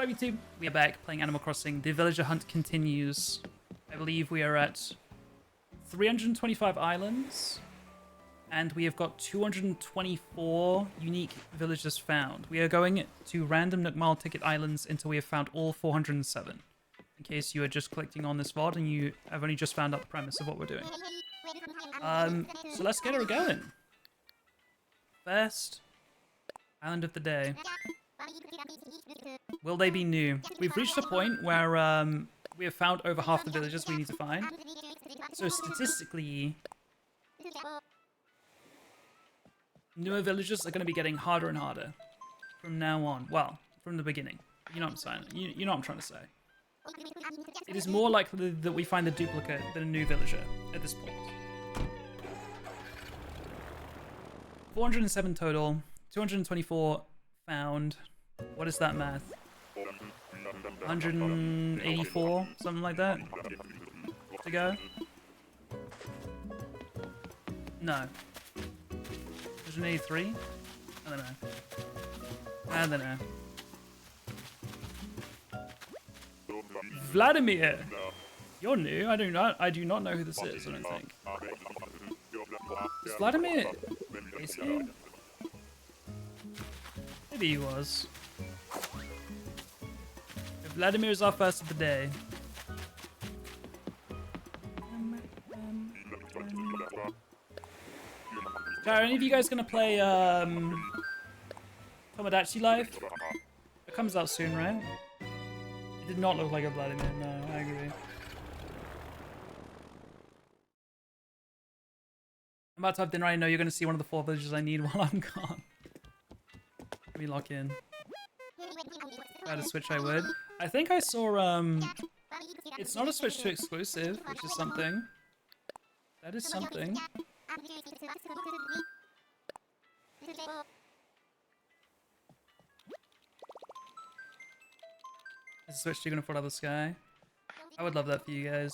Hello YouTube, we are back playing Animal Crossing. The villager hunt continues. I believe we are at 325 islands, and we have got 224 unique villagers found. We are going to random Nook Mile ticket islands until we have found all 407. In case you are just clicking on this VOD and you have only just found out the premise of what we're doing. So let's get her going. First island of the day. Will they be new? We've reached a point where we have found over half the villagers we need to find. So statistically, newer villagers are going to be getting harder and harder from now on. Well, from the beginning. You know what I'm saying? You know what I'm trying to say. It is more likely that we find a duplicate than a new villager at this point. 407 total, 224 found. What is that math? 184, something like that, to go? No. 183? I don't know. I don't know. Vladimir! You're new. I do not know who this is, I don't think. Is Vladimir base game? Maybe he was. Vladimir is our first of the day. Are any of you guys gonna play Tomodachi Life? It comes out soon, right? It did not look like a Vladimir, no, I agree. I'm about to have dinner, I know you're gonna see one of the 4 villages I need while I'm gone. Let me lock in. If I had a Switch, I would. I think I saw, it's not a Switch 2 exclusive, which is something. That is something. Is the Switch 2 gonna fall out of the sky? I would love that for you guys.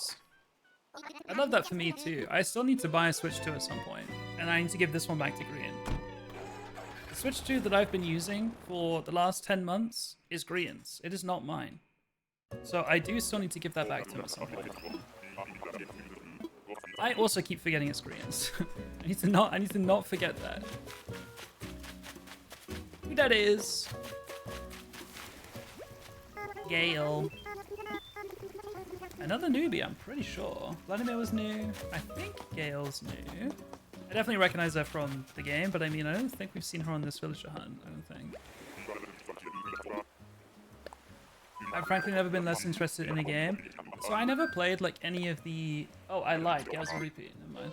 I'd love that for me too. I still need to buy a Switch 2 at some point, and I need to give this one back to Green. The Switch 2 that I've been using for the last 10 months is Green's. It is not mine. So I do still need to give that back to him at some point. I also keep forgetting it's Green's. I need to not forget that. Who that is? Gale. Another newbie, I'm pretty sure. Vladimir was new. I think Gale's new. I definitely recognize her from the game, but I mean, I don't think we've seen her on this villager hunt, I don't think. I've frankly never been less interested in a game. So I never played like any of the... Oh, I lied. Gale's a repeat. Never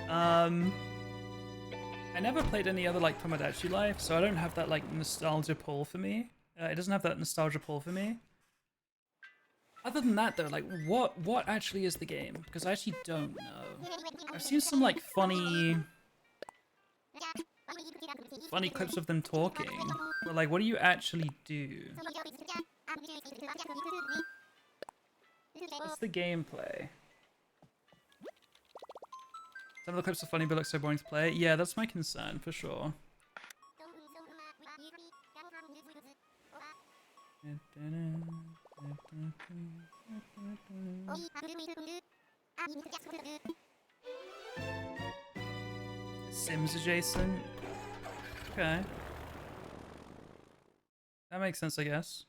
mind. I never played any other like Tomodachi Life, so I don't have that like nostalgia pull for me. It doesn't have that nostalgia pull for me. Other than that though, like what actually is the game? Because I actually don't know. I've seen some like funny clips of them talking, but like what do you actually do? What's the gameplay? Some of the clips are funny but look so boring to play. Yeah, that's my concern for sure. Sims adjacent? Okay. That makes sense, I guess.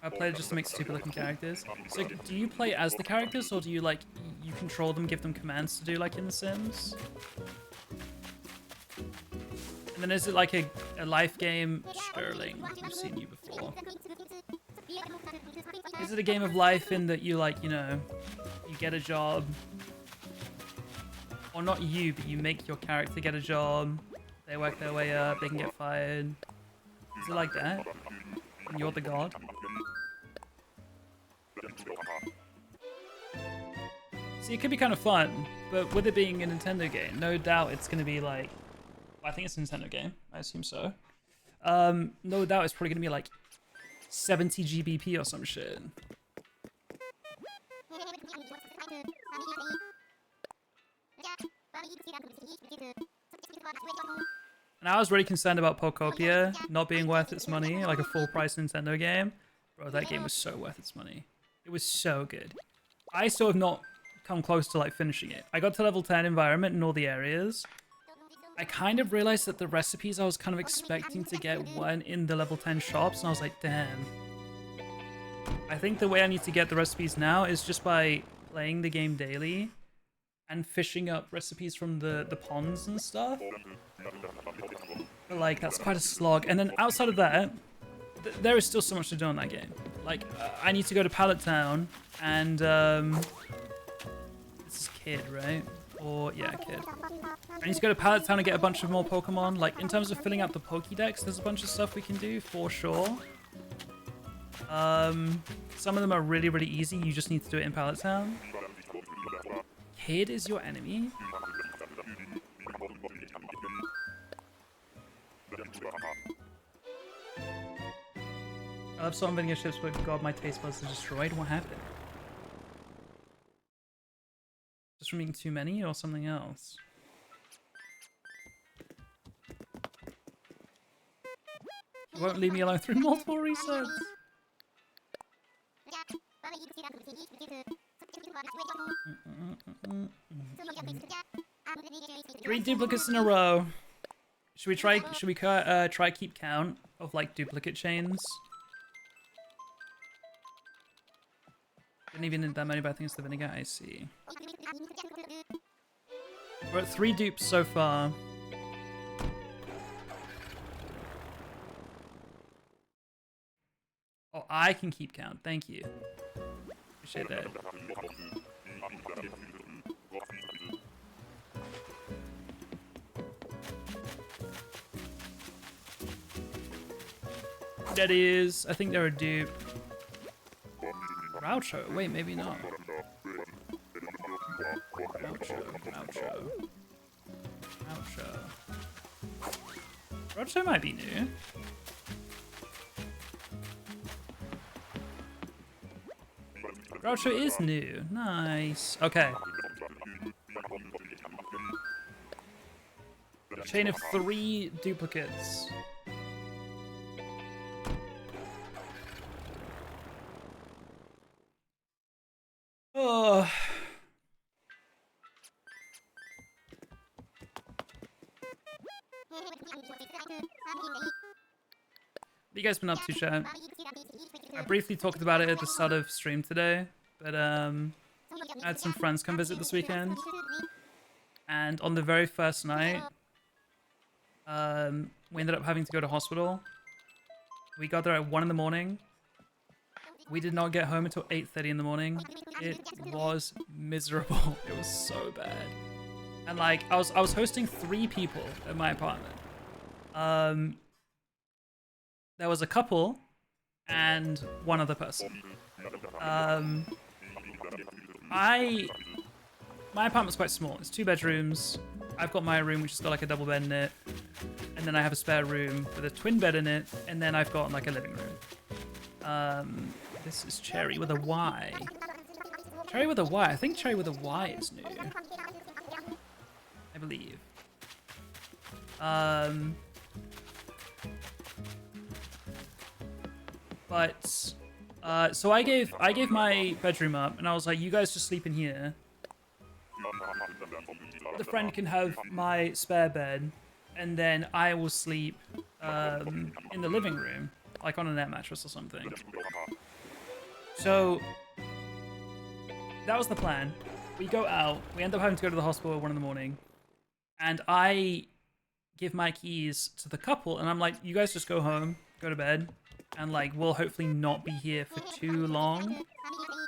I played just to make stupid looking characters. So do you play as the characters, or do you like, you control them, give them commands to do like in The Sims? And then is it like a life game? Sterling, we've seen you before. Is it a game of life in that you like, you know, you get a job? Or not you, but you make your character get a job. They work their way up, they can get fired. Is it like that? And you're the god? See, it could be kind of fun, but with it being a Nintendo game, no doubt it's going to be like... Well, I think it's a Nintendo game. I assume so. No doubt it's probably going to be like 70 GBP or some shit. And I was really concerned about Pokopia not being worth its money, like a full price Nintendo game. Bro, that game was so worth its money. It was so good. I still have not come close to like finishing it. I got to level 10 environment in all the areas. I kind of realized that the recipes I was kind of expecting to get weren't in the level 10 shops, and I was like, damn. I think the way I need to get the recipes now is just by playing the game daily and fishing up recipes from the ponds and stuff. But like, that's quite a slog. And then outside of that, there is still so much to do in that game. Like, I need to go to Pallet Town and, this is Kid, right? Or, yeah, Kid. I need to go to Pallet Town and get a bunch of more Pokemon. Like, in terms of filling out the Pokédex, there's a bunch of stuff we can do, for sure. Some of them are really, really easy. You just need to do it in Pallet Town. Kid is your enemy? I love salt and vinegar chips, but God, my taste buds are destroyed. What happened? Just from eating too many or something else? You won't leave me alone through multiple resets. 3 duplicates in a row. Should we try keep count of like duplicate chains? Didn't even need that many, but I think it's the vinegar. I see. We're at 3 dupes so far. Oh, I can keep count. Thank you. Appreciate that. That is, I think they're a dupe. Groucho. Wait, maybe not. Groucho might be new. Groucho is new. Nice. Okay. Chain of 3 duplicates. Oh. What have you guys been up to, chat? I briefly talked about it at the start of stream today, but I had some friends come visit this weekend, and on the very first night, we ended up having to go to hospital. We got there at 1 in the morning. We did not get home until 8:30 in the morning. It was miserable. It was so bad. And like, I was hosting 3 people at my apartment. There was a couple and 1 other person. My apartment's quite small. It's 2 bedrooms. I've got my room, which has got like a double bed in it. And then I have a spare room with a twin bed in it. And then I've got like a living room. This is Cherry with a Y. Cherry with a Y. I think Cherry with a Y is new. I believe. So I gave my bedroom up, and I was like, you guys just sleep in here. The friend can have my spare bed, and then I will sleep in the living room, like on a net mattress or something. So that was the plan. We go out. We end up having to go to the hospital at 1 in the morning, and I give my keys to the couple, and I'm like, you guys just go home, go to bed, and like we'll hopefully not be here for too long.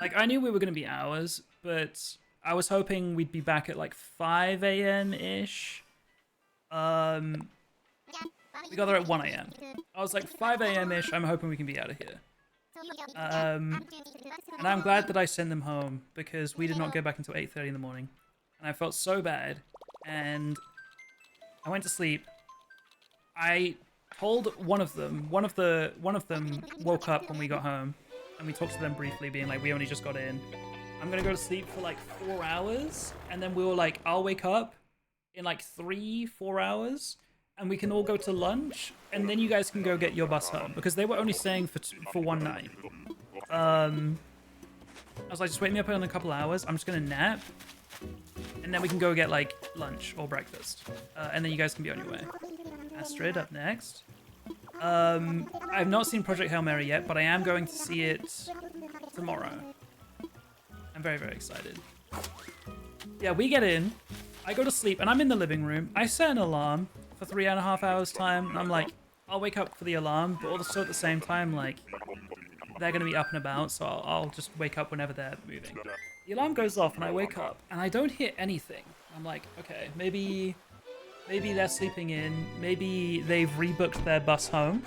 Like, I knew we were gonna be hours, but I was hoping we'd be back at like 5 a.m. ish. We got there at 1 a.m. I was like, 5 a.m. ish. I'm hoping we can be out of here. And I'm glad that I sent them home, because we did not get back until 8:30 in the morning, and I felt so bad. And I went to sleep. I told one of them woke up when we got home, and we talked to them briefly, being like, we only just got in. I'm gonna go to sleep for like 4 hours, and then we were like, I'll wake up in like 3-4 hours, and we can all go to lunch, and then you guys can go get your bus home, because they were only staying for one night. I was like, just wake me up in a couple hours. I'm just gonna nap, and then we can go get like lunch or breakfast, and then you guys can be on your way. Astrid up next. I've not seen Project Hail Mary yet, but I am going to see it tomorrow. I'm very, very excited. Yeah, we get in. I go to sleep, and I'm in the living room. I set an alarm for 3.5 hours time, and I'm like, I'll wake up for the alarm, but also at the same time, like, they're going to be up and about, so I'll just wake up whenever they're moving. The alarm goes off, and I wake up, and I don't hear anything. I'm like, okay, maybe they're sleeping in, maybe they've rebooked their bus home,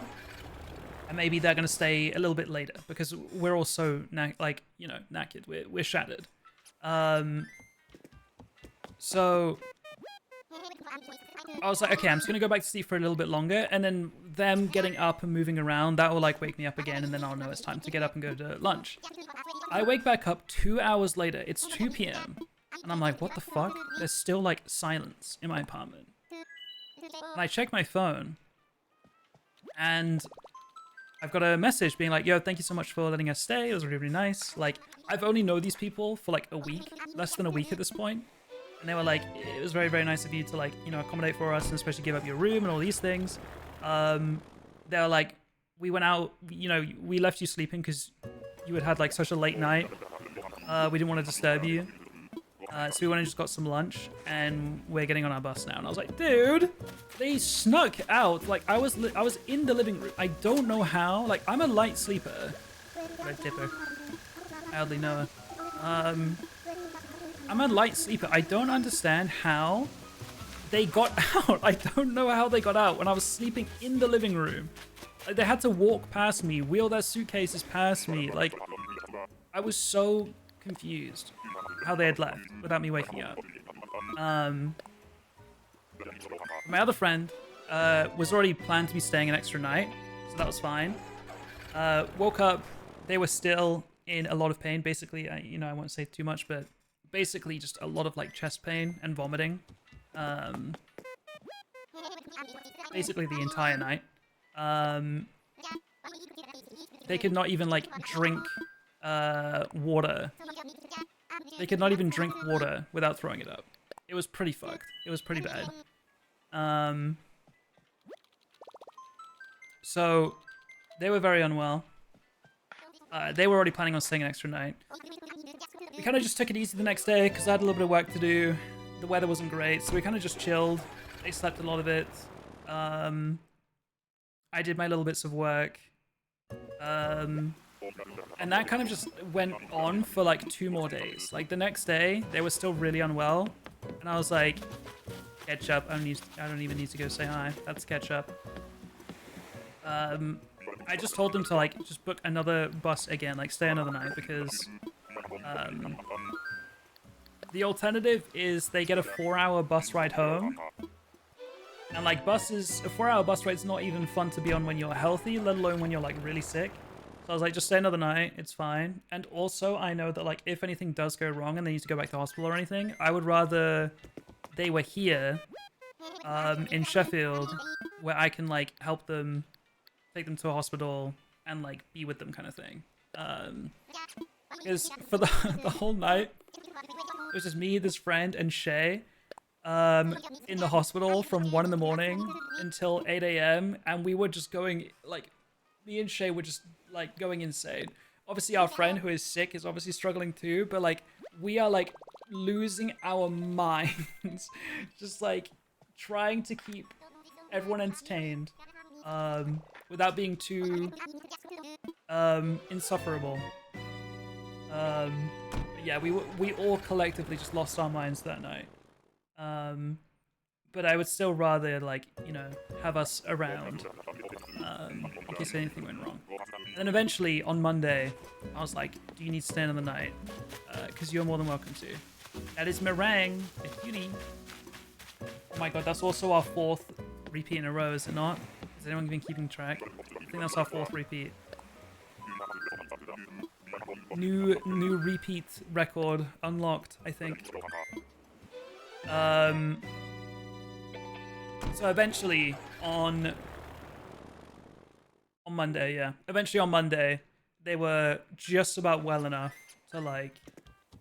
and maybe they're going to stay a little bit later, because we're all so, like, you know, knackered. We're shattered. So I was like, okay, I'm just gonna go back to sleep for a little bit longer, and then them getting up and moving around, that will like wake me up again, and then I'll know it's time to get up and go to lunch. I wake back up 2 hours later. It's 2 p.m. and I'm like, what the fuck? There's still like silence in my apartment. And I check my phone, and I've got a message being like, yo, thank you so much for letting us stay. It was really, really nice. Like, I've only known these people for like a week, less than a week at this point. And they were like, it was very, very nice of you to like, you know, accommodate for us and especially give up your room and all these things. They were like, we went out, you know, we left you sleeping because you had like such a late night. We didn't want to disturb you. So we went and just got some lunch, and we're getting on our bus now. And I was like, dude, they snuck out. Like, I was in the living room. I don't know how. Like, I'm a light sleeper. Red Dipper. I hardly know her. I'm a light sleeper. I don't understand how they got out. I don't know how they got out when I was sleeping in the living room. Like, they had to walk past me, wheel their suitcases past me. Like, I was so confused how they had left without me waking up. My other friend was already planned to be staying an extra night, so that was fine. Woke up, they were still in a lot of pain. Basically, you know, I won't say too much, but basically just a lot of like chest pain and vomiting. Basically the entire night. They could not even like drink water. They could not even drink water without throwing it up. It was pretty fucked. It was pretty bad. So they were very unwell. They were already planning on staying an extra night. We kind of just took it easy the next day because I had a little bit of work to do. The weather wasn't great, so we kind of just chilled. They slept a lot of it. I did my little bits of work. And that kind of just went on for like 2 more days. Like the next day, they were still really unwell. And I was like, Ketchup, I don't even need to go say hi. That's Ketchup. I just told them to like just book another bus again, like stay another night, because the alternative is they get a 4-hour bus ride home. And like buses, a 4-hour bus ride's not even fun to be on when you're healthy, let alone when you're like really sick. So I was like, just stay another night, it's fine. And also I know that like if anything does go wrong and they need to go back to hospital or anything, I would rather they were here in Sheffield, where I can like help them, take them to a hospital and like be with them kind of thing. Because for the whole night, it was just me, this friend, and Shay in the hospital from 1 in the morning until 8 a.m. And we were just going, like, me and Shay were just, like, going insane. Obviously, our friend who is sick is obviously struggling too, but, like, we are, like, losing our minds. Just, like, trying to keep everyone entertained without being too insufferable. Yeah, we all collectively just lost our minds that night. But I would still rather, like, you know, have us around in case anything went wrong. And then eventually, on Monday, I was like, do you need to stay another night? Because you're more than welcome to. That is Meringue, the cutie. Oh my god, that's also our 4th repeat in a row, is it not? Has anyone been keeping track? I think that's our 4th repeat. New repeat record unlocked, I think. So eventually on Monday, yeah. Eventually on Monday, they were just about well enough to like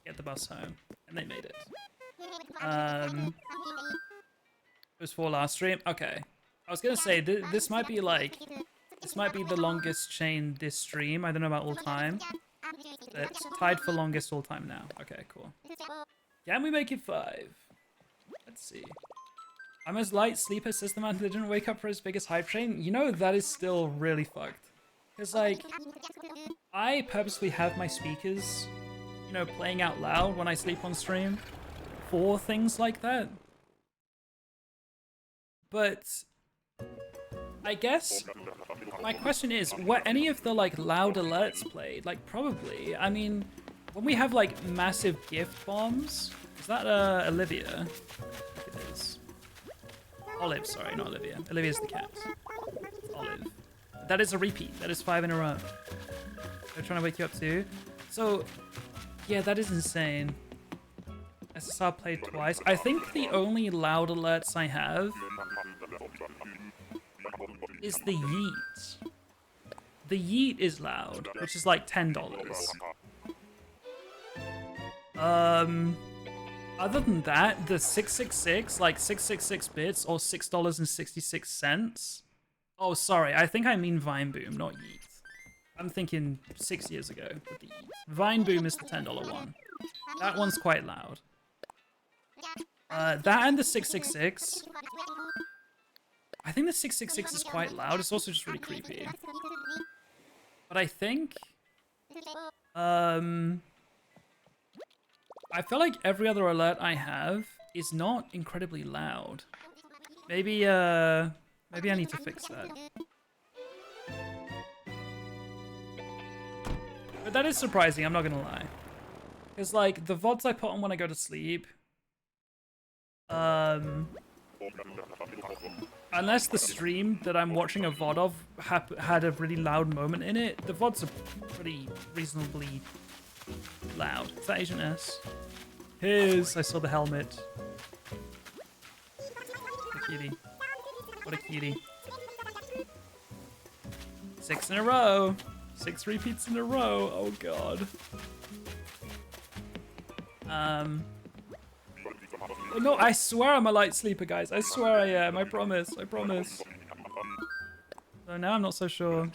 get the bus home, and they made it. It was for last stream. Okay, I was gonna say this might be like the longest chain this stream. I don't know about all time, but it's tied for longest all time now. Okay, cool. Can we make it 5? Let's see. I'm as light sleeper, says the man that didn't wake up for his biggest hype train. You know, that is still really fucked. Because, like, I purposely have my speakers, you know, playing out loud when I sleep on stream for things like that. But I guess my question is, were any of the, like, loud alerts played? Like, probably. I mean, when we have, like, massive gift bombs... Is that, Olivia? I think it is. Olive, sorry, not Olivia. Olivia's the cat. It's Olive. That is a repeat. That is 5 in a row. They're trying to wake you up too. So, yeah, that is insane. SSR played twice. I think the only loud alerts I have is the yeet. The yeet is loud, which is like $10. Other than that, the 666, like 666 bits or $6.66. Oh, sorry, I think I mean Vine Boom, not Yeet. I'm thinking 6 years ago with the Yeet. Vine Boom is the $10 one. That one's quite loud. That and the 666. I think the 666 is quite loud. It's also just really creepy. But I think... I feel like every other alert I have is not incredibly loud. Maybe, maybe I need to fix that. But that is surprising, I'm not gonna lie. Because, like, the VODs I put on when I go to sleep... unless the stream that I'm watching a VOD of had a really loud moment in it, the VODs are pretty reasonably... loud. Is that Agent S? His. I saw the helmet. What a cutie. What a cutie. 6 in a row. 6 repeats in a row. Oh god. No, I swear I'm a light sleeper, guys. I swear I am. I promise. I promise. So now I'm not so sure.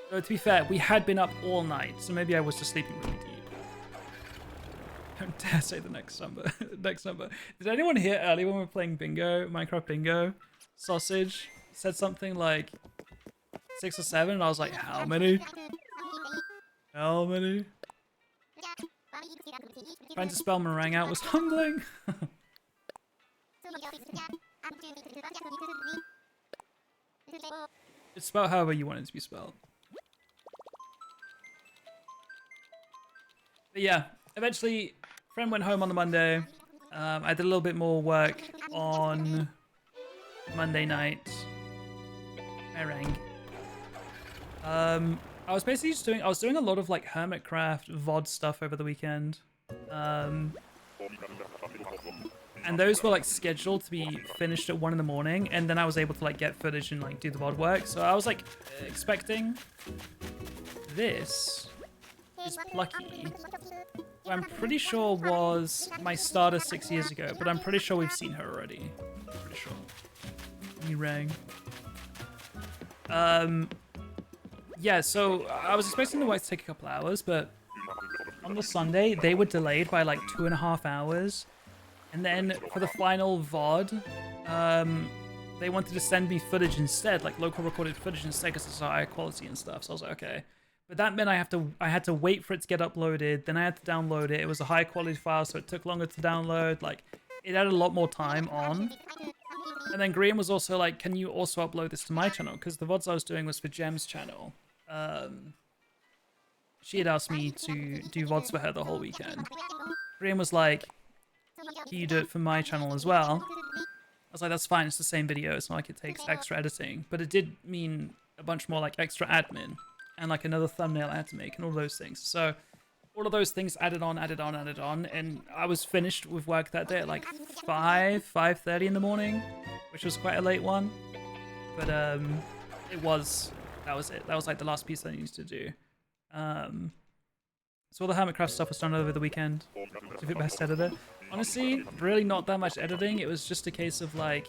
So to be fair, we had been up all night, so maybe I was just sleeping really deep. Don't dare say the next number. Next number. Did anyone hear earlier when we were playing bingo, Minecraft bingo? Sausage said something like 6 or 7, and I was like, how many? How many? Trying to spell meringue out was humbling. It's spelled however you want it to be spelled. But yeah, eventually, friend went home on the Monday. I did a little bit more work on Monday night. Meringue. I was basically just doing, I was doing a lot of like Hermitcraft VOD stuff over the weekend. And those were like scheduled to be finished at 1 in the morning, and then I was able to like get footage and like do the VOD work. So I was like expecting this is Plucky, who I'm pretty sure was my starter 6 years ago, but I'm pretty sure we've seen her already. Pretty sure. You rang. Yeah, so I was expecting the whites to take a couple hours, but on the Sunday, they were delayed by like 2.5 hours. And then for the final VOD, they wanted to send me footage instead, like local recorded footage instead, because it's higher quality and stuff. So I was like, okay. But that meant I had to wait for it to get uploaded. Then I had to download it. It was a high quality file, so it took longer to download. Like, it had a lot more time on. And then Graham was also like, can you also upload this to my channel? Because the VODs I was doing was for Gem's channel. She had asked me to do VODs for her the whole weekend. Graham was like, can you do it for my channel as well? I was like, that's fine, it's the same video, it's not like it takes extra editing. But it did mean a bunch more like extra admin and like another thumbnail I had to make and all those things. So all of those things added on, and I was finished with work that day at like 5:30 in the morning. which was quite a late one. But that was it. That was like the last piece I needed to do. So all the Hermitcraft stuff was done over the weekend. To be best editor. Honestly, really not that much editing. It was just a case of like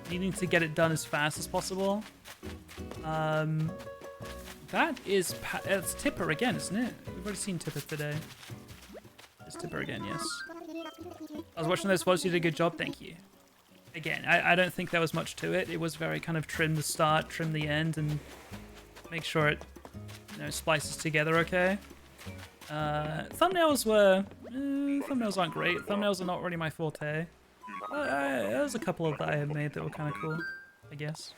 needing to get it done as fast as possible. It's Tipper again, isn't it? We've already seen Tipper today. It's Tipper again, yes. I was watching those photos. You did a good job. Thank you. Again, I don't think there was much to it. It was very kind of trim the start, trim the end, and make sure it, you know, splices together okay. Thumbnails aren't great. Thumbnails are not really my forte. There was a couple of that I had made that were kind of cool, I guess.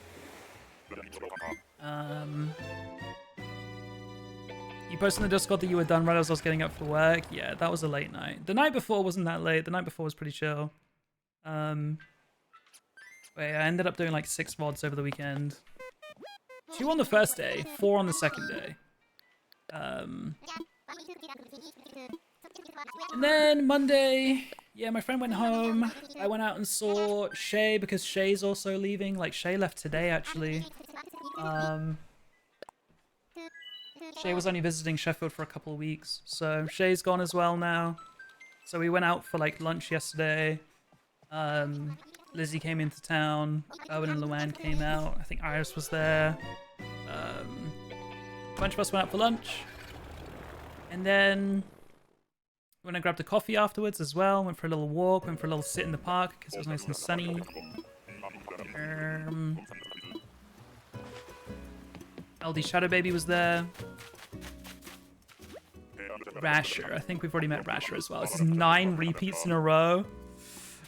You posted in the Discord that you were done right as I was getting up for work. Yeah, that was a late night. The night before wasn't that late. The night before was pretty chill. Wait, I ended up doing like 6 VODs over the weekend. 2 on the first day, 4 on the second day. And then Monday, yeah, my friend went home. I went out and saw Shay because Shay's also leaving. Like, Shay left today, actually. Shay was only visiting Sheffield for a couple of weeks, so Shay's gone as well now. So we went out for like lunch yesterday. Lizzie came into town. Owen and Luann came out. I think Iris was there. A bunch of us went out for lunch. And then when I grabbed a coffee afterwards as well, went for a little walk, went for a little sit in the park because it was nice and sunny. LD Shadow Baby was there. Rasher. I think we've already met Rasher as well. This is 9 repeats in a row.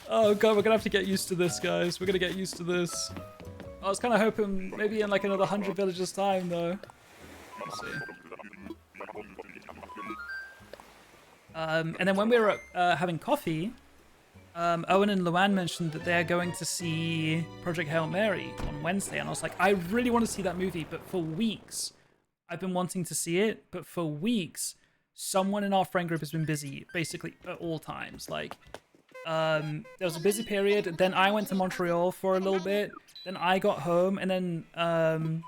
Oh god, we're gonna have to get used to this, guys. We're gonna get used to this. I was kind of hoping maybe in like another 100 villages time, though. Let's see. And then when we were having coffee, Owen and Luann mentioned that they're going to see Project Hail Mary on Wednesday, and I was like, I really want to see that movie, but for weeks, I've been wanting to see it, but for weeks, someone in our friend group has been busy, basically at all times. Like, there was a busy period, then I went to Montreal for a little bit, then I got home, and then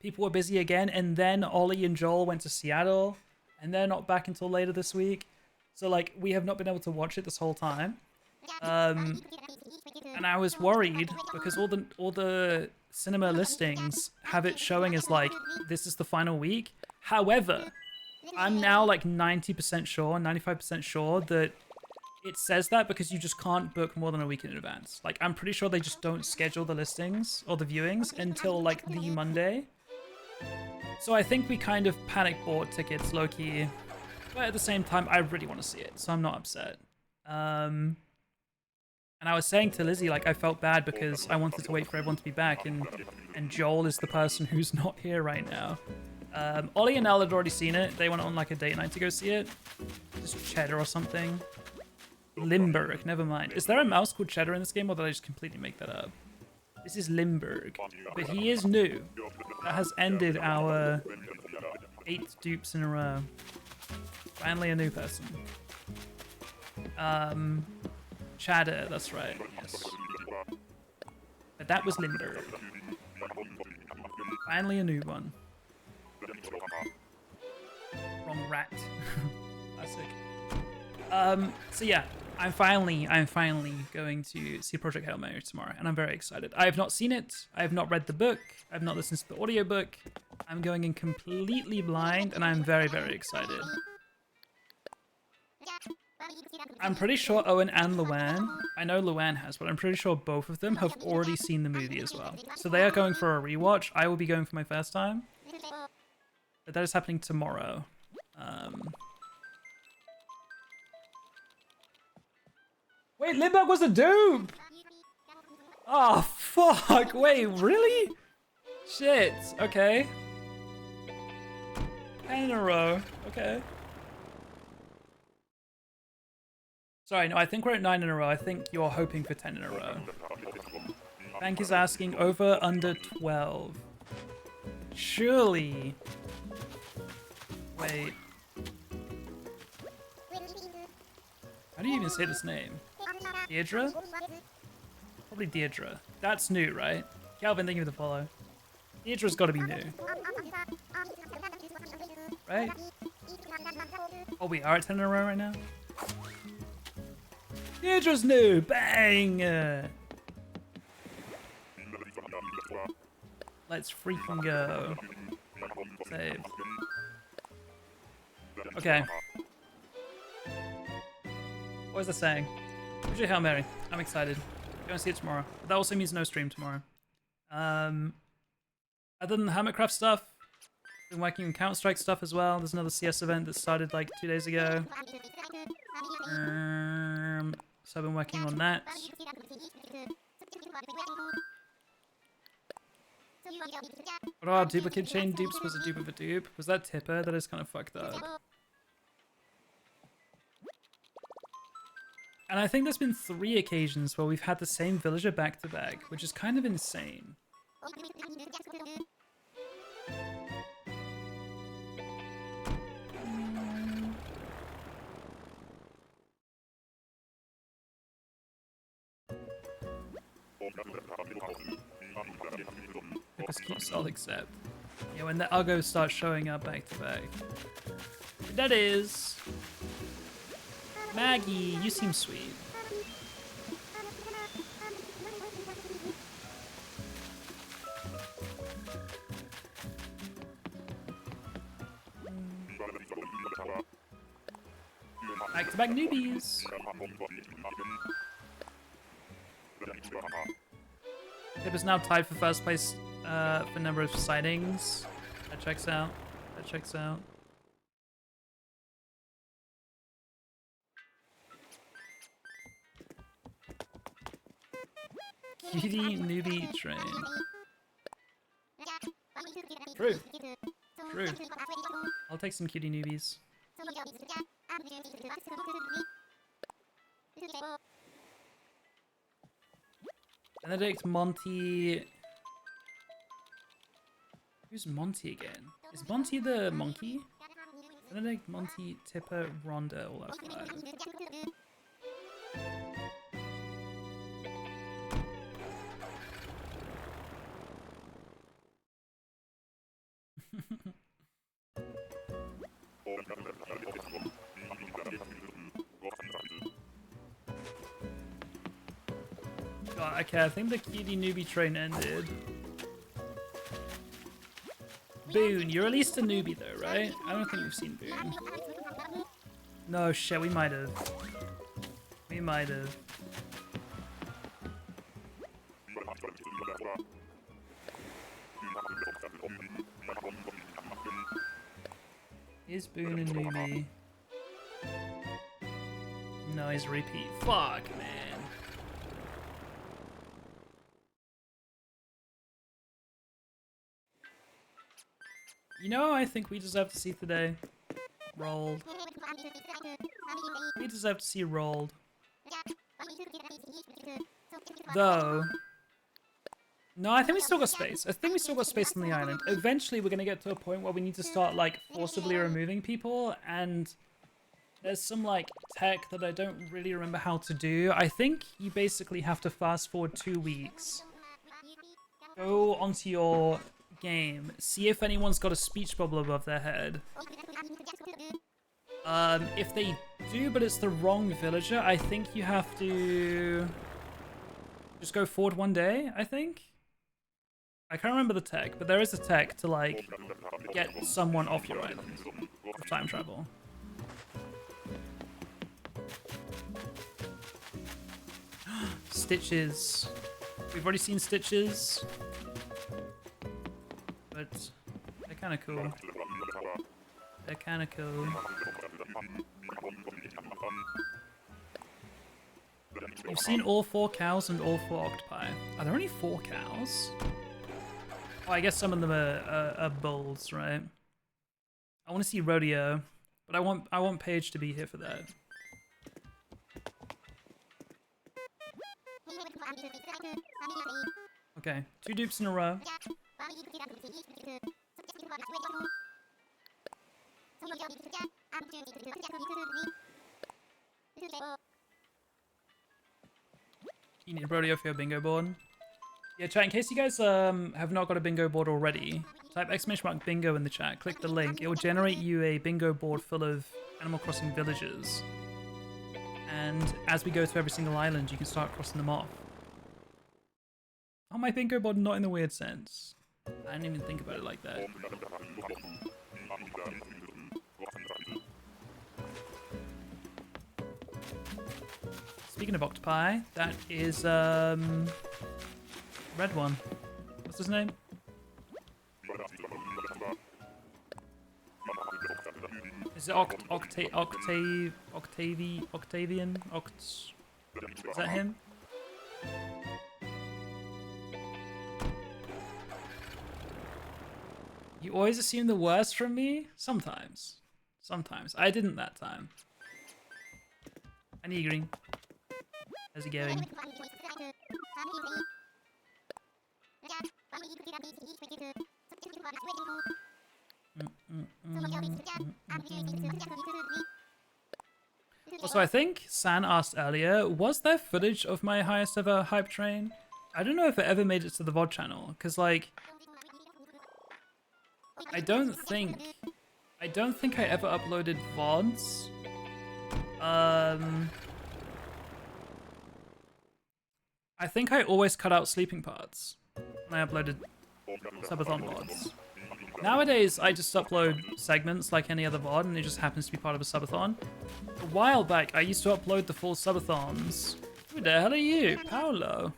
people were busy again, and then Ollie and Joel went to Seattle, and they're not back until later this week. So, like, we have not been able to watch it this whole time. And I was worried because all the cinema listings have it showing as, like, this is the final week. However, I'm now, like, 90% sure, 95% sure that it says that because you just can't book more than a week in advance. Like, I'm pretty sure they just don't schedule the listings or the viewings until, like, the Monday. So I think we kind of panic bought tickets, low-key. But at the same time, I really want to see it, so I'm not upset. And I was saying to Lizzie, like, I felt bad because I wanted to wait for everyone to be back, and Joel is the person who's not here right now. Ollie and Elle had already seen it. They went on, like, a date night to go see it. Just Cheddar or something. Limburg, never mind. Is there a mouse called Cheddar in this game, or did I just completely make that up? This is Limburg. But he is new. That has ended our 8 dupes in a row. Finally a new person. Cheddar, that's right. Yes. But that was Limburg. Finally a new one. Wrong rat. Classic. So yeah, I'm finally going to see Project Hail Mary tomorrow, and I'm very excited. I have not seen it. I have not read the book. I have not listened to the audiobook. I'm going in completely blind, and I'm very, very excited. I'm pretty sure Owen and Luann, I know Luann has, but I'm pretty sure both of them have already seen the movie as well. So they are going for a rewatch. I will be going for my first time. But that is happening tomorrow. Wait, Limburg was a dupe! Oh, fuck! Wait, really? Shit, okay. 10 in a row, okay. Sorry, no, I think we're at 9 in a row. I think you're hoping for 10 in a row. Bank is asking over, under 12. Surely. Wait. How do you even say this name? Deirdre? Probably Deirdre. That's new, right? Calvin, thank you for the follow. Deirdre's got to be new. Right? Oh, we are at 10 in a row right now? Deirdre's new! Bang! Let's freaking go. Save. Okay. What was I saying? Where's your Hail Mary? I'm excited. Gonna see it tomorrow. But that also means no stream tomorrow. Other than the Hermitcraft stuff, been working on Counter-Strike stuff as well. There's another CS event that started like 2 days ago. So I've been working on that. What are duplicate chain dupes was a dupe of a dupe? Was that Tipper? That is kind of fucked up. And I think there's been 3 occasions where we've had the same villager back to back, which is kind of insane. Just keep solid accept. Yeah, when the uggos start showing up back to back. That is Maggie, you seem sweet. Back to back newbies. Tip is now tied for first place for number of sightings. That checks out. That checks out. Cutie newbie train. True. True. I'll take some cutie newbies. Benedict, Monty. Who's Monty again? Is Monty the monkey? Benedict, Monty, Tipper, Rhonda, all that flag. God, okay, I think the cutie newbie train ended. Boone, you're at least a newbie though, right? I don't think we've seen Boone. No, shit, we might have. We might have. Is Boone a newbie? No, he's a repeat. Fuck, man. You know, I think we deserve to see today. Rolled. We deserve to see rolled. Though. No, I think we still got space. I think we still got space on the island. Eventually, we're going to get to a point where we need to start, like, forcibly removing people. And there's some, like, tech that I don't really remember how to do. I think you basically have to fast forward 2 weeks. Go onto your game. See if anyone's got a speech bubble above their head. If they do, but it's the wrong villager, I think you have to just go forward 1 day, I think. I can't remember the tech, but there is a tech to, like, get someone off your island with time travel. Stitches. We've already seen Stitches. But they're kind of cool. They're kind of cool. You've seen all 4 cows and all 4 octopi. Are there only 4 cows? Oh, I guess some of them are bulls, right? I want to see rodeo, but I want Paige to be here for that. Okay, 2 dupes in a row. You need rodeo for your bingo board. Yeah, chat, in case you guys have not got a bingo board already, type !bingo in the chat, click the link. It will generate you a bingo board full of Animal Crossing villages. And as we go through every single island, you can start crossing them off. Oh, my bingo board, not in the weird sense. I didn't even think about it like that. Speaking of octopi, that is red one. What's his name? Is it Octavian? Is that him? You always assume the worst from me? Sometimes. Sometimes. I didn't that time. I need green. How's it going? Also, I think San asked earlier, was there footage of my highest ever hype train? I don't know if it ever made it to the VOD channel, because like, I don't think I ever uploaded VODs. I think I always cut out sleeping parts when I uploaded subathon VODs. Nowadays, I just upload segments like any other VOD, and it just happens to be part of a subathon. A while back, I used to upload the full subathons. Who the hell are you? Paolo?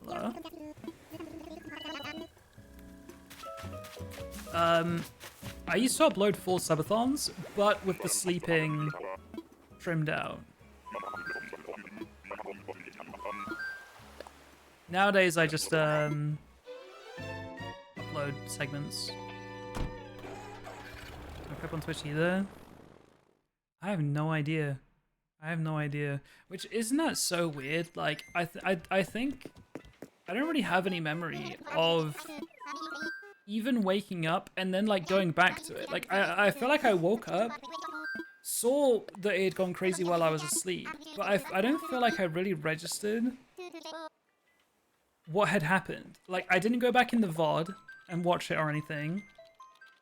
Hello? I used to upload full subathons, but with the sleeping trimmed out. Nowadays, I just upload segments. No clip on Twitch either. I have no idea. I have no idea. Which, isn't that so weird? Like, I think I don't really have any memory of even waking up and then like going back to it. Like, I feel like I woke up, saw that it had gone crazy while I was asleep, but I don't feel like I really registered what had happened. Like, I didn't go back in the VOD and watch it or anything.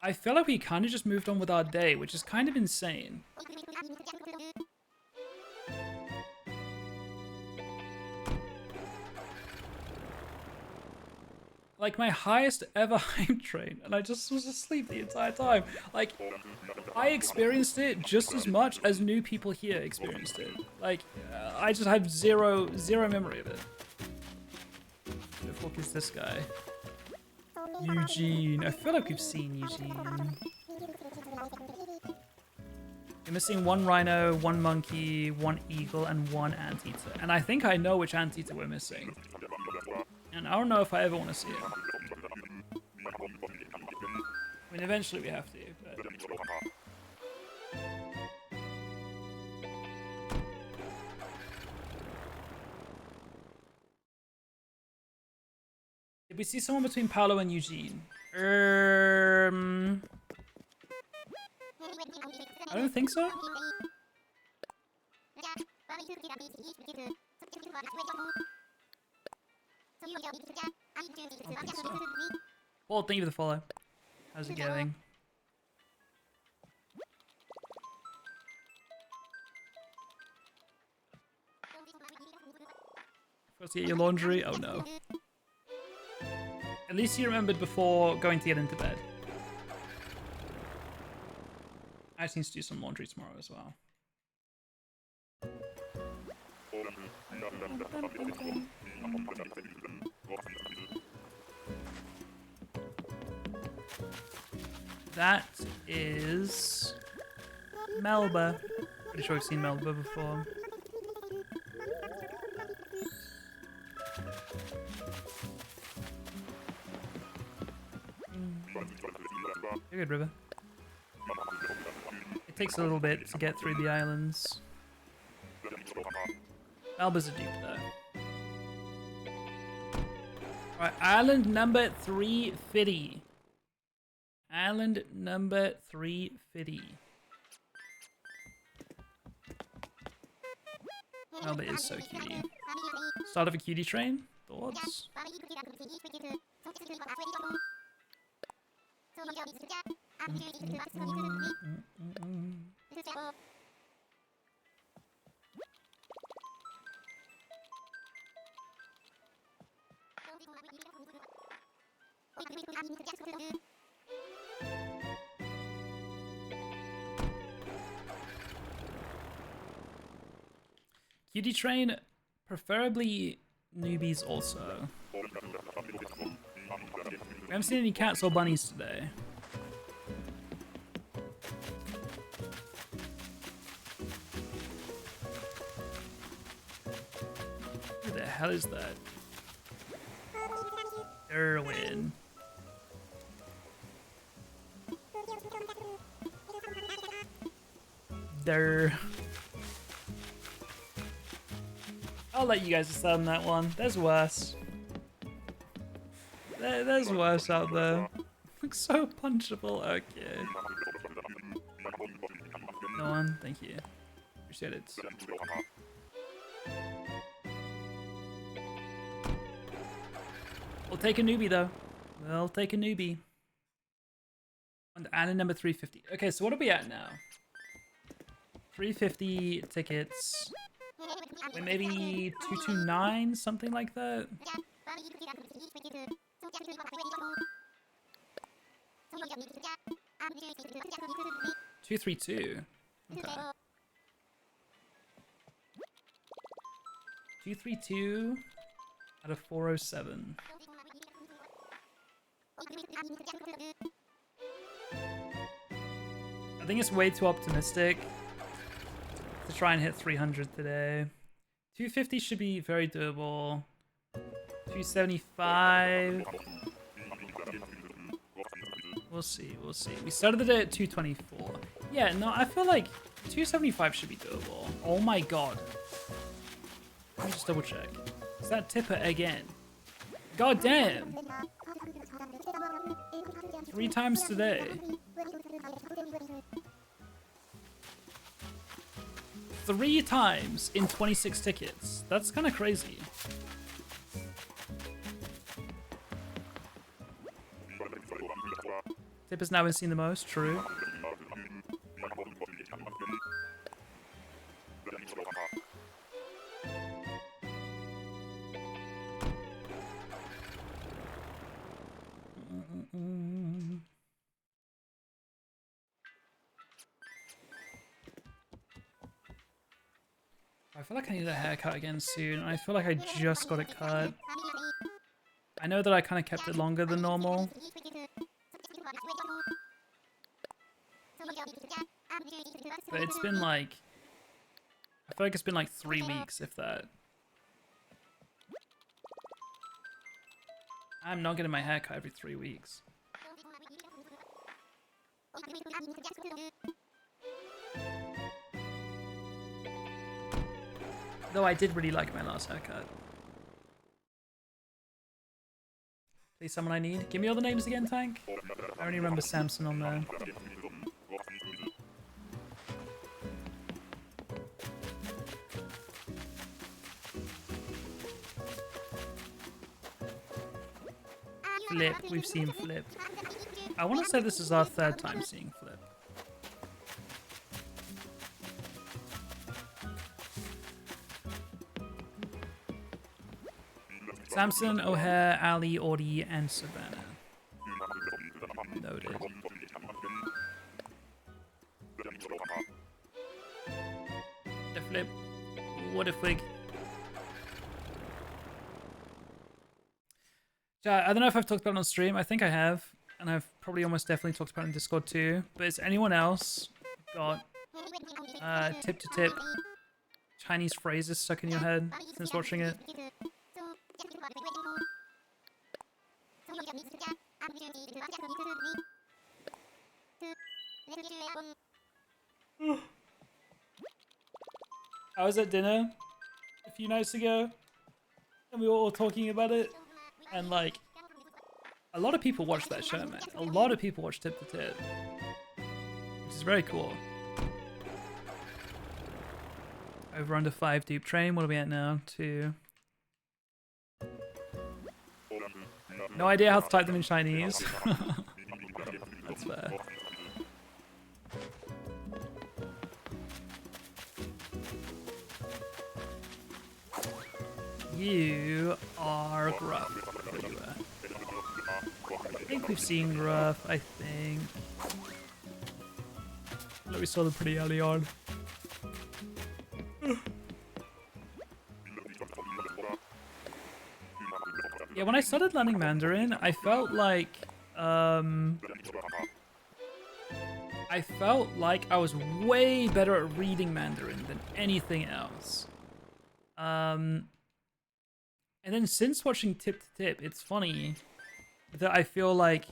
I feel like we kind of just moved on with our day, which is kind of insane. Like, my highest ever hype train, and I just was asleep the entire time. Like, I experienced it just as much as new people here experienced it. Like, I just have zero memory of it. Who the fuck is this guy? Eugene. I feel like we've seen Eugene. You're missing one rhino, one monkey, one eagle, and one anteater. And I think I know which anteater we're missing. And I don't know if I ever want to see it. I mean, eventually we have to, but... Did we see someone between Paolo and Eugene? I don't think so. Well, thank you for the follow. How's it going? Forgot to get your laundry? Oh no. At least you remembered before going to get into bed. I just need to do some laundry tomorrow as well. That is Melba. Pretty sure I've seen Melba before. You're good, River. It takes a little bit to get through the islands. Melba's a dupe, though. Alright, island number 350. Island number 350. Oh, that is so cutie. Start of a cutie train? Thoughts? Cutie train, preferably newbies also. We haven't seen any cats or bunnies today. Who the hell is that? Erwin. There. I'll let you guys decide on that one. There's worse. There's worse out there. Looks so punchable. Okay. No one? Thank you. Appreciate it. We'll take a newbie though. We'll take a newbie. And number 350. Okay, so what are we at now? 350 tickets. Wait, maybe 229, something like that. 232. Okay. 232 out of 407. I think it's way too optimistic to try and hit 300 today. 250 should be very doable. 275. We'll see, we'll see. We started the day at 224. Yeah, no, I feel like 275 should be doable. Oh my god. Let me just double check. Is that Tipper again? God damn! 3 times today. 3 times in 26 tickets. That's kind of crazy. Tip has now been seen the most, true. I feel like I need a haircut again soon. I feel like I just got it cut. I know that I kind of kept it longer than normal. But it's been like... I feel like it's been like 3 weeks, if that. I'm not getting my haircut every 3 weeks. Though I did really like my last haircut. Please, someone I need. Give me all the names again, Tank. I only remember Samson on there. Flip, we've seen Flip. I want to say this is our 3rd time seeing Flip. Samson, O'Hare, Ali, Audie, and Savannah. Noted. The Flip. What a fig. I don't know if I've talked about it on stream. I think I have. And I've probably almost definitely talked about it in Discord too. But is anyone else got tip to tip Chinese phrases stuck in your head since watching it? I was at dinner a few nights ago and we were all talking about it, and like a lot of people watch that show, man. A lot of people watch Tip to Tip, which is very cool. Over under 5 dupe train. What are we at now? 2. No idea how to type them in Chinese. That's fair. You are Gruff. There you are. I think we've seen Gruff, I think. Look, we saw them pretty early on. Yeah, when I started learning Mandarin, I felt like I was way better at reading Mandarin than anything else. And then since watching Tip to Tip, it's funny that I feel like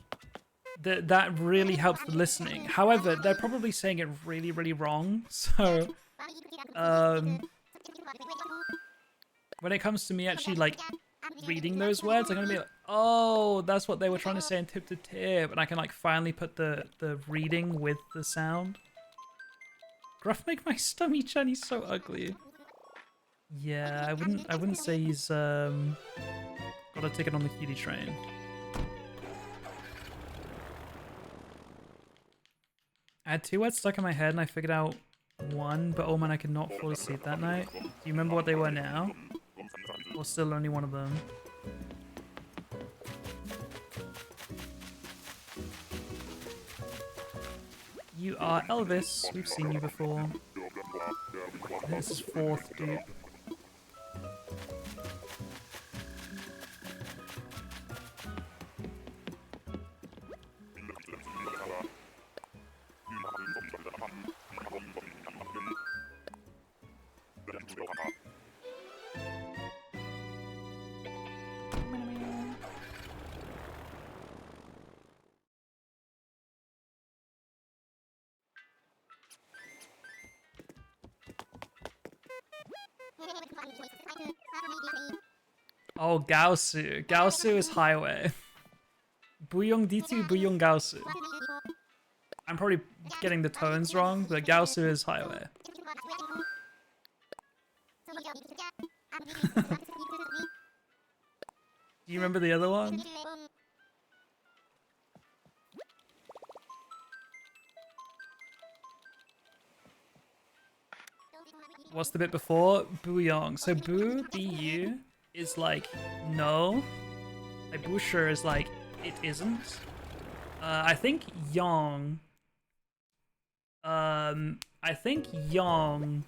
that really helps the listening. However, they're probably saying it really, really wrong. So, when it comes to me actually like reading those words, I'm gonna be like, oh, that's what they were trying to say in Tip to Tip, and I can like finally put the reading with the sound. Gruff make my stomach Chinese so ugly. Yeah, I wouldn't say he's got a ticket on the cutie train. I had 2 words stuck in my head and I figured out 1, but oh man, I could not fall asleep that night. Do you remember what they were now? Or still only one of them? You are Elvis. We've seen you before. This is 4th dupe. Oh, Gaosu. Gaosu is highway. Buyong Ditu, Buyong Gaosu. I'm probably getting the tones wrong, but Gaosu is highway. Do you remember the other one? What's the bit before? Buyong. So Bu, B-U, is like no. Like Busher is like it isn't. I think Yong. I think Yong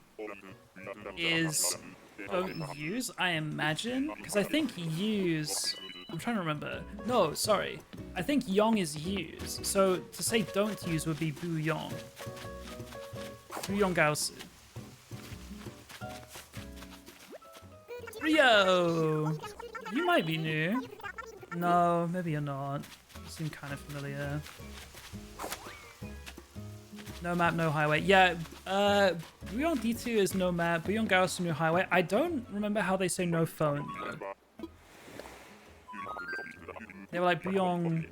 is don't use, I imagine. Because I think use, I'm trying to remember. No, sorry. I think Yong is use. So to say don't use would be Buyong. Buyong Gaosu. Rio! You might be new. No, maybe you're not. You seem kind of familiar. No map, no highway. Yeah, Buyong D2 is no map. Buyong Gaosu, no highway. I don't remember how they say no phone, though. They were like Buyong...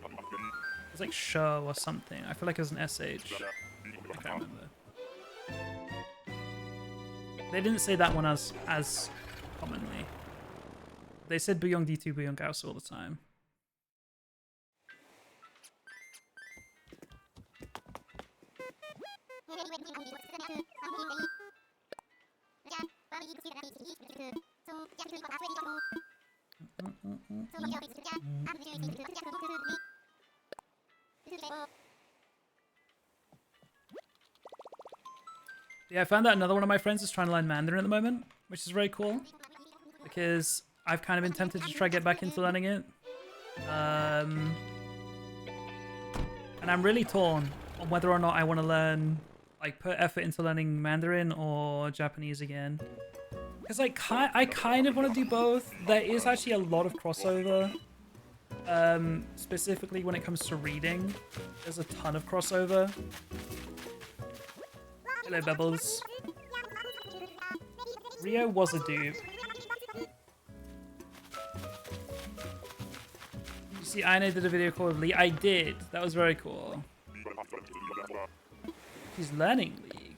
It's like show or something. I feel like it was an SH. I can't remember. They didn't say that one as commonly. They said Buyong D2, Buyong Gaosu all the time. Yeah, I found out another one of my friends is trying to learn Mandarin at the moment, which is very cool. Because I've kind of been tempted to try to get back into learning it. And I'm really torn on whether or not I want to learn, like, put effort into learning Mandarin or Japanese again. Because like, I kind of want to do both. There is actually a lot of crossover. Specifically when it comes to reading. There's a ton of crossover. Hello, Bebbles. Rio was a dupe. You see, acnh did a video call with Lee. I did. That was very cool. He's learning League.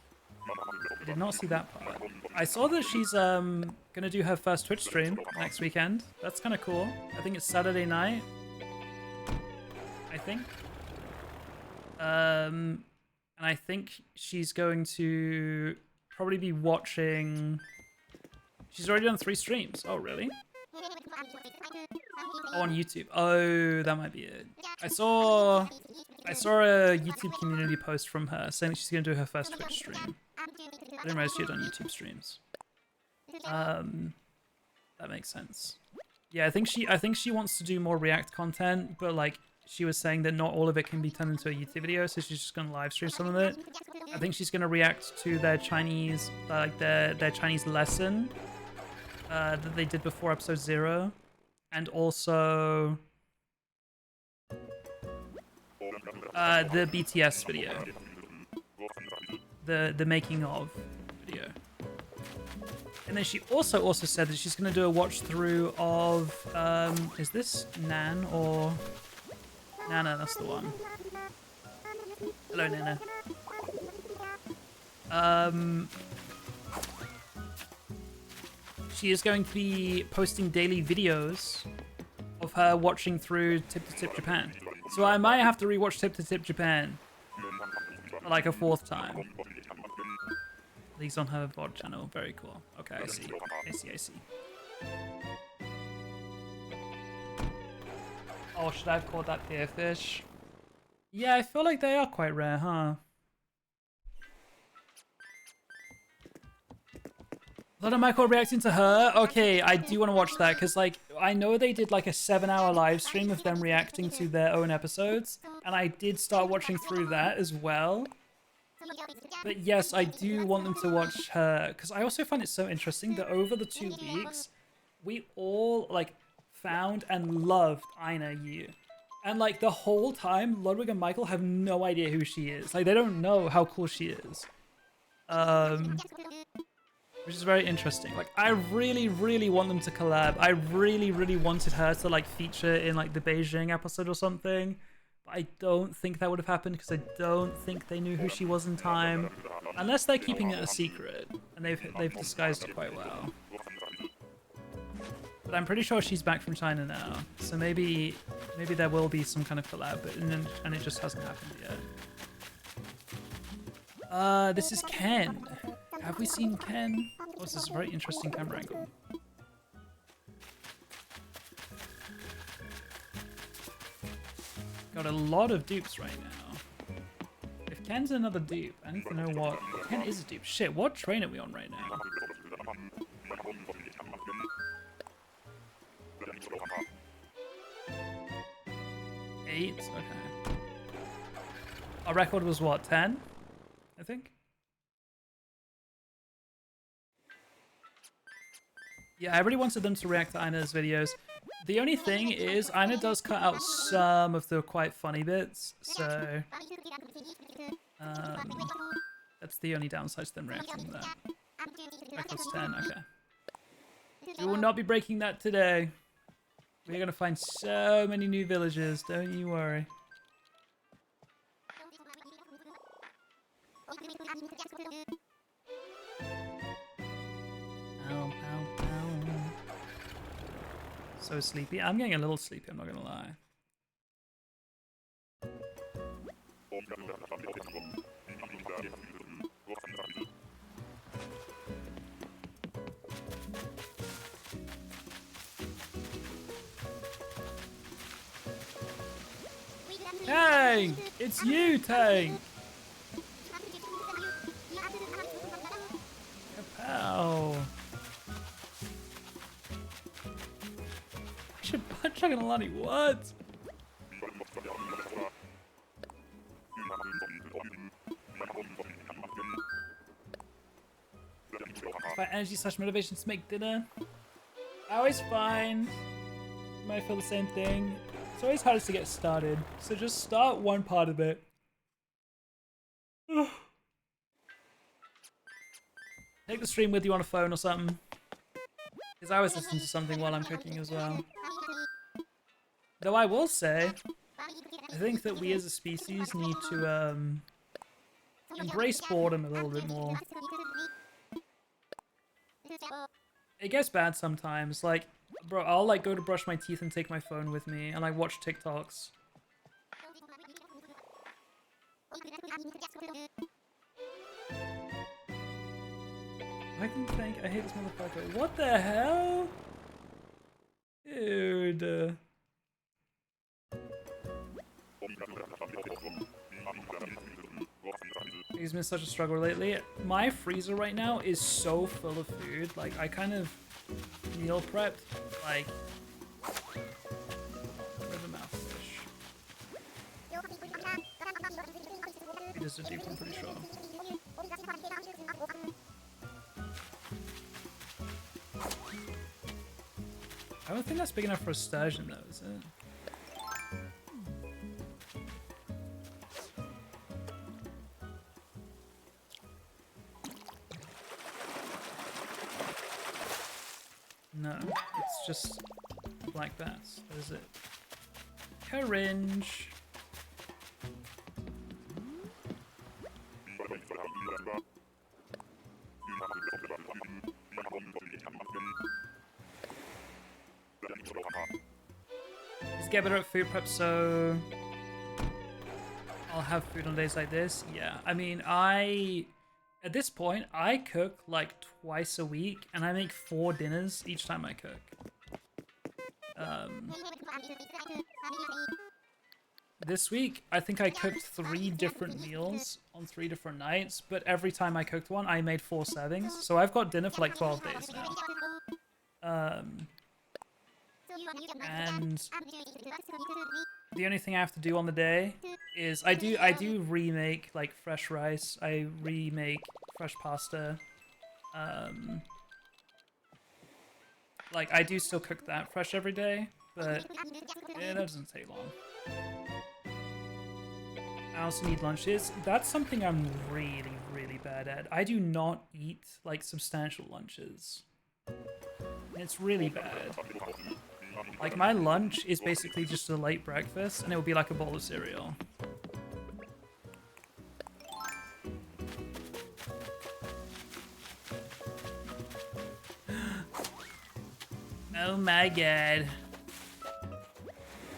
did not see that part. I saw that she's gonna do her first Twitch stream next weekend. That's kind of cool. I think it's Saturday night. I think. And I think she's going to probably be watching... She's already done 3 streams. Oh, really? Oh, on YouTube. Oh, that might be it. I saw a YouTube community post from her saying that she's going to do her first Twitch stream. I didn't realize she had done YouTube streams. That makes sense. Yeah, I think she wants to do more React content, but like she was saying that not all of it can be turned into a YouTube video, so she's just going to live stream some of it. I think she's going to react to their Chinese, their Chinese lesson that they did before episode 0, and also the BTS video, the making of video. And then she also said that she's going to do a watch through of is this Nan or Nana? That's the one. Hello, Nana. She is going to be posting daily videos of her watching through Tip to Tip Japan. So I might have to rewatch Tip to Tip Japan for like a 4th time. These on her VOD channel. Very cool. Okay, I see. I see. Oh, should I have caught that deer fish? Yeah, I feel like they are quite rare, huh? A lot of Michael reacting to her? Okay, I do want to watch that, because, like, I know they did, like, a 7-hour live stream of them reacting to their own episodes, and I did start watching through that as well. But yes, I do want them to watch her, because I also find it so interesting that over the 2 weeks, we all, like, found and loved acnh. And, like, the whole time, Ludwig and Michael have no idea who she is. Like, they don't know how cool she is. Which is very interesting. Like, I really, really want them to collab. I really, really wanted her to, like, feature in, like, the Beijing episode or something. But I don't think that would have happened because I don't think they knew who she was in time. Unless they're keeping it a secret. And they've disguised it quite well. But I'm pretty sure she's back from China now. So maybe there will be some kind of collab, and it just hasn't happened yet. This is Ken. Have we seen Ken? Oh, this is a very interesting camera angle. Got a lot of dupes right now. If Ken's another dupe, I need to know what... Ken is a dupe. Shit, what train are we on right now? Eight? Okay. Our record was what, 10? I think? Yeah, I really wanted them to react to Aina's videos. The only thing is, Aina does cut out some of the quite funny bits, so... that's the only downside to them reacting to that. Record's 10, okay. We will not be breaking that today. We're gonna find so many new villages, don't you worry. Ow, ow, ow. So sleepy. I'm getting a little sleepy, I'm not gonna lie. Tank! It's you, Tank! Kapow! I should punch Chaganalani, what? It's my energy / motivation to make dinner. I always find you might feel the same thing. It's always hardest to get started, so just start one part of it. Take the stream with you on a phone or something. Because I always listen to something while I'm cooking as well. Though I will say, I think that we as a species need to embrace boredom a little bit more. it gets bad sometimes. Like, bro, I'll like go to brush my teeth and take my phone with me and like watch TikToks. I can think I hate this motherfucker. What the hell? Dude. It's been such a struggle lately. My freezer right now is so full of food. Like, I kind of meal prepped, like, river mouthfish. It is a deep one, pretty sure. I don't think that's big enough for a sturgeon, though, is it? No, it's just black bass. What is it? Caringe. Just get better at food prep, so I'll have food on days like this. Yeah, I mean, at this point, I cook like twice a week, and I make 4 dinners each time I cook. This week, I think I cooked 3 different meals on 3 different nights, but every time I cooked one, I made 4 servings. So I've got dinner for like 12 days now. And the only thing I have to do on the day is I do remake like fresh rice. I remake fresh pasta. Like I do still cook that fresh every day, but yeah, that doesn't take long. I also need lunches. That's something I'm really, really bad at. I do not eat like substantial lunches. It's really bad. Like my lunch is basically just a late breakfast, and it will be like a bowl of cereal. Oh my god.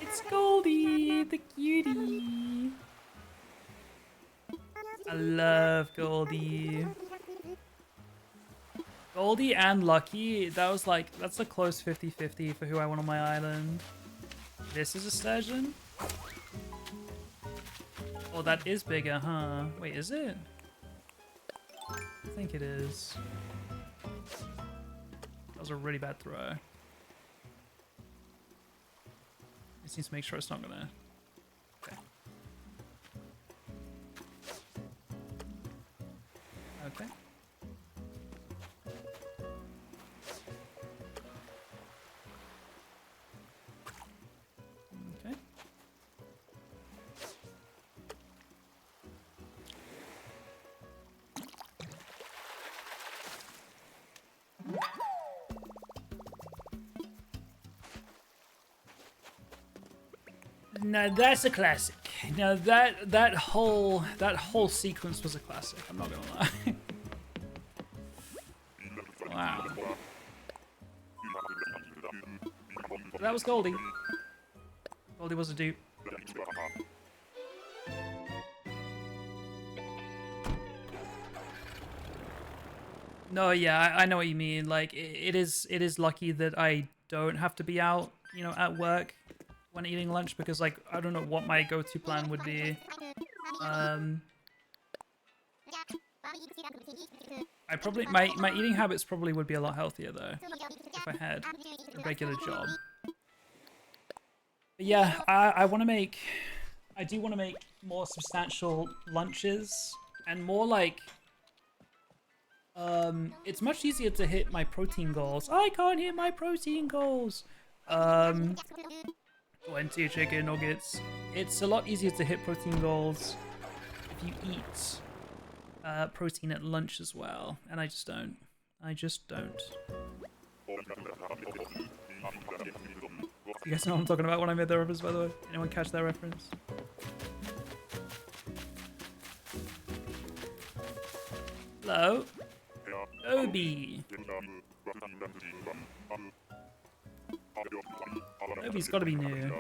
It's Goldie, the cutie. I love Goldie. Goldie and Lucky, that's a close 50-50 for who I want on my island. This is a sturgeon? Oh, that is bigger, huh? Wait, is it? I think it is. That was a really bad throw. Just need to make sure it's not gonna... Okay. Okay. Okay. Now that's a classic. Now that whole sequence was a classic. I'm not gonna lie. Wow. That was Goldie. Goldie was a dupe. No, yeah, I know what you mean. Like, it is lucky that I don't have to be out, you know, at work when eating lunch, because, like, I don't know what my go-to plan would be. I probably, my eating habits probably would be a lot healthier, though, if I had a regular job. But yeah, I do want to make more substantial lunches, and more, like, it's much easier to hit my protein goals. I can't hit my protein goals! 20 chicken nuggets. It's a lot easier to hit protein goals if you eat protein at lunch as well, and I just don't. I just don't. You guys know what I'm talking about when I made that reference, by the way? Anyone catch that reference? Hello? Obi. Nobody's got to be new.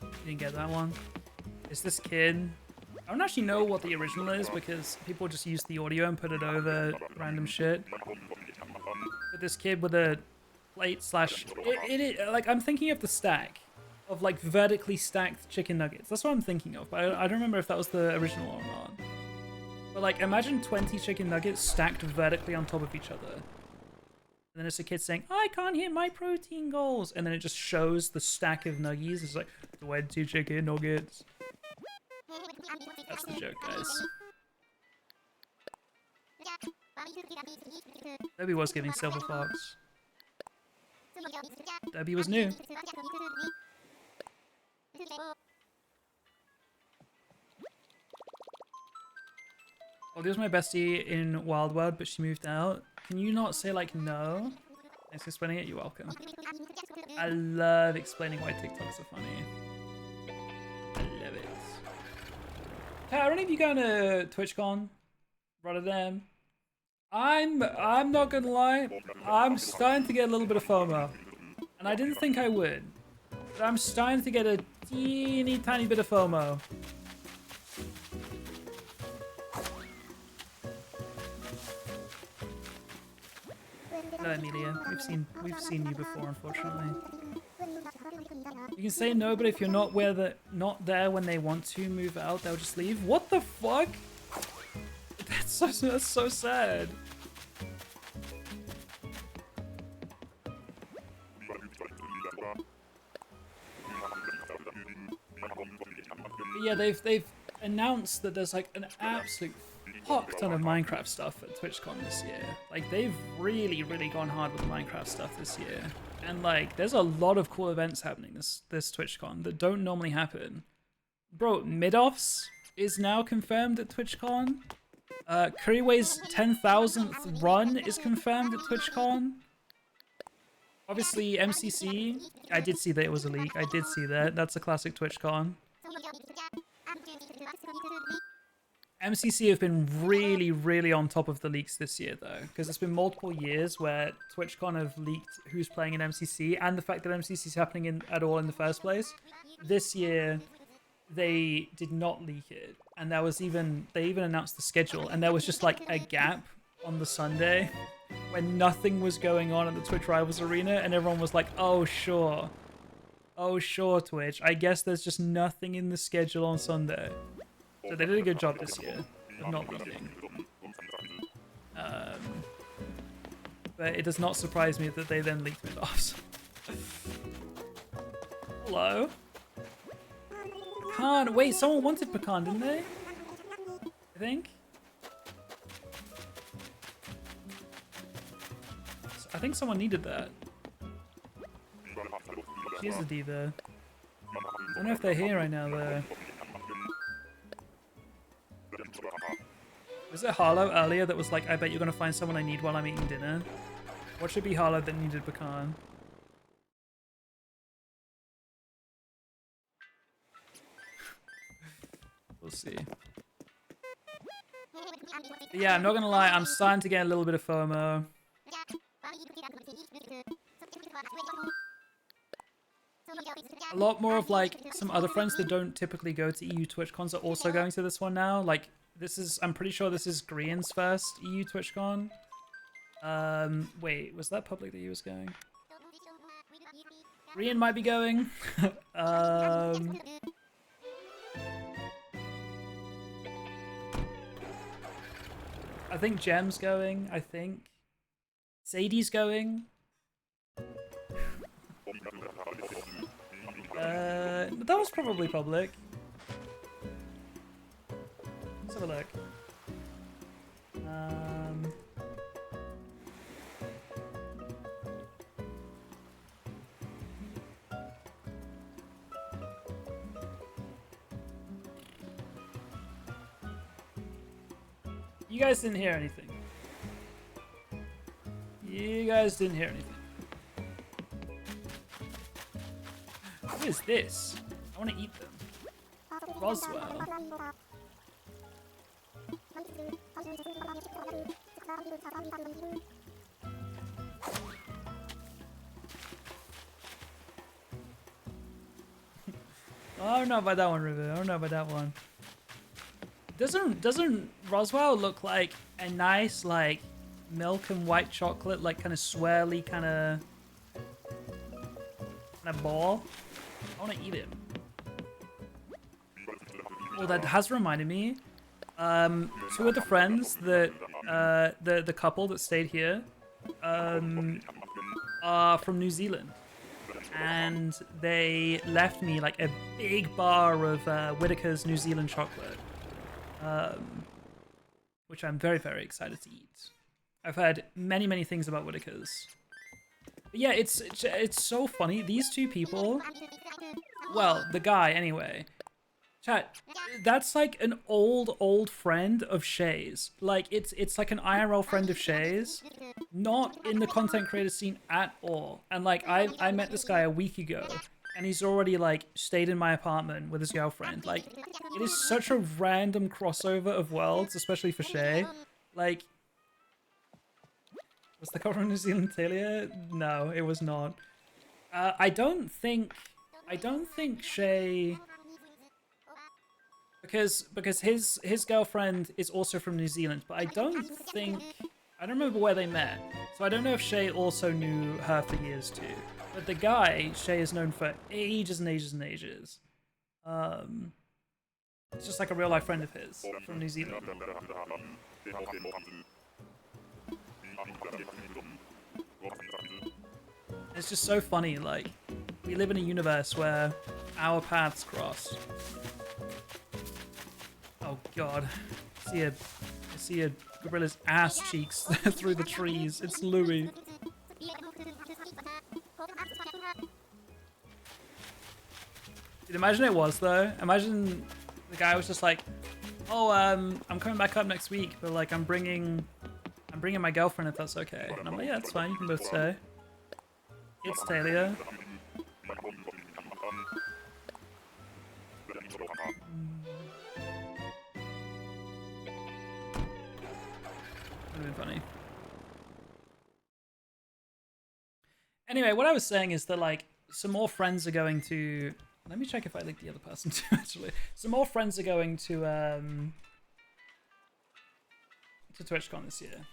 You didn't get that one. It's this kid. I don't actually know what the original is because people just use the audio and put it over random shit. But this kid with a plate slash... like, I'm thinking of the stack of, like, vertically stacked chicken nuggets. That's what I'm thinking of, but I don't remember if that was the original or not. But, like, imagine 20 chicken nuggets stacked vertically on top of each other. And then it's a kid saying, I can't hit my protein goals. And then it just shows the stack of nuggies. It's like, 20 chicken nuggets. That's the joke, guys. Debbie was giving Silver Fox. Debbie was new. Oh, this was my bestie in Wild World, but she moved out. Can you not say, like, no? Thanks for explaining it. You're welcome. I love explaining why TikToks are funny. I love it. Hey, are any of you going to TwitchCon? Rotterdam? I'm not gonna lie. I'm starting to get a little bit of FOMO. And I didn't think I would. But I'm starting to get a teeny tiny bit of FOMO. Hello, Amelia. We've seen you before, unfortunately. You can say no, but if you're not there when they want to move out, they'll just leave. What the fuck? That's so sad. But yeah, they've announced that there's like an absolute fuck ton of Minecraft stuff at TwitchCon this year. Like, they've really gone hard with the Minecraft stuff this year. And like, there's a lot of cool events happening this TwitchCon that don't normally happen. Bro, Midoffs is now confirmed at TwitchCon. Kuriway's 10,000th run is confirmed at TwitchCon. Obviously, MCC, I did see that it was a leak. I did see that. That's a classic TwitchCon. MCC have been really on top of the leaks this year, though, because it's been multiple years where TwitchCon have leaked who's playing in MCC and the fact that MCC is happening at all in the first place. This year, they did not leak it, and they even announced the schedule, and there was just like a gap on the Sunday when nothing was going on at the Twitch Rivals Arena, and everyone was like, oh sure, Twitch, I guess there's just nothing in the schedule on Sunday. So they did a good job this year of not leaking. But it does not surprise me that they then leaked Midoffs. Hello? Pecan. Wait, someone wanted pecan, didn't they? I think. I think someone needed that. She's a diva. I don't know if they're here right now, though. Was it Harlow earlier that was like, I bet you're gonna find someone I need while I'm eating dinner? What should be Harlow that needed pecan? We'll see. But yeah, I'm not gonna lie, I'm starting to get a little bit of FOMO. A lot more of like some other friends that don't typically go to EU TwitchCons are also going to this one now. Like, this is, I'm pretty sure this is Grian's first EU TwitchCon. Wait, was that public that he was going? Grian might be going. I think Gem's going, I think. Sadie's going. That was probably public. Let's have a look. You guys didn't hear anything. You guys didn't hear anything. What is this? I want to eat them. Roswell. I don't know about that one, River. I don't know about that one. Doesn't Roswell look like a nice like milk and white chocolate, like kind of swirly kind of ball? I want to eat it. Oh, that has reminded me. Two of the friends that the couple that stayed here are from New Zealand, and they left me like a big bar of Whittaker's New Zealand chocolate, which I'm very, very excited to eat. I've heard many things about Whittaker's. But yeah, it's so funny. These two people, well, the guy anyway. Chat, that's like an old friend of Shay's. Like it's like an IRL friend of Shay's, not in the content creator scene at all. And like I met this guy a week ago, and he's already like stayed in my apartment with his girlfriend. Like it is such a random crossover of worlds, especially for Shay. Like, was the cover of New Zealand Talia? No, it was not. I don't think Shay. Because his girlfriend is also from New Zealand, but I don't remember where they met, so I don't know if Shay also knew her for years too. But the guy Shay has known for ages and ages and ages. It's just like a real life friend of his from New Zealand. It's just so funny, like we live in a universe where our paths cross. Oh god, I see a gorilla's ass cheeks through the trees. It's Louis. Dude, imagine it was though. Imagine the guy was just like, "Oh, I'm coming back up next week, but like I'm bringing my girlfriend if that's okay." And I'm like, "Yeah, that's fine. You can both stay." It's Talia. Funny. Anyway, what I was saying is that like some more friends are going to. Let me check if I linked the other person too. Actually, some more friends are going to TwitchCon this year.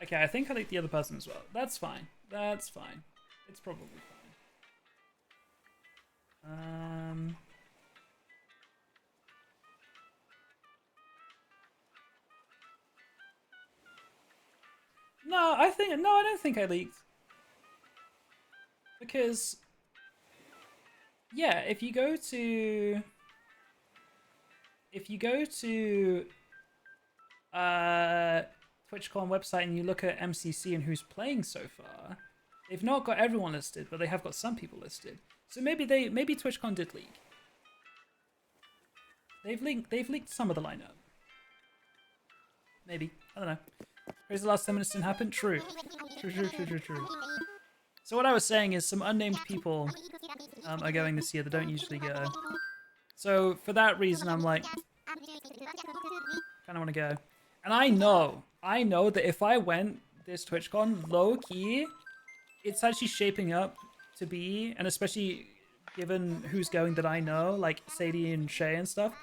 Okay, I think I linked the other person as well. That's fine. That's fine. It's probably fine. No, I don't think I leaked. Because, yeah, if you go to TwitchCon website and you look at MCC and who's playing so far, they've not got everyone listed, but they have got some people listed. So maybe TwitchCon did leak. They've leaked some of the lineup. Maybe, I don't know. Crazy the last 10 minutes didn't happen? True. True. So what I was saying is some unnamed people are going this year that don't usually go. So for that reason, I'm like, kind of want to go. And I know that if I went this TwitchCon, low-key, it's actually shaping up to be, and especially given who's going that I know, like Sadie and Shay and stuff,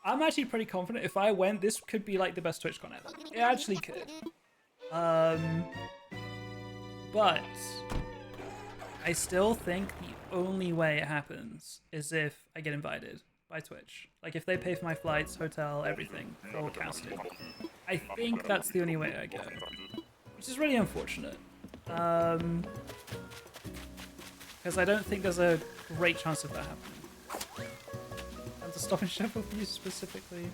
I'm actually pretty confident if I went, this could be like the best TwitchCon ever. It actually could. But I still think the only way it happens is if I get invited by Twitch. Like if they pay for my flights, hotel, everything, forecasted. I think that's the only way I go, which is really unfortunate. Because I don't think there's a great chance of that happening. And to stop and shuffle for you specifically.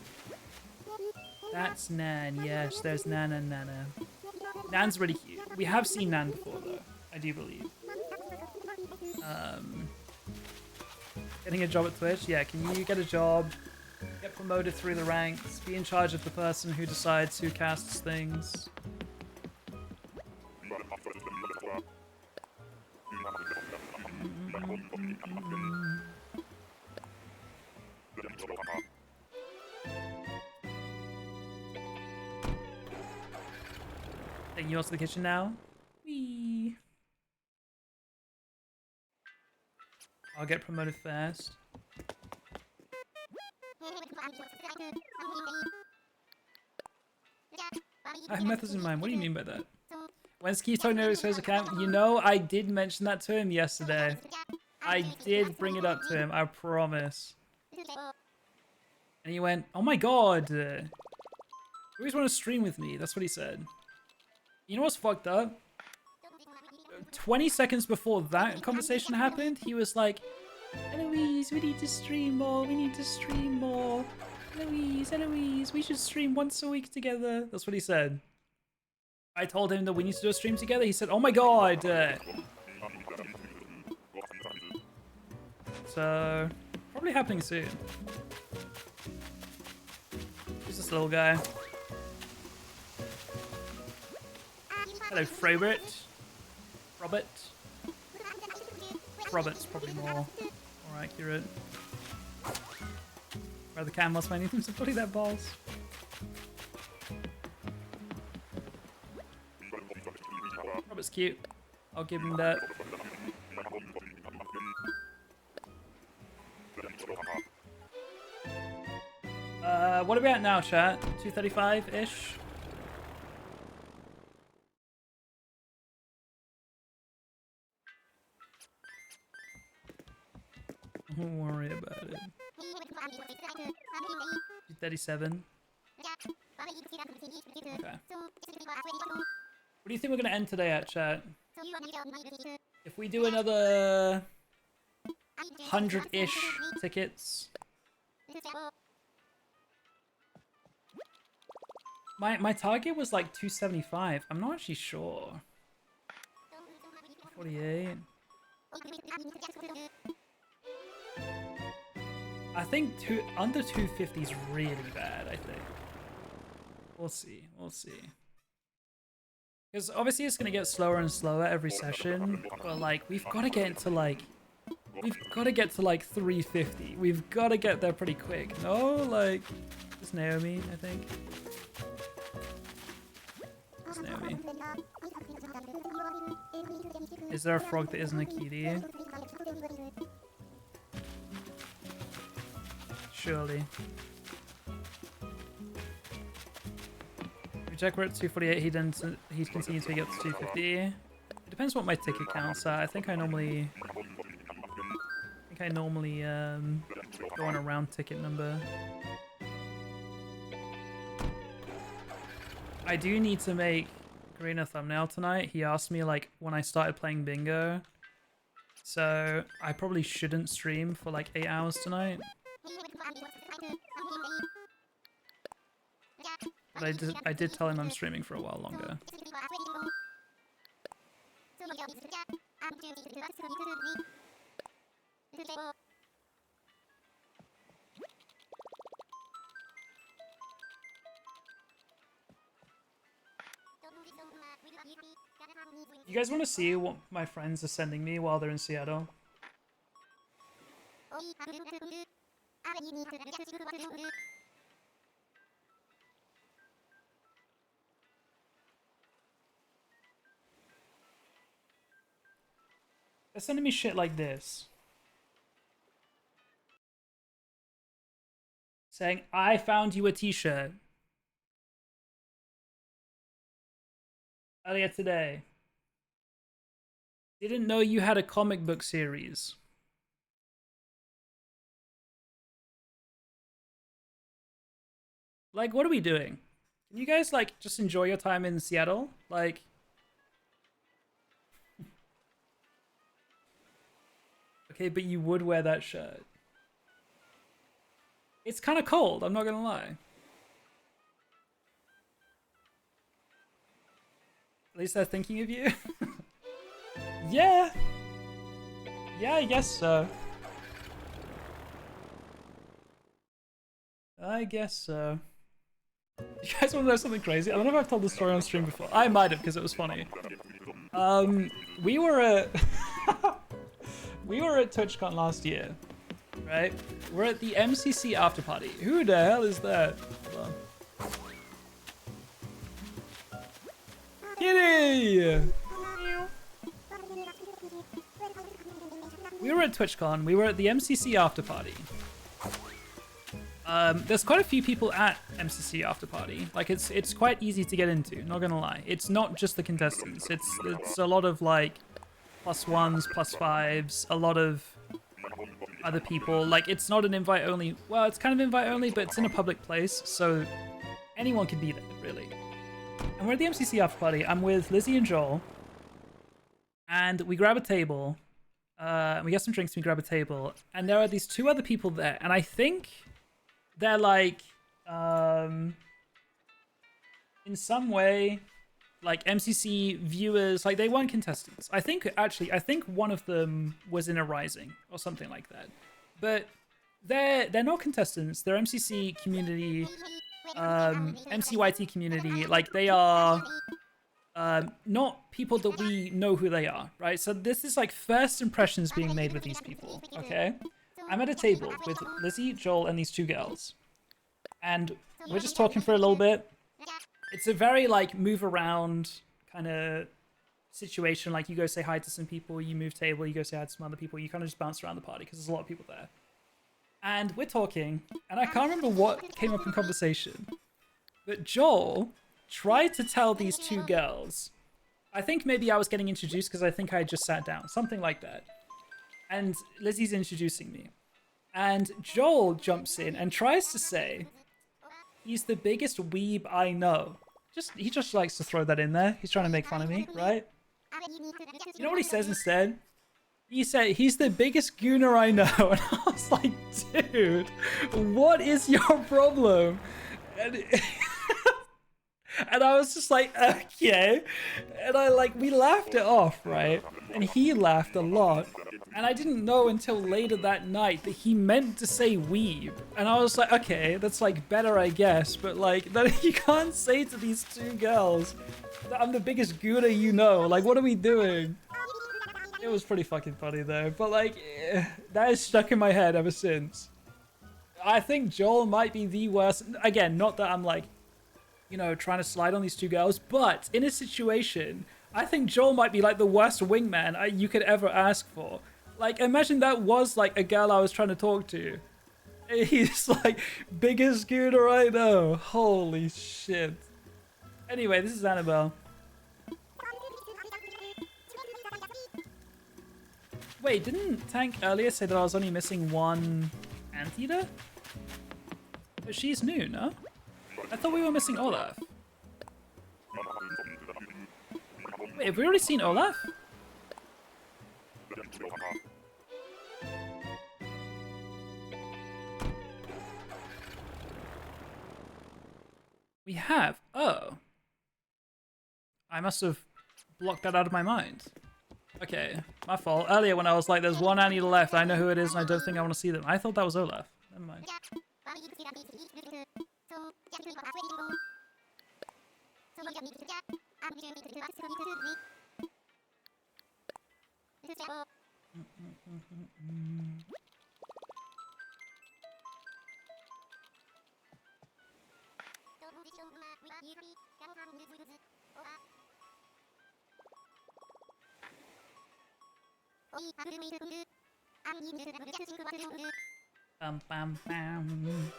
That's Nan, yes, there's Nan and Nana. Nan's really cute. We have seen Nan before though, I do believe. Getting a job at Twitch? Yeah, can you get a job, get promoted through the ranks, be in charge of the person who decides who casts things? Taking you all to the kitchen now. Whee! I'll get promoted first. I have methods in mind. What do you mean by that? When's Keith talking to his account? You know, I did mention that to him yesterday. I did bring it up to him, I promise. And he went, oh my god. You always want to stream with me. That's what he said. You know what's fucked up? 20 seconds before that conversation happened, he was like, Eloise, we need to stream more. We need to stream more. Eloise, we should stream once a week together. That's what he said. I told him that we need to do a stream together. He said, oh my god. So, probably happening soon. Who's this little guy? Hello, Frobert. Robert. Robert's probably more accurate. Where the cam was, I need them to put that balls. Robert's cute. I'll give him that. What are we at now, chat? 235-ish? Don't worry about it. 237. Okay. What do you think we're gonna end today at, chat? If we do another 100-ish tickets. My target was like 275. I'm not actually sure. 48. I think under 250 is really bad, I think. We'll see. We'll see. Because obviously it's going to get slower and slower every session. But like, we've got to get into like... We've got to get to like 350. We've got to get there pretty quick. No, like... It's Naomi, I think. It's Naomi. Is there a frog that isn't a kitty? Surely. We check we're at 248. He'd continue to get to 250. It depends what my ticket counts are. I think I normally go on a round ticket number. I do need to make Green a thumbnail tonight. He asked me like when I started playing bingo. So I probably shouldn't stream for like 8 hours tonight. But I did tell him I'm streaming for a while longer. You guys want to see what my friends are sending me while they're in Seattle? They're sending me shit like this. Saying, I found you a t-shirt. Earlier today. Didn't know you had a comic book series. Like, what are we doing? Can you guys, like, just enjoy your time in Seattle? Like... Okay, but you would wear that shirt. It's kind of cold, I'm not gonna lie. At least they're thinking of you. Yeah. Yeah, I guess so. I guess so. You guys want to know something crazy? I don't know if I've told the story on stream before. I might have, because it was funny. We were at... we were at TwitchCon last year, right? We're at the MCC after party. Who the hell is that? Hold on. Kitty! We were at TwitchCon. We were at the MCC after party. There's quite a few people at MCC after party. Like it's quite easy to get into. Not gonna lie. It's not just the contestants. It's a lot of like +1s, +5s. A lot of other people. Like it's not an invite only. Well, it's kind of invite only, but it's in a public place, so anyone can be there really. And we're at the MCC after party. I'm with Lizzie and Joel, and we grab a table. We get some drinks, we grab a table, and there are these two other people there, and I think they're like, in some way, like MCC viewers, like they weren't contestants. I think one of them was in a Rising or something like that, but they're not contestants. They're MCC community, MCYT community. Like they are. Not people that we know who they are, right? So this is like first impressions being made with these people, okay? I'm at a table with Lizzie, Joel, and these two girls. And we're just talking for a little bit. It's a very like move around kind of situation. Like you go say hi to some people, you move table, you go say hi to some other people, you kind of just bounce around the party because there's a lot of people there. And we're talking, and I can't remember what came up in conversation, but Joel tried to tell these two girls, I think maybe I was getting introduced because I think I had just sat down, something like that. And Lizzie's introducing me. And Joel jumps in and tries to say, he's the biggest weeb I know. He just likes to throw that in there. He's trying to make fun of me, right? You know what he says instead? He said, he's the biggest gooner I know. And I was like, dude, what is your problem? And I was just like, okay. And we laughed it off, right? And he laughed a lot. And I didn't know until later that night that he meant to say weeb. And I was like, okay, that's like better, I guess. But like, that you can't say to these two girls that I'm the biggest gooner you know. Like, what are we doing? It was pretty fucking funny though. But like, that is stuck in my head ever since. I think Joel might be the worst. Again, not that I'm like, you know, trying to slide on these two girls, but in a situation, I think Joel might be like the worst wingman you could ever ask for. Like, imagine that was like a girl I was trying to talk to. He's like, biggest gooner I know. Holy shit. Anyway, this is Annabelle. Wait, didn't Tank earlier say that I was only missing one anteater? But she's new, no? I thought we were missing Olaf. Wait, have we already seen Olaf? We have. Oh. I must have blocked that out of my mind. Okay, my fault. Earlier when I was like, there's one anteater left, I know who it is and I don't think I want to see them. I thought that was Olaf. Never mind. Bam, bam, bam.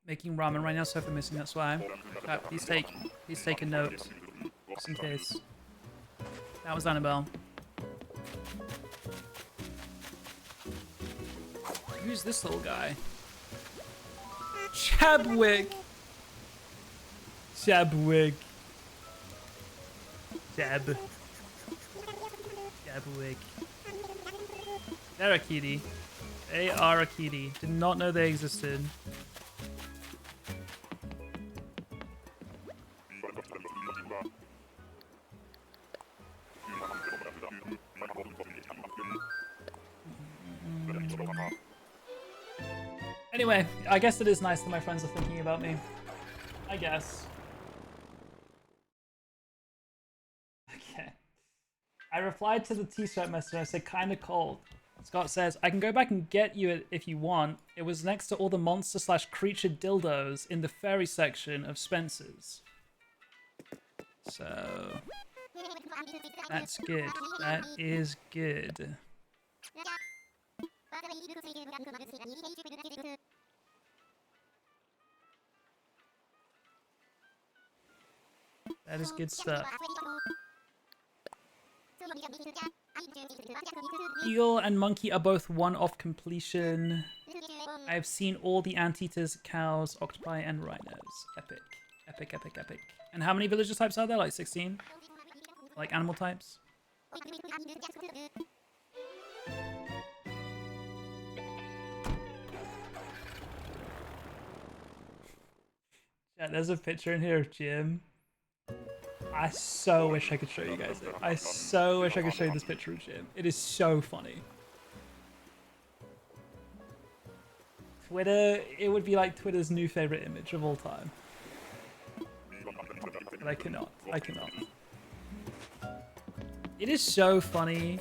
Making ramen right now, so if I'm missing, that's why. Please take a note, just in case. That was Annabelle. Who's this little guy? Chadwick. Chadwick. Chadwick. They're a kitty. They are a kitty. Did not know they existed. Anyway, I guess it is nice that my friends are thinking about me. I guess. Okay. I replied to the t-shirt message and I said kinda cold. Scott says, I can go back and get you if you want. It was next to all the monster/creature dildos in the fairy section of Spencer's. So... that's good. That is good. That is good stuff. Eagle and monkey are both one off completion. I have seen all the anteaters, cows, octopi, and rhinos. Epic. Epic, epic, epic. And how many villager types are there? Like 16? Like animal types? Yeah, there's a picture in here of Jim. I so wish I could show you guys it. I so wish I could show you this picture of Jim. It is so funny. Twitter, it would be like Twitter's new favorite image of all time. But I cannot. I cannot. It is so funny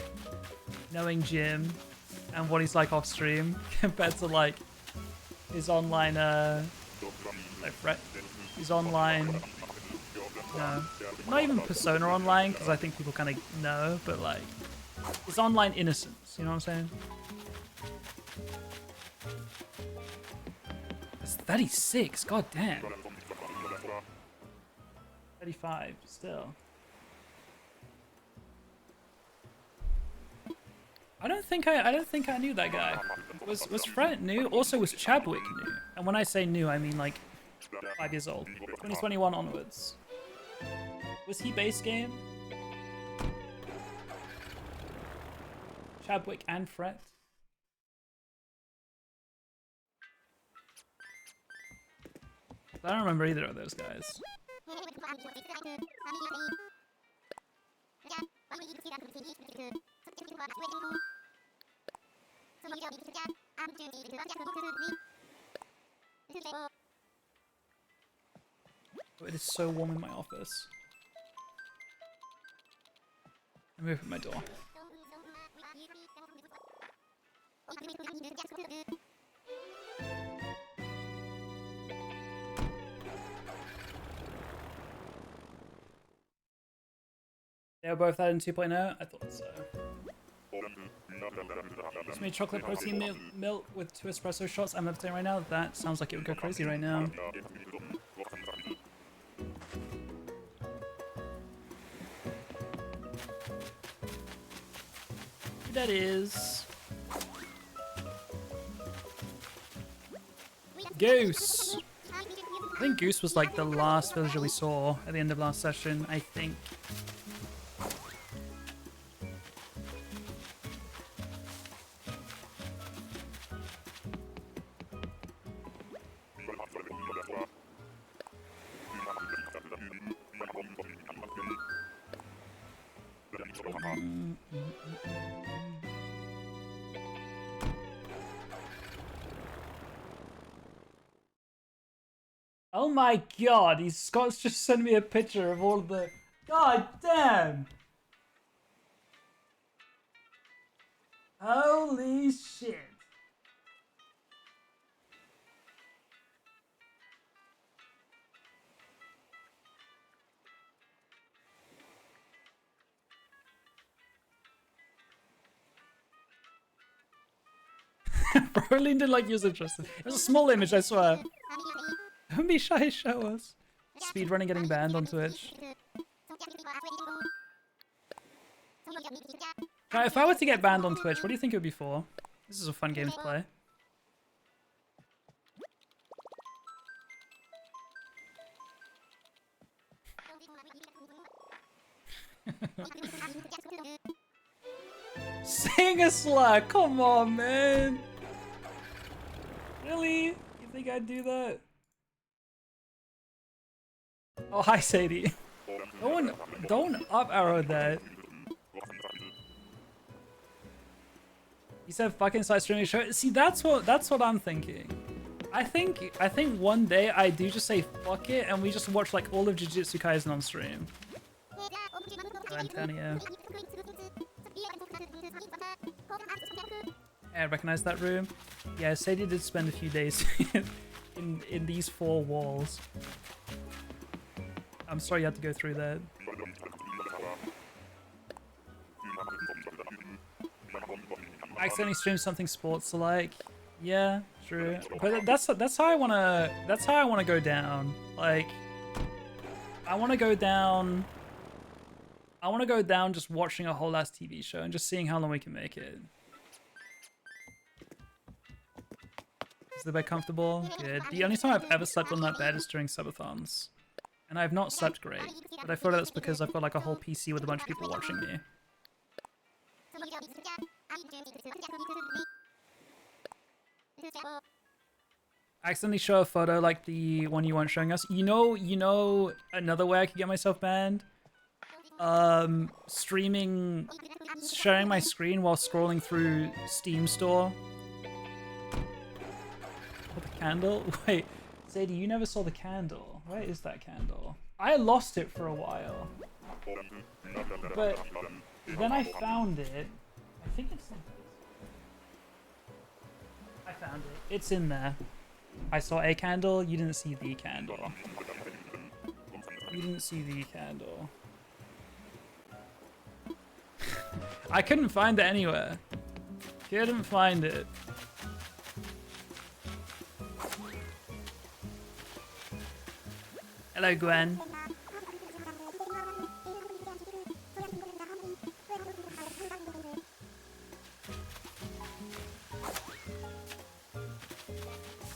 knowing Jim and what he's like off stream compared to like his online his online no, not even persona online because I think people kind of know, but like his online innocence, you know what I'm saying? It's 36, god damn. 35 still. I don't think I knew that guy. Was Fred new? Also was Chadwick new? And when I say new, I mean like 5 years old. 2021 onwards. Was he base game? Chadwick and Fred? I don't remember either of those guys. Oh, it is so warm in my office. Let me open my door. They were both added in 2.0? I thought so. Just made chocolate protein milk with 2 espresso shots. I'm levitating right now. That sounds like it would go crazy right now. That is Goose. I think Goose was like the last villager we saw at the end of last session, I think. Oh my god, Scott's just sent me a picture of all of the... God damn! Holy shit. Broline didn't like use interested. It was a small image, I swear. Don't be shy, show us. Speedrunning getting banned on Twitch. Now, if I were to get banned on Twitch, what do you think it would be for? This is a fun game to play. Sing a slur! Come on, man! Really? You think I'd do that? Oh, hi, Sadie. Don't up arrow that. You said fucking start streaming show. See, that's what I'm thinking. I think one day I do just say fuck it and we just watch like all of Jujutsu Kaisen on stream. Oh, Antonio. I recognize that room. Yeah, Sadie did spend a few days in these four walls. I'm sorry you had to go through that. I accidentally streamed something sports-like. Yeah, true. But that's how I wanna go down. Like, I wanna go down just watching a whole ass TV show and just seeing how long we can make it. Is the bed comfortable? Good. The only time I've ever slept on that bed is during subathons. And I've not slept great, but I feel like that's because I've got like a whole PC with a bunch of people watching me. Accidentally show a photo like the one you weren't showing us. You know another way I could get myself banned? Sharing my screen while scrolling through Steam store. Oh, the candle? Wait, Sadie, you never saw the candle. Where is that candle? I lost it for a while. But then I found it. I think it's in this. I found it. It's in there. I saw a candle, you didn't see the candle. You didn't see the candle. I couldn't find it anywhere. Couldn't find it. Hello, Gwen.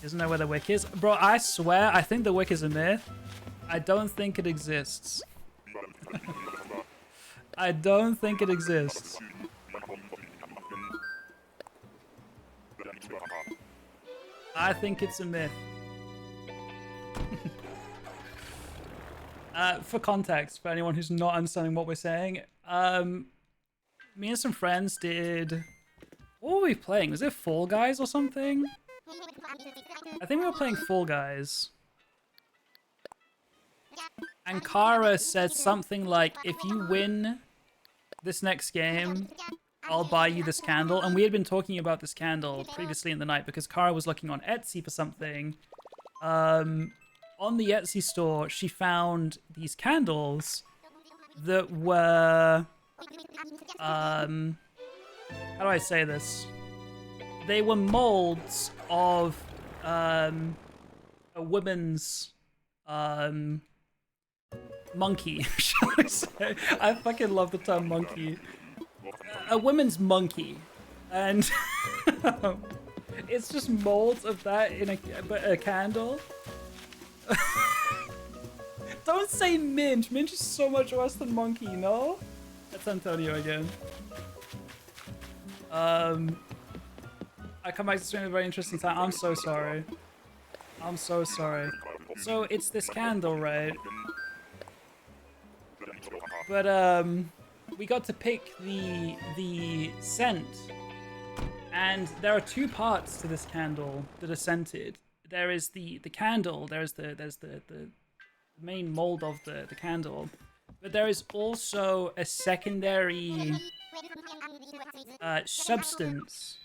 Doesn't know where the wick is. Bro, I swear, I think the wick is a myth. I don't think it exists. I don't think it exists. I think it's a myth. For context, for anyone who's not understanding what we're saying, me and some friends did... What were we playing? Was it Fall Guys or something? I think we were playing Fall Guys. And Kara said something like, if you win this next game, I'll buy you this candle. And we had been talking about this candle previously in the night because Kara was looking on Etsy for something. On the Etsy store, she found these candles that were... how do I say this? They were molds of a woman's monkey, shall I say. I fucking love the term monkey. A woman's monkey. And it's just molds of that in a candle. Don't say Minch. Minch is so much worse than monkey, no? That's Antonio again. I come back to stream at a very interesting time. I'm so sorry. I'm so sorry. So it's this candle, right? But we got to pick the scent, and there are two parts to this candle that are scented. There is the candle. There's the main mold of the candle, but there is also a secondary substance.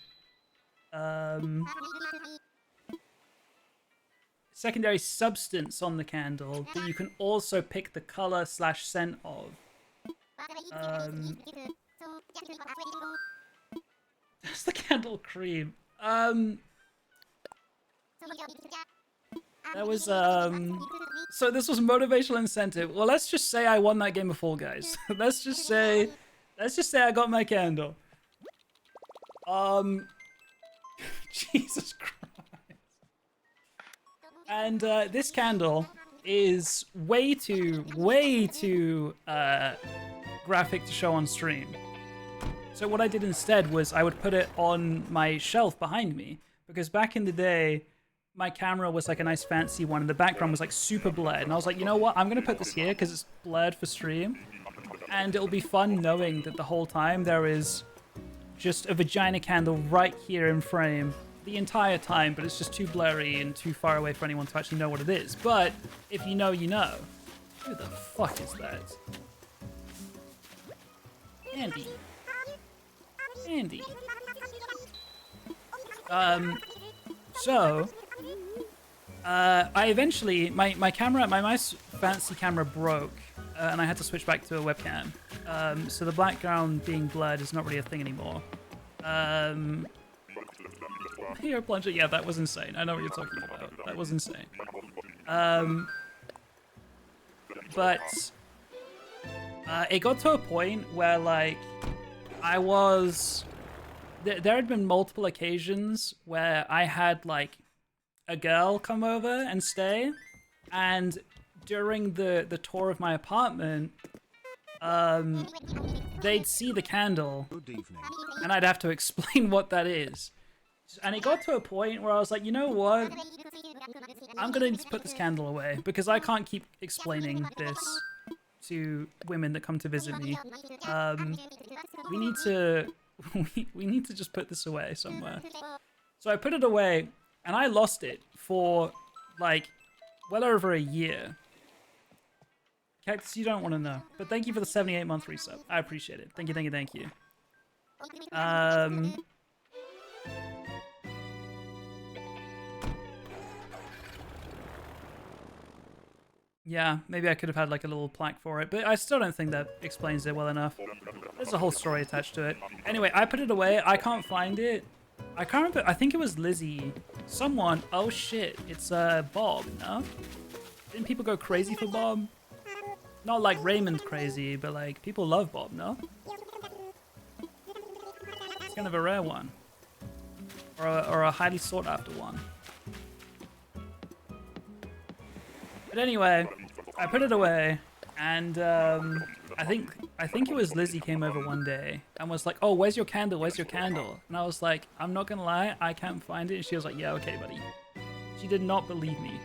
Secondary substance on the candle that you can also pick the color / scent of. That's the candle cream. There was so this was motivational incentive. Well, let's just say I won that game of Fall Guys. let's just say I got my candle. Jesus Christ. And this candle is way too graphic to show on stream. So what I did instead was I would put it on my shelf behind me, because back in the day, my camera was like a nice fancy one and the background was like super blurred. And I was like, you know what? I'm going to put this here because it's blurred for stream. And it'll be fun knowing that the whole time there is just a vagina candle right here in frame the entire time, but it's just too blurry and too far away for anyone to actually know what it is. But if you know, you know. Who the fuck is that? Andy. Andy. So, I eventually, my mouse fancy camera broke, and I had to switch back to a webcam. So the background being blurred is not really a thing anymore. Hero plunger, yeah, that was insane. I know what you're talking about. That was insane. But it got to a point where, like, I was... There had been multiple occasions where I had, like, a girl come over and stay, and during the tour of my apartment, they'd see the candle, and I'd have to explain what that is. And it got to a point where I was like, you know what? I'm gonna need to put this candle away, because I can't keep explaining this to women that come to visit me. We need to... we need to just put this away somewhere. So I put it away, and I lost it for, like, well over a year. Cactus, you don't want to know. But thank you for the 78-month resub. I appreciate it. Thank you, thank you, thank you. Yeah, maybe I could have had, like, a little plaque for it, but I still don't think that explains it well enough. There's a whole story attached to it. Anyway, I put it away. I can't find it. I can't remember. I think it was Lizzie. Someone. Oh, shit. It's Bob, no? Didn't people go crazy for Bob? Not like Raymond crazy, but, like, people love Bob, no? It's kind of a rare one. Or a highly sought after one. But anyway, I put it away, and I think it was Lizzie came over one day and was like, "Oh, where's your candle? Where's your candle?" And I was like, "I'm not gonna lie, I can't find it." And she was like, "Yeah, okay, buddy." She did not believe me.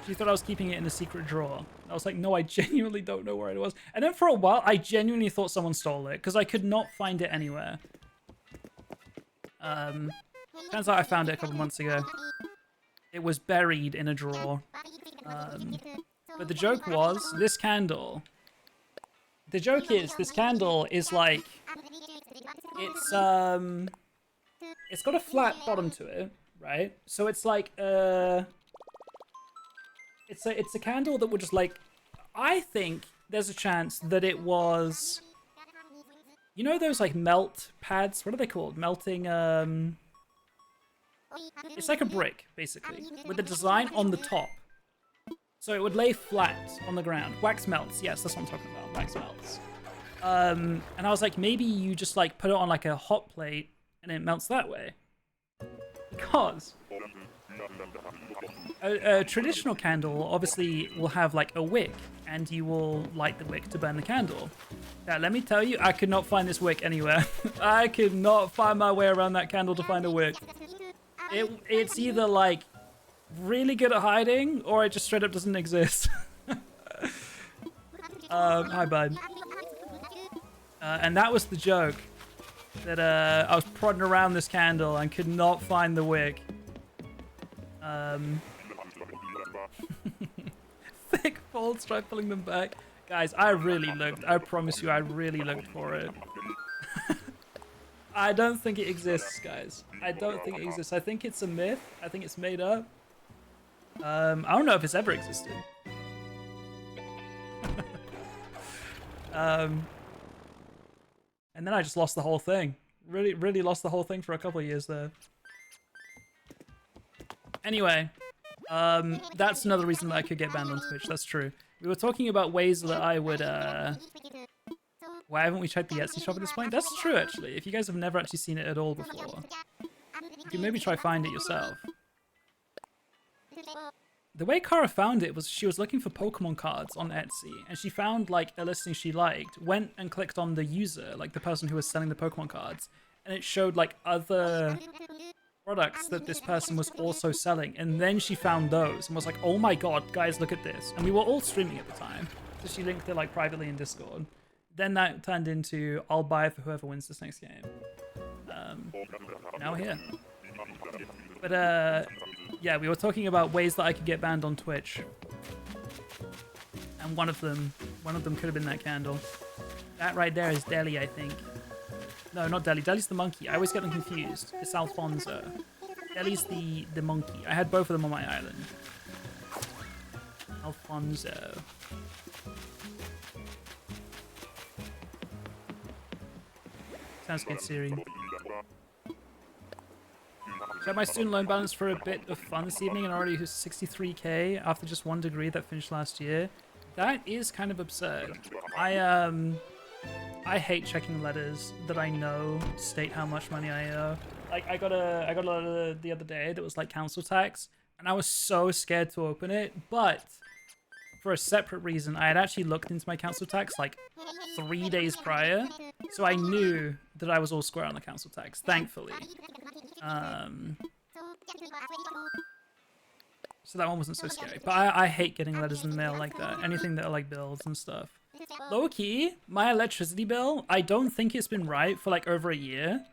She thought I was keeping it in a secret drawer. And I was like, "No, I genuinely don't know where it was." And then for a while, I genuinely thought someone stole it because I could not find it anywhere. Turns out I found it a couple months ago. It was buried in a drawer. But the joke was, this candle... The joke is, this candle is like... It's got a flat bottom to it, right? So it's like, It's a candle that would just, like... I think there's a chance that it was... You know those, like, melt pads? What are they called? Melting, It's like a brick, basically, with a design on the top. So it would lay flat on the ground. Wax melts, yes, that's what I'm talking about. Wax melts. And I was like, maybe you just, like, put it on, like, a hot plate and it melts that way. Because a traditional candle obviously will have, like, a wick, and you will light the wick to burn the candle. Now, let me tell you, I could not find this wick anywhere. I could not find my way around that candle to find a wick. It's either, like, really good at hiding, or it just straight up doesn't exist. Hi, bud. And that was the joke. That I was prodding around this candle and could not find the wick. Thick folds, try pulling them back. Guys, I really looked. I promise you, I really looked for it. I don't think it exists, guys. I don't think it exists. I think it's a myth. I think it's made up. I don't know if it's ever existed. And then I just lost the whole thing. Really lost the whole thing for a couple of years there. Anyway, that's another reason that I could get banned on Twitch. That's true. We were talking about ways that I would, Why haven't we checked the Etsy shop at this point? That's true, actually. If you guys have never actually seen it at all before, you can maybe try find it yourself. The way Kara found it was she was looking for Pokemon cards on Etsy, and she found, like, a listing she liked, went and clicked on the user, like the person who was selling the Pokemon cards, and it showed, like, other products that this person was also selling, and then she found those and was like, "Oh my god, guys, look at this." And we were all streaming at the time, so she linked it, like, privately in Discord. Then that turned into, "I'll buy it for whoever wins this next game." Now we're here. But, yeah, we were talking about ways that I could get banned on Twitch. And one of them could have been that candle. That right there is Deli, I think. No, not Deli. Deli's the monkey. I always get them confused. It's Alfonso. Deli's the monkey. I had both of them on my island. Alfonso. Sounds good, Siri. Check my student loan balance for a bit of fun this evening and already 63k after just 1 degree that finished last year. That is kind of absurd. I hate checking letters that I know state how much money I owe. Like I got a letter the other day that was like council tax, and I was so scared to open it, but for a separate reason, I had actually looked into my council tax like 3 days prior, so I knew that I was all square on the council tax, thankfully. So that one wasn't so scary, but I hate getting letters in the mail like that. Anything that are like bills and stuff. Low key, my electricity bill, I don't think it's been right for like over a year.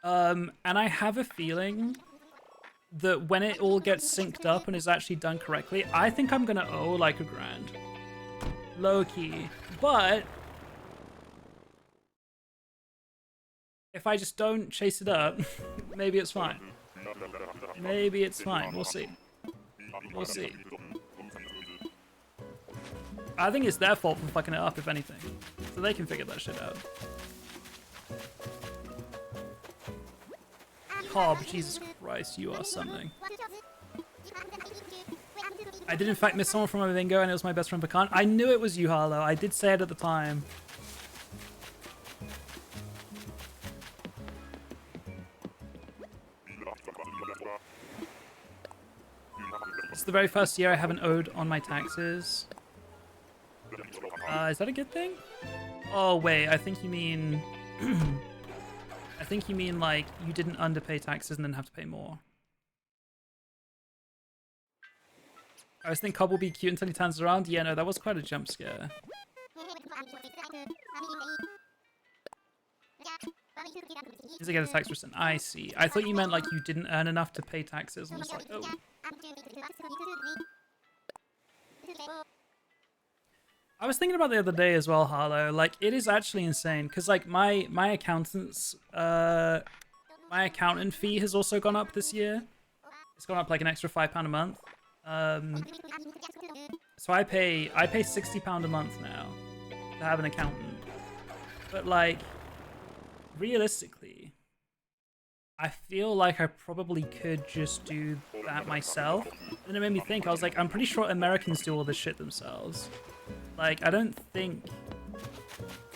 And I have a feeling that when it all gets synced up and is actually done correctly, I think I'm gonna owe like $1,000. Low key. But if I just don't chase it up, maybe it's fine. Maybe it's fine. We'll see. We'll see. I think it's their fault for fucking it up, if anything. So they can figure that shit out. Cobb, Jesus Christ, you are something. I did in fact miss someone from my bingo and it was my best friend Pecan. I knew it was you, Harlow. I did say it at the time. It's the very first year I haven't owed on my taxes. Is that a good thing? Oh, wait, I think you mean... I think you mean, like, you didn't underpay taxes and then have to pay more. I was thinking Cobb will be cute until he turns around. Yeah, no, that was quite a jump scare. Does it get a tax percent? I see. I thought you meant, like, you didn't earn enough to pay taxes. I was like, oh. I was thinking about the other day as well, Harlow. Like, it is actually insane because, like, my accountant's my accountant fee has also gone up this year. It's gone up like an extra £5 a month. So I pay £60 a month now to have an accountant. But like, realistically, I feel like I probably could just do that myself. And it made me think. I was like, I'm pretty sure Americans do all this shit themselves. Like, I don't think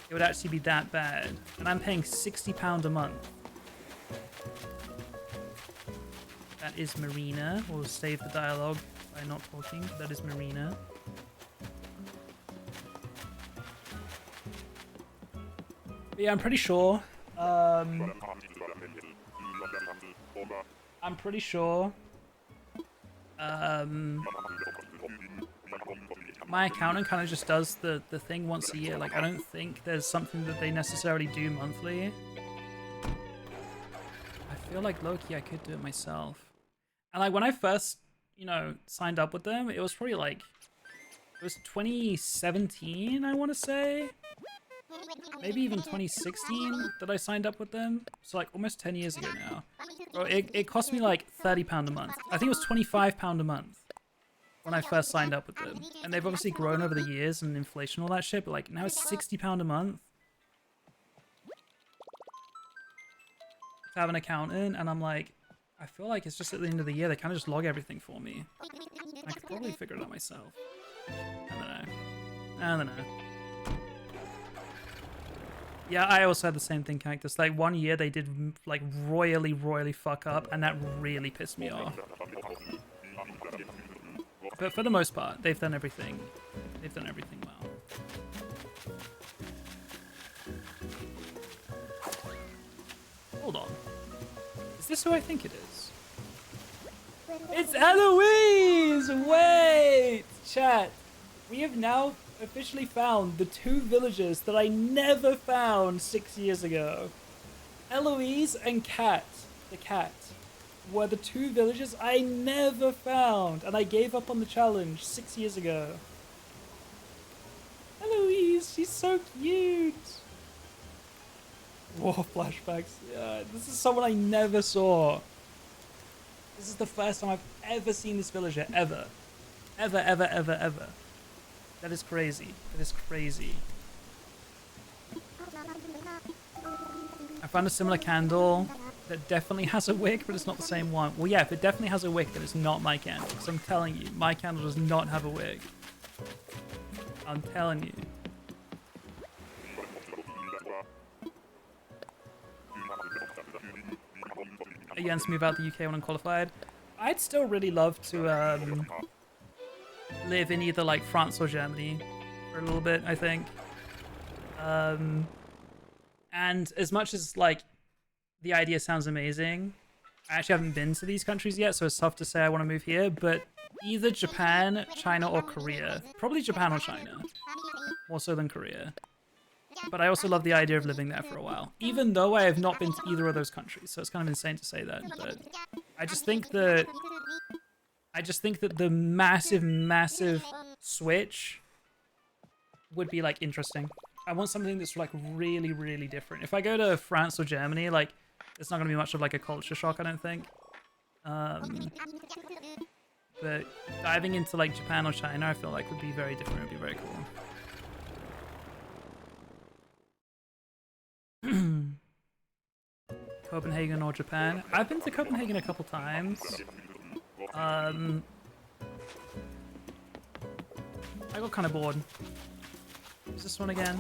it would actually be that bad. And I'm paying £60 a month. That is Marina. We'll save the dialogue by not talking. That is Marina. But yeah, I'm pretty sure. I'm pretty sure. My accountant kind of just does the thing once a year. Like, I don't think there's something that they necessarily do monthly. I feel like low-key I could do it myself. And like, when I first, you know, signed up with them, it was probably like, it was 2017, I want to say. Maybe even 2016 that I signed up with them. So like almost 10 years ago now. Bro, it cost me like £30 a month. I think it was £25 a month when I first signed up with them. And they've obviously grown over the years and inflation and all that shit, but like now it's £60 a month to have an accountant. And I'm like, I feel like it's just at the end of the year, they kind of just log everything for me. I could probably figure it out myself. I don't know. I don't know. Yeah, I also had the same thing, Cactus. Like, 1 year they did, like, royally fuck up, and that really pissed me off. But for the most part, they've done everything. They've done everything well. Hold on. Is this who I think it is? It's Eloise! Wait! Chat. We have now officially found the 2 villagers that I never found 6 years ago. Eloise and Cat, the cat, were the 2 villagers I never found, and I gave up on the challenge 6 years ago. Eloise, she's so cute. War flashbacks. Yeah, this is someone I never saw. This is the first time I've ever seen this villager, ever. Ever, ever, ever, ever. That is crazy. That is crazy. I found a similar candle that definitely has a wick, but it's not the same one. Well, yeah, if it definitely has a wick, then it's not my candle. Because I'm telling you, my candle does not have a wick. I'm telling you. Again, to move out the UK when I'm qualified. I'd still really love to live in either like France or Germany for a little bit, I think. And as much as like the idea sounds amazing, I actually haven't been to these countries yet, so it's tough to say I want to move here, but either Japan, China, or Korea. Probably Japan or China. More so than Korea. But I also love the idea of living there for a while, even though I have not been to either of those countries, so it's kind of insane to say that, but I just think that the massive switch would be like interesting. I want something that's like really different. If I go to France or Germany, like it's not gonna be much of like a culture shock, I don't think. But diving into like Japan or China, I feel like would be very different. Would be very cool. Copenhagen or Japan? I've been to Copenhagen a couple times. I got kind of bored. Who's this one again?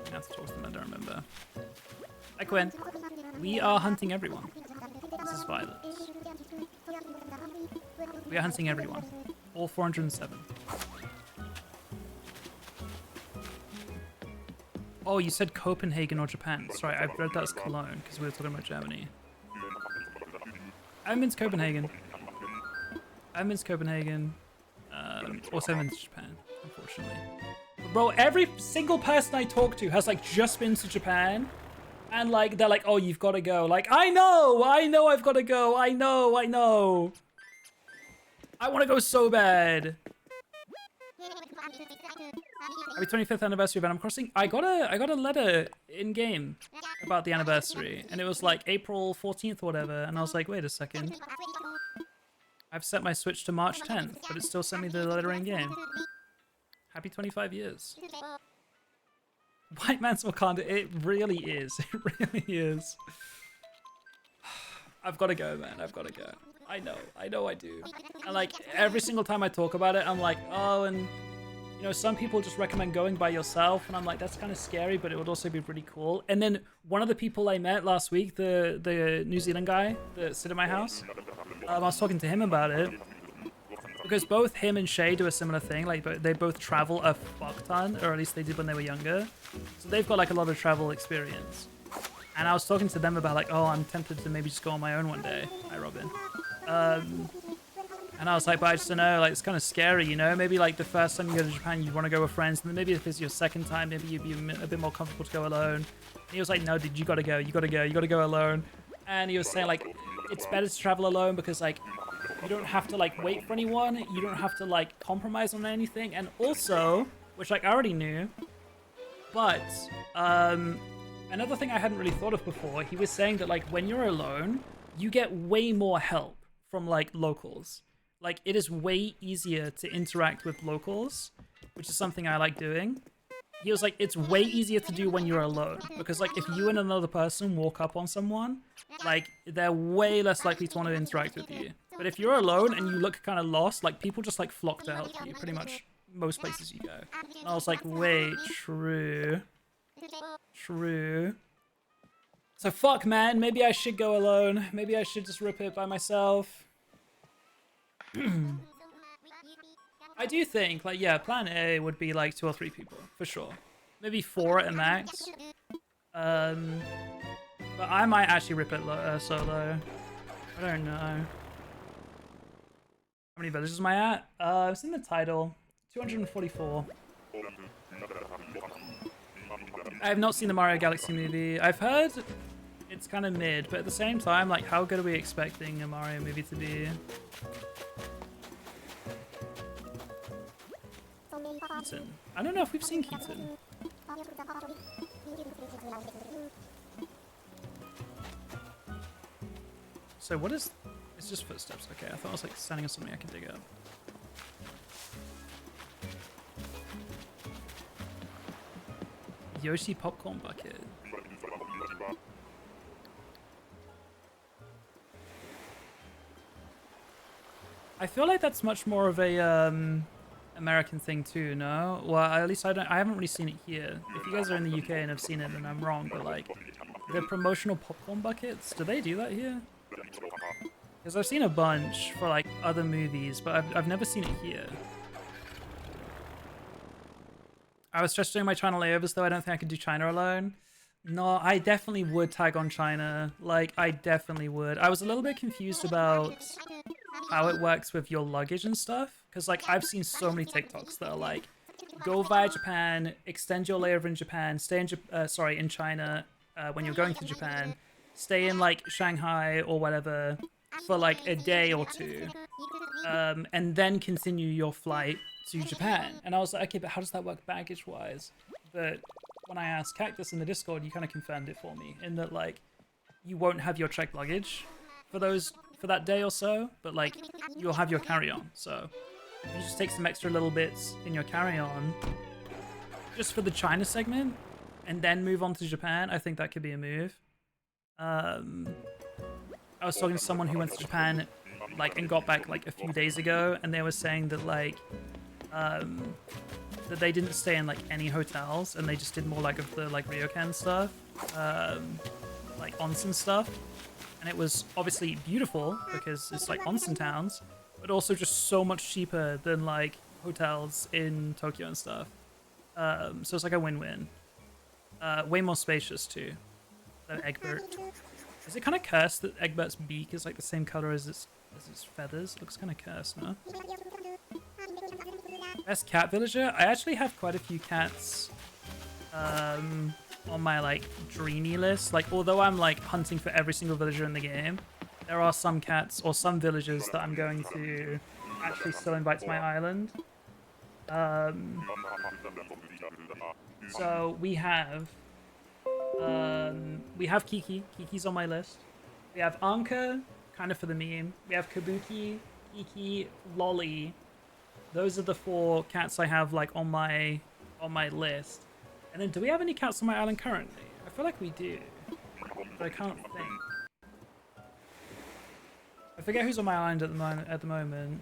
I have to talk to them, I don't remember. Hi Quinn. We are hunting everyone. This is Violet. We are hunting everyone. All 407. Oh, you said Copenhagen or Japan. Sorry, I read that as Cologne, because we were talking about Germany. I haven't been to Copenhagen. I haven't been to Copenhagen. Also haven't been to Japan, unfortunately. Bro, every single person I talk to has like just been to Japan. And like, they're like, oh, you've got to go. Like, I know I've got to go. I know. I want to go so bad. Happy 25th anniversary of Animal Crossing. I got a letter in game about the anniversary, and it was like April 14th or whatever. And I was like, wait a second. I've set my Switch to March 10th, but it still sent me the letter in game. Happy 25 years. White man's Wakanda. It really is. It really is. I've got to go, man. I've got to go. I know I do. And like every single time I talk about it, I'm like, oh, and you know, some people just recommend going by yourself, and I'm like, that's kind of scary, but it would also be pretty cool. And then one of the people I met last week, the New Zealand guy that sit at my house, I was talking to him about it because both him and Shay do a similar thing. Like, they both travel a fuck ton, or at least they did when they were younger. So they've got like a lot of travel experience. And I was talking to them about like, oh, I'm tempted to maybe just go on my own one day. Hi, Robin. And I was like, but I just don't know, like, it's kind of scary, you know? Maybe, like, the first time you go to Japan, you want to go with friends, and then maybe if it's your second time, maybe you'd be a bit more comfortable to go alone. And he was like, no, dude, you gotta go alone. And he was saying, like, it's better to travel alone because, like, you don't have to, like, wait for anyone, you don't have to, like, compromise on anything, and also, which, like, I already knew, but, another thing I hadn't really thought of before, he was saying that, like, when you're alone, you get way more help from, like, locals. Like, it is way easier to interact with locals, which is something I like doing. He was like, it's way easier to do when you're alone. Because, like, if you and another person walk up on someone, like, they're way less likely to want to interact with you. But if you're alone and you look kind of lost, like, people just, like, flock to help you, pretty much most places you go. And I was like, wait, true. So, fuck, man, maybe I should go alone. Maybe I should just rip it by myself. I do think, like, yeah, plan A would be, like, 2 or 3 people, for sure. Maybe 4 at max. But I might actually rip it solo. I don't know. How many villages am I at? It's in the title. 244. I have not seen the Mario Galaxy movie. I've heard it's kind of mid, but at the same time, like, how good are we expecting a Mario movie to be? Keaton. I don't know if we've seen Keaton. So what is... It's just footsteps. Okay, I thought I was like standing on something I could dig up. Yoshi popcorn bucket. I feel like that's much more of a American thing too, no? Well, at least I haven't really seen it here. If you guys are in the UK and have seen it, then I'm wrong, but like the promotional popcorn buckets, do they do that here? Because I've seen a bunch for like other movies, but I've never seen it here. I was just doing my China layovers though. I don't think I could do China alone. No, I definitely would tag on China. Like, I definitely would. I was a little bit confused about how it works with your luggage and stuff. Because, like, I've seen so many TikToks that are like, go via Japan, extend your layover in Japan, stay in, in China when you're going to Japan, stay in, like, Shanghai or whatever for, like, a day or two, and then continue your flight to Japan. And I was like, okay, but how does that work baggage-wise? But when I asked Cactus in the Discord, you kind of confirmed it for me, in that, like, you won't have your checked luggage for that day or so, but, like, you'll have your carry-on. So you just take some extra little bits in your carry-on just for the China segment and then move on to Japan. I think that could be a move. I was talking to someone who went to Japan, like, and got back, like, a few days ago, and they were saying that, like, that they didn't stay in, like, any hotels, and they just did more, like, of the, like, ryokan stuff, like, onsen stuff. And it was obviously beautiful, because it's, like, onsen towns, but also just so much cheaper than, like, hotels in Tokyo and stuff. So it's, like, a win-win. Way more spacious, too, than Egbert. Is it kind of cursed that Egbert's beak is, like, the same color as its feathers? It looks kind of cursed, no? Best cat villager? I actually have quite a few cats on my, like, dreamy list. Like, although I'm, like, hunting for every single villager in the game, there are some cats or some villagers that I'm going to actually still invite to my island. So we have Kiki. Kiki's on my list. We have Anka, kind of for the meme. We have Kabuki, Kiki, Lolly. Those are the 4 cats I have, like, on my list. And then, do we have any cats on my island currently? I feel like we do, but I can't think. I forget who's on my island at the moment.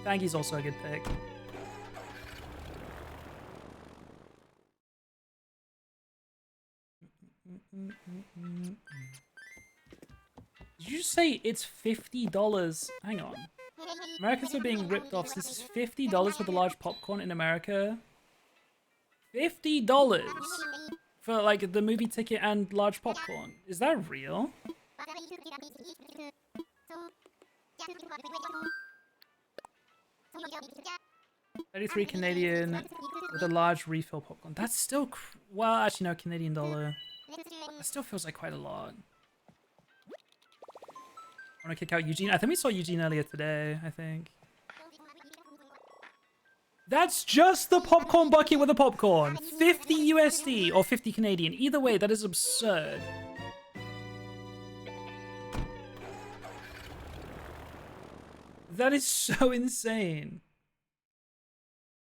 Thangy's also a good pick. Did you just say it's $50? Hang on. Americans are being ripped off. This is $50 for the large popcorn in America. $50 for, like, the movie ticket and large popcorn. Is that real? 33 Canadian with a large refill popcorn. That's still, well, actually no, Canadian dollar. That still feels like quite a lot. I want to kick out Eugene. I think we saw Eugene earlier today, I think. That's just the popcorn bucket with a popcorn. 50 USD or 50 Canadian. Either way, that is absurd. That is so insane.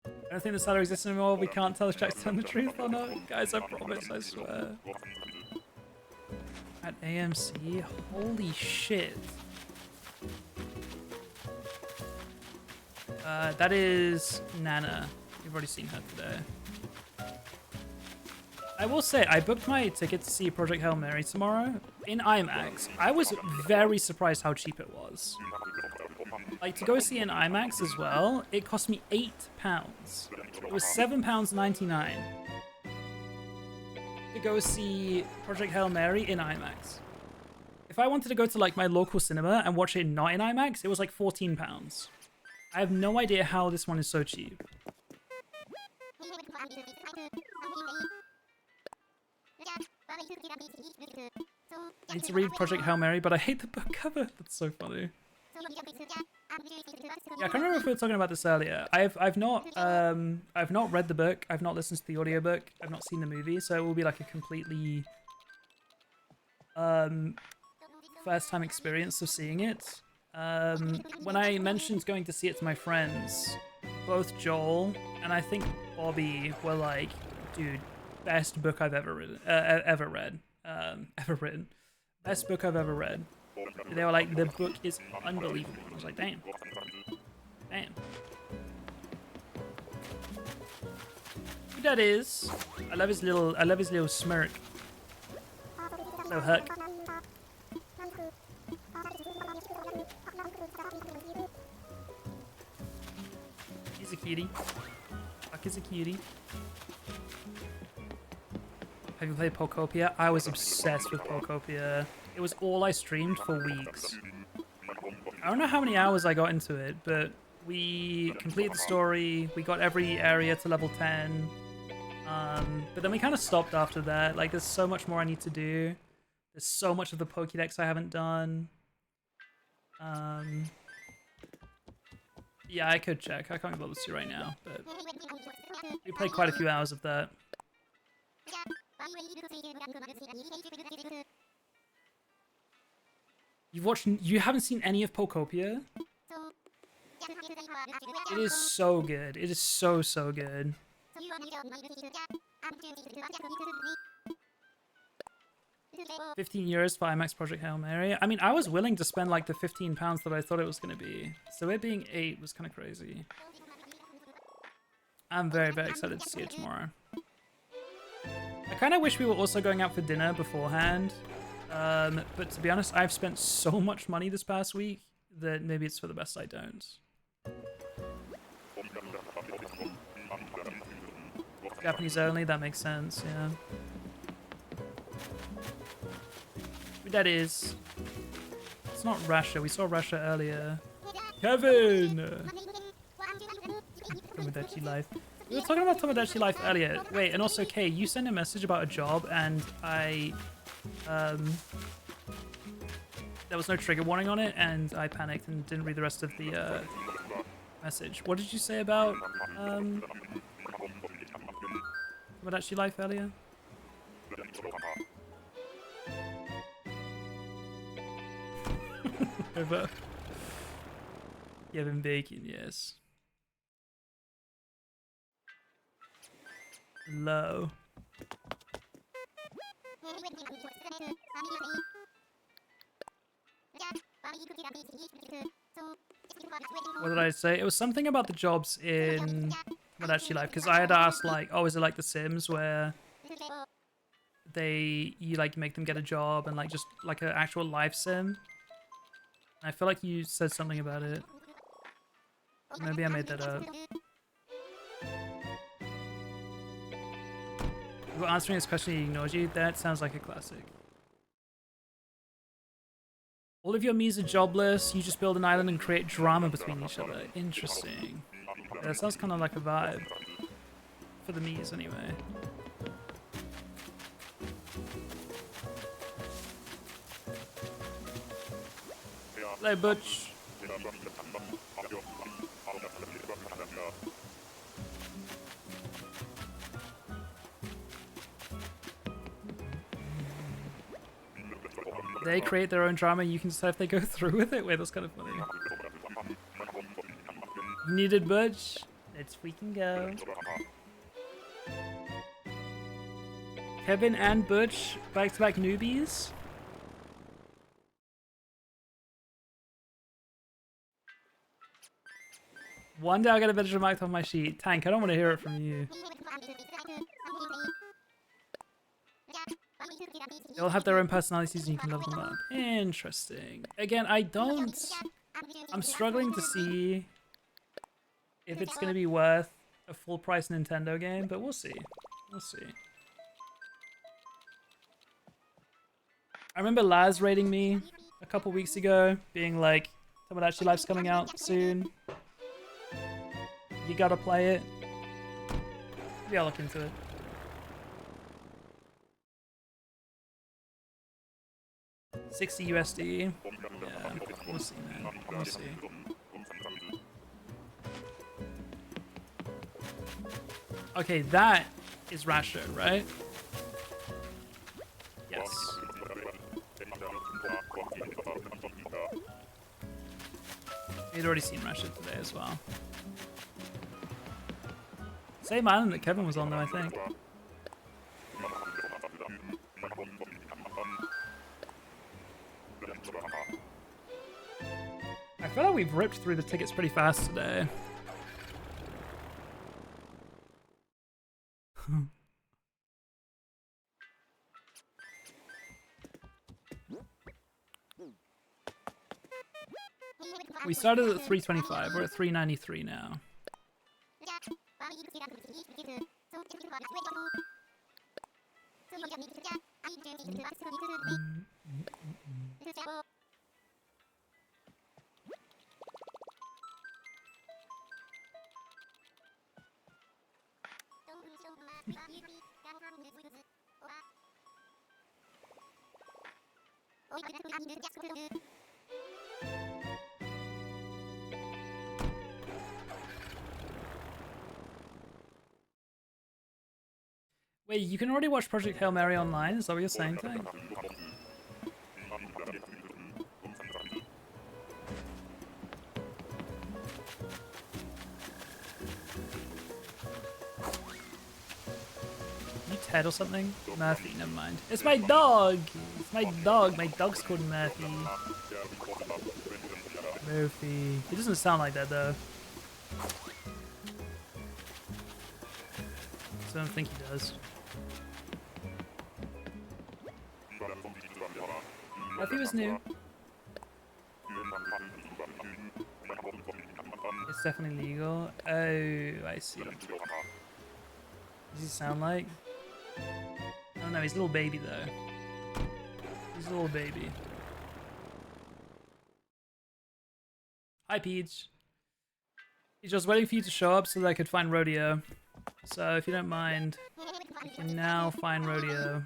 I don't think the salary exists anymore. We can't tell if Jack's telling the truth or not. Guys, I promise, I swear. At AMC? Holy shit. That is Nana. You've already seen her today. I will say, I booked my ticket to see Project Hail Mary tomorrow in IMAX. I was very surprised how cheap it was. Like, to go see in IMAX as well, it cost me £8. It was £7.99 to go see Project Hail Mary in IMAX. If I wanted to go to, like, my local cinema and watch it not in IMAX, it was like £14. I have no idea how this one is so cheap. I need to read Project Hail Mary, but I hate the book cover. That's so funny. Yeah, I can't remember if we were talking about this earlier. I've not read the book. I've not listened to the audiobook. I've not seen the movie, so it will be like a completely first time experience of seeing it. When I mentioned going to see it to my friends, both Joel and I think Bobby were like, dude, best book I've ever read. Ever written. Best book I've ever read. They were like, the book is unbelievable. I was like, damn. Damn. Who that is? I love his little smirk. So Huck. He's a cutie. Huck is a cutie. Have you played Pokopia? I was obsessed with Pokopia. It was all I streamed for weeks. I don't know how many hours I got into it, but we completed the story. We got every area to level 10. But then we kind of stopped after that. Like, there's so much more I need to do. There's so much of the Pokédex I haven't done. Yeah, I could check. I can't be bothered to right now, but we played quite a few hours of that. You haven't seen any of Pokopia? It is so good. It is so good. 15 euros for IMAX Project Hail Mary. I mean, I was willing to spend like the £15 that I thought it was going to be. So it being 8 was kind of crazy. I'm very excited to see it tomorrow. I kind of wish we were also going out for dinner beforehand. But to be honest, I've spent so much money this past week that maybe it's for the best I don't. Japanese only, that makes sense, yeah. Who that is? It's not Russia, we saw Russia earlier. Kevin! Tomodachi Life. We were talking about Tomodachi Life earlier. Wait, and also, Kay, you sent a message about a job and I... there was no trigger warning on it and I panicked and didn't read the rest of the message. What did you say about Tomodachi Life earlier? Over. Kevin Bacon, yes. Low. What did I say? It was something about the jobs in Tomodachi Life, because I had asked like, oh, is it like The Sims where you like make them get a job and like just like an actual life sim? I feel like you said something about it. Maybe I made that up. You were answering his question, he ignored you. That sounds like a classic. All of your Miis are jobless. You just build an island and create drama between each other. Interesting. Yeah, that sounds kind of like a vibe. For the Miis, anyway. Hello, Butch. They create their own drama, you can decide if they go through with it. Wait, that's kind of funny. Needed Butch? Let's freaking go. Kevin and Butch, back-to-back newbies? One day I'll get a better marked on my sheet. Tank, I don't want to hear it from you. They all have their own personalities and you can level them up. Interesting. Again, I'm struggling to see if it's going to be worth a full price Nintendo game, but we'll see. We'll see. I remember Laz rating me a couple weeks ago, being like, Tomodachi Life's coming out soon. You gotta play it. Maybe I'll look into it. $60 USD. Yeah, we'll see, man. We'll see. Okay, that is Rasho, right? Yes. We'd already seen Russia today as well. Same island that Kevin was on though, I think. I feel like we've ripped through the tickets pretty fast today. We started at 325, we're at 393 now. Wait, you can already watch Project Hail Mary online? Is that what you're saying, Tank? You Ted or something? Murphy, never mind. It's my dog! It's my dog. My dog's called Murphy. Murphy. He doesn't sound like that though. So I don't think he does. Murphy was new. It's definitely legal. Oh, I see. What does he sound like? Oh no, he's a little baby though. He's a little baby. Hi, Peach. He's just waiting for you to show up so that I could find Rodeo. So if you don't mind, you can now find Rodeo.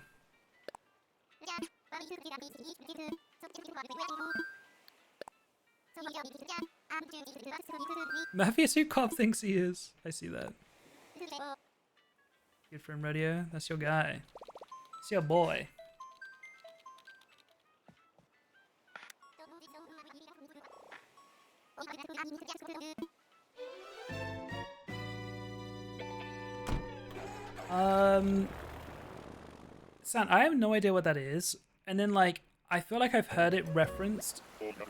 Murphy is who Cobb thinks he is. I see that. Good friend Rodeo. That's your guy. It's your boy. San, I have no idea what that is. And then, like, I feel like I've heard it referenced,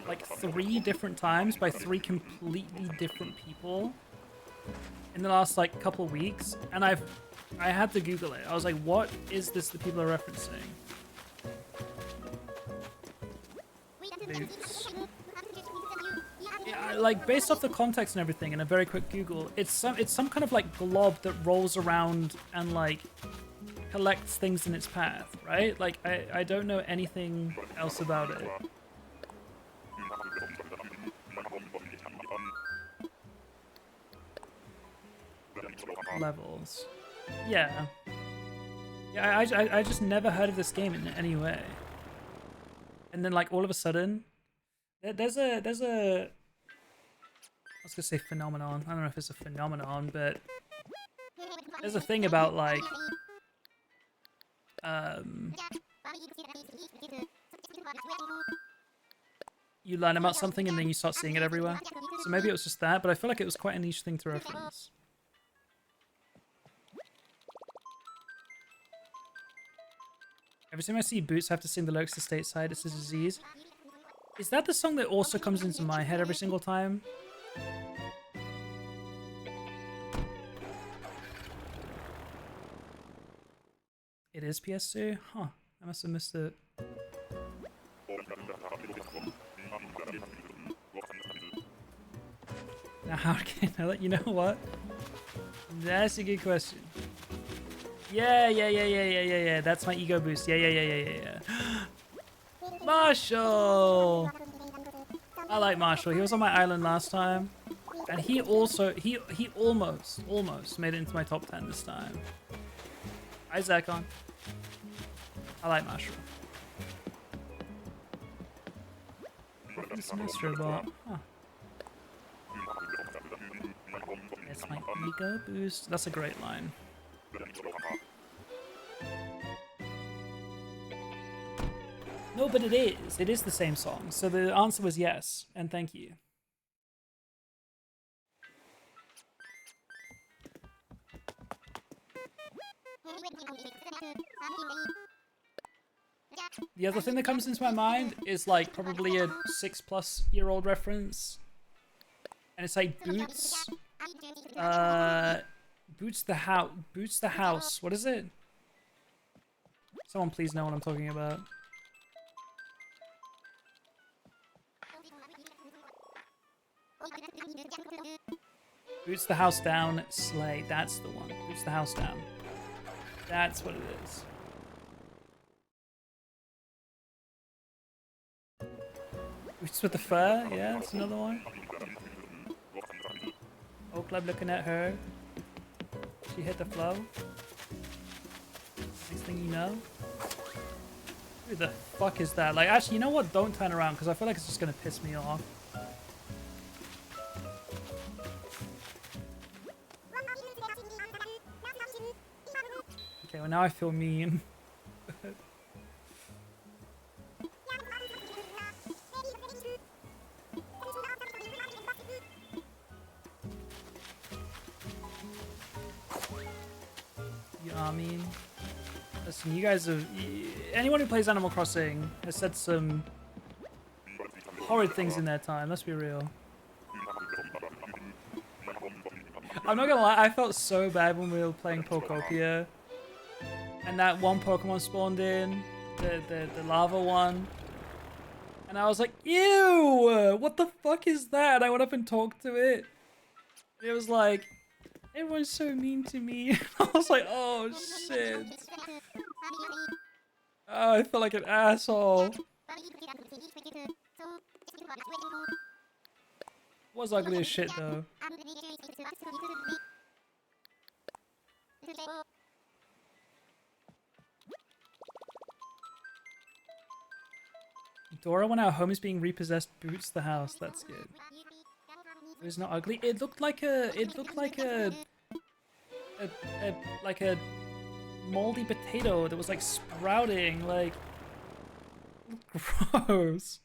like, 3 different times by 3 completely different people in the last, like, couple weeks. And I had to Google it. I was like, what is this that people are referencing? Oops. Yeah, like, based off the context and everything, in a very quick Google, it's some kind of, like, glob that rolls around and, like, collects things in its path, right? Like, I don't know anything else about it. Levels. Yeah. Yeah, I just never heard of this game in any way. And then, like, all of a sudden, there's a I was gonna say phenomenon. I don't know if it's a phenomenon, but there's a thing about, like, you learn about something and then you start seeing it everywhere. So maybe it was just that, but I feel like it was quite a niche thing to reference. Every time I see Boots, I have to sing the lyrics to Stateside. It's a disease. Is that the song that also comes into my head every single time? It is PS2? Huh. I must have missed it. Now how can I let you know what? That's a good question. Yeah. That's my ego boost. Yeah. Marshall! I like Marshall. He was on my island last time. And he also, he almost made it into my top 10 this time. Hi, Zekon. I like Marshall. Semester bot. Huh. It's my ego boost. That's a great line. No, but it is. It is the same song. So the answer was yes, and thank you. The other thing that comes into my mind is like probably a 6+-year-old reference. And it's like Boots. Boots the house. What is it? Someone please know what I'm talking about. Boots the house down, sleigh. That's the one. Boots the house down. That's what it is. Boots with the fur. Yeah, that's another one. Oak Club looking at her. She hit the flow. Next thing you know. Who the fuck is that? Like, actually, you know what? Don't turn around because I feel like it's just gonna piss me off. Okay, well now I feel mean. I mean, listen, you guys have... Anyone who plays Animal Crossing has said some horrid things in their time, let's be real. I'm not gonna lie, I felt so bad when we were playing Pokopia. And that one Pokemon spawned in, the lava one. And I was like, ew! What the fuck is that? And I went up and talked to it. And it was like... Everyone's so mean to me. I was like, oh shit. Oh, I felt like an asshole. Was ugly as shit though. Dora, when our home is being repossessed, boots the house. That's good. It was not ugly. It looked like a moldy potato that was like sprouting, like gross.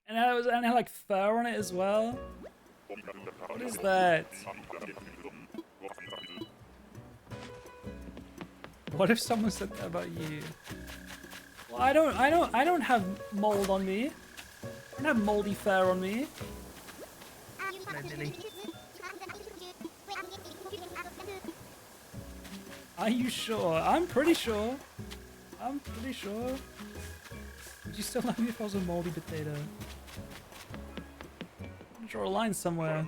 And it had like fur on it as well. What is that? What if someone said that about you? Well, I don't have mold on me. I don't have moldy fur on me. Really? Are you sure? I'm pretty sure. I'm pretty sure. Would you still love me if I was a moldy potato? I'll draw a line somewhere.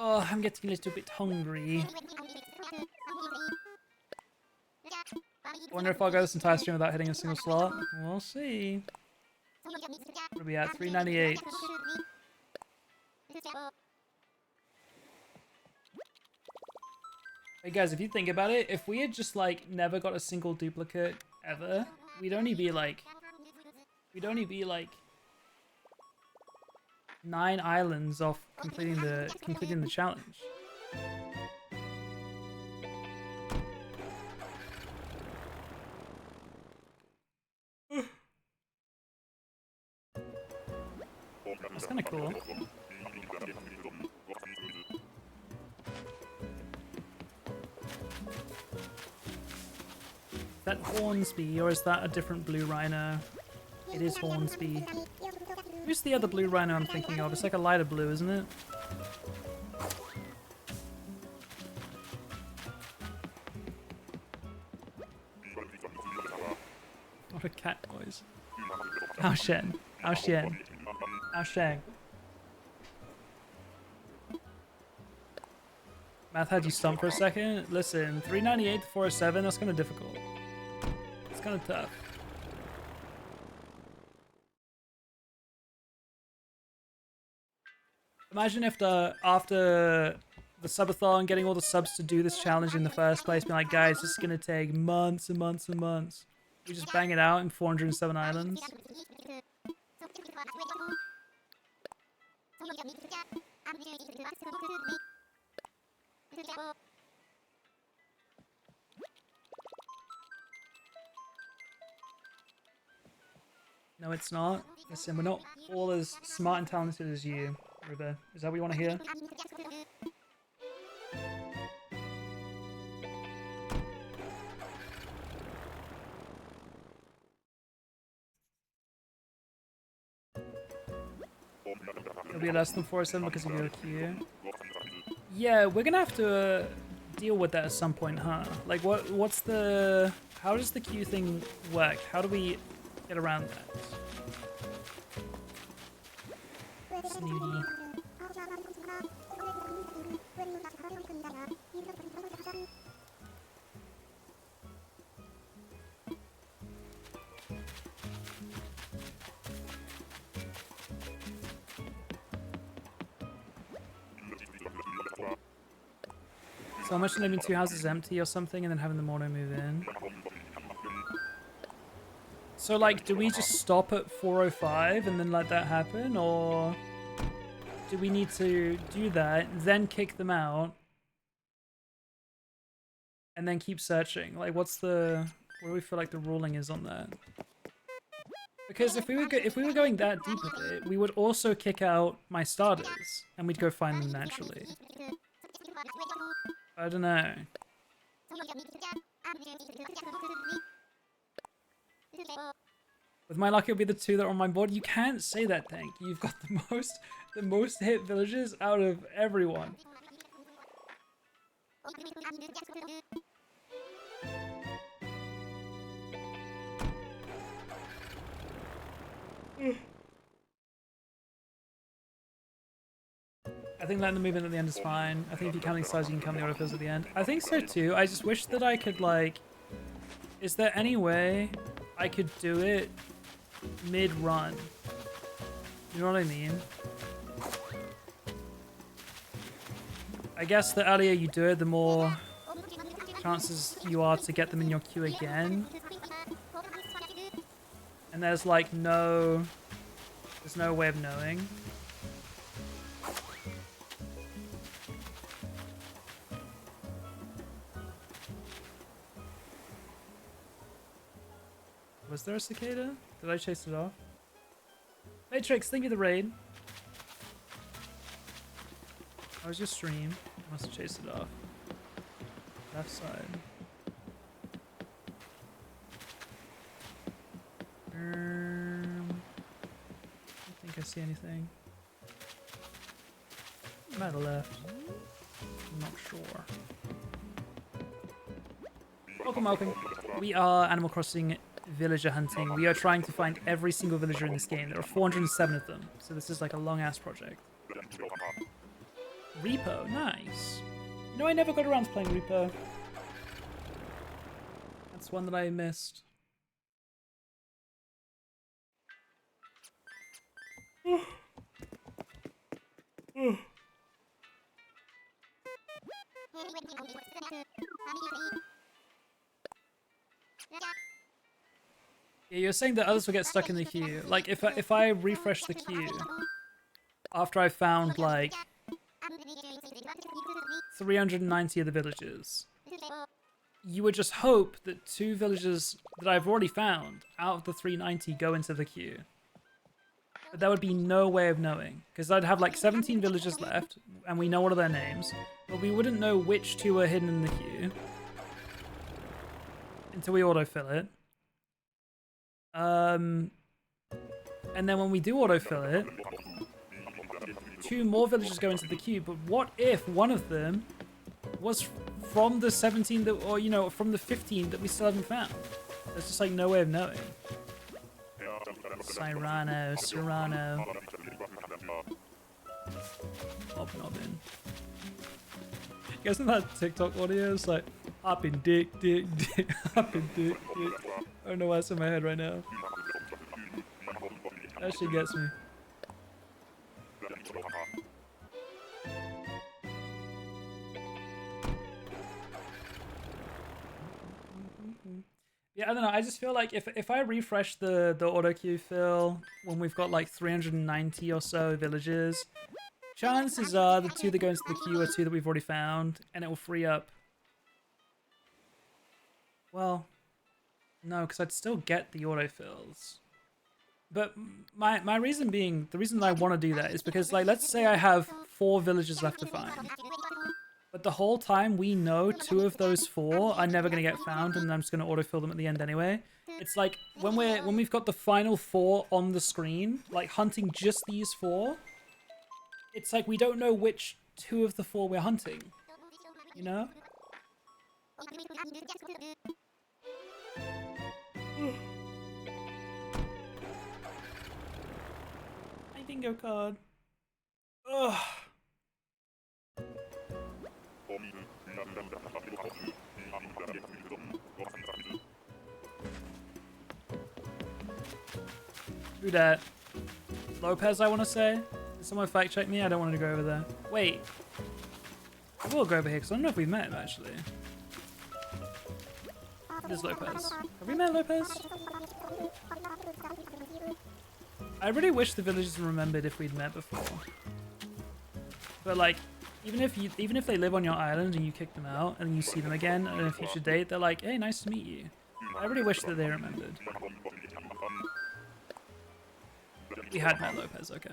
Oh, I'm getting a little bit hungry. I wonder if I'll go this entire stream without hitting a single slot. We'll see. What are we at? 398. Hey guys, if you think about it, if we had just like never got a single duplicate ever, we'd only be like 9 islands off completing the challenge. That's kind of cool. Is that Hornsby or is that a different blue rhino? It is Hornsby. Who's the other blue rhino I'm thinking of? It's like a lighter blue, isn't it? What a cat noise. Ao Shen. Ao Shen. Ao Shang. Math had you stumped for a second? Listen, 398 to 407, that's kind of difficult. It's kind of tough. Imagine if after the subathon, getting all the subs to do this challenge in the first place, being like, guys, this is gonna take months and months and months. We just bang it out in 407 islands. No, it's not. Listen, we're not all as smart and talented as you, Ruben. Is that what you want to hear? It'll be less than 407 because of your queue. Yeah, we're gonna have to deal with that at some point, huh? Like, what's the... How does the queue thing work? How do we get around that? Snooty. So much to leaving 2 houses empty or something and then having the mono move in. So like, do we just stop at 405 and then let that happen? Or do we need to do that, then kick them out? And then keep searching? Like, what do we feel like the ruling is on that? Because if we were going that deep with it, we would also kick out my starters, and we'd go find them naturally. I don't know. With my luck, it'll be the 2 that are on my board. You can't say that, Tank. You've got the most hit villages out of everyone. I think letting the movement at the end is fine. I think if you count these sides, you can count the autofills at the end. I think so too. I just wish that I could, like... Is there any way I could do it mid-run? You know what I mean? I guess the earlier you do it, the more chances you are to get them in your queue again. And there's like no... There's no way of knowing. Was there a cicada? Did I chase it off? Matrix, thank you for the raid. How was your stream? I must have chased it off. Left side. I don't think I see anything. Might have left. I'm not sure. Welcome. We are Animal Crossing villager hunting. We are trying to find every single villager in this game. There are 407 of them, so this is like a long-ass project. Repo, nice. You know, I never got around to playing Repo. That's one that I missed. Yeah, you're saying that others will get stuck in the queue. Like, if I refresh the queue after I found, like, 390 of the villages, you would just hope that 2 villages that I've already found out of the 390 go into the queue. But there would be no way of knowing, because I'd have, like, 17 villages left, and we know all of their names, but we wouldn't know which 2 are hidden in the queue until we autofill it. And then when we do autofill it, 2 more villages go into the queue, but what if one of them was from the 17 that, or, you know, from the 15 that we still haven't found? There's just, like, no way of knowing. Serrano. Hobnobbin. You guys know that TikTok audio? It's like, hopping dick, hopping dick. I don't know why it's in my head right now. That shit gets me. Yeah, I don't know. I just feel like if I refresh the auto queue fill when we've got like 390 or so villages, chances are the 2 that go into the queue are 2 that we've already found, and it will free up. Well, no, because I'd still get the autofills. But my reason being, the reason that I want to do that is because, like, let's say I have 4 villages left to find. But the whole time we know 2 of those 4 are never going to get found, and I'm just going to autofill them at the end anyway. It's like when we've got the final 4 on the screen, like hunting just these 4, it's like we don't know which 2 of the 4 we're hunting. You know? My bingo card. Ugh. Who dat? Lopez, I want to say? Did someone fact check me? I don't want to go over there. Wait. I will go over here because I don't know if we've met him actually. It is Lopez. Have we met Lopez? I really wish the villagers remembered if we'd met before. But like, even if they live on your island and you kick them out and you see them again on a future date, they're like, hey, nice to meet you. I really wish that they remembered. We had met Lopez, okay.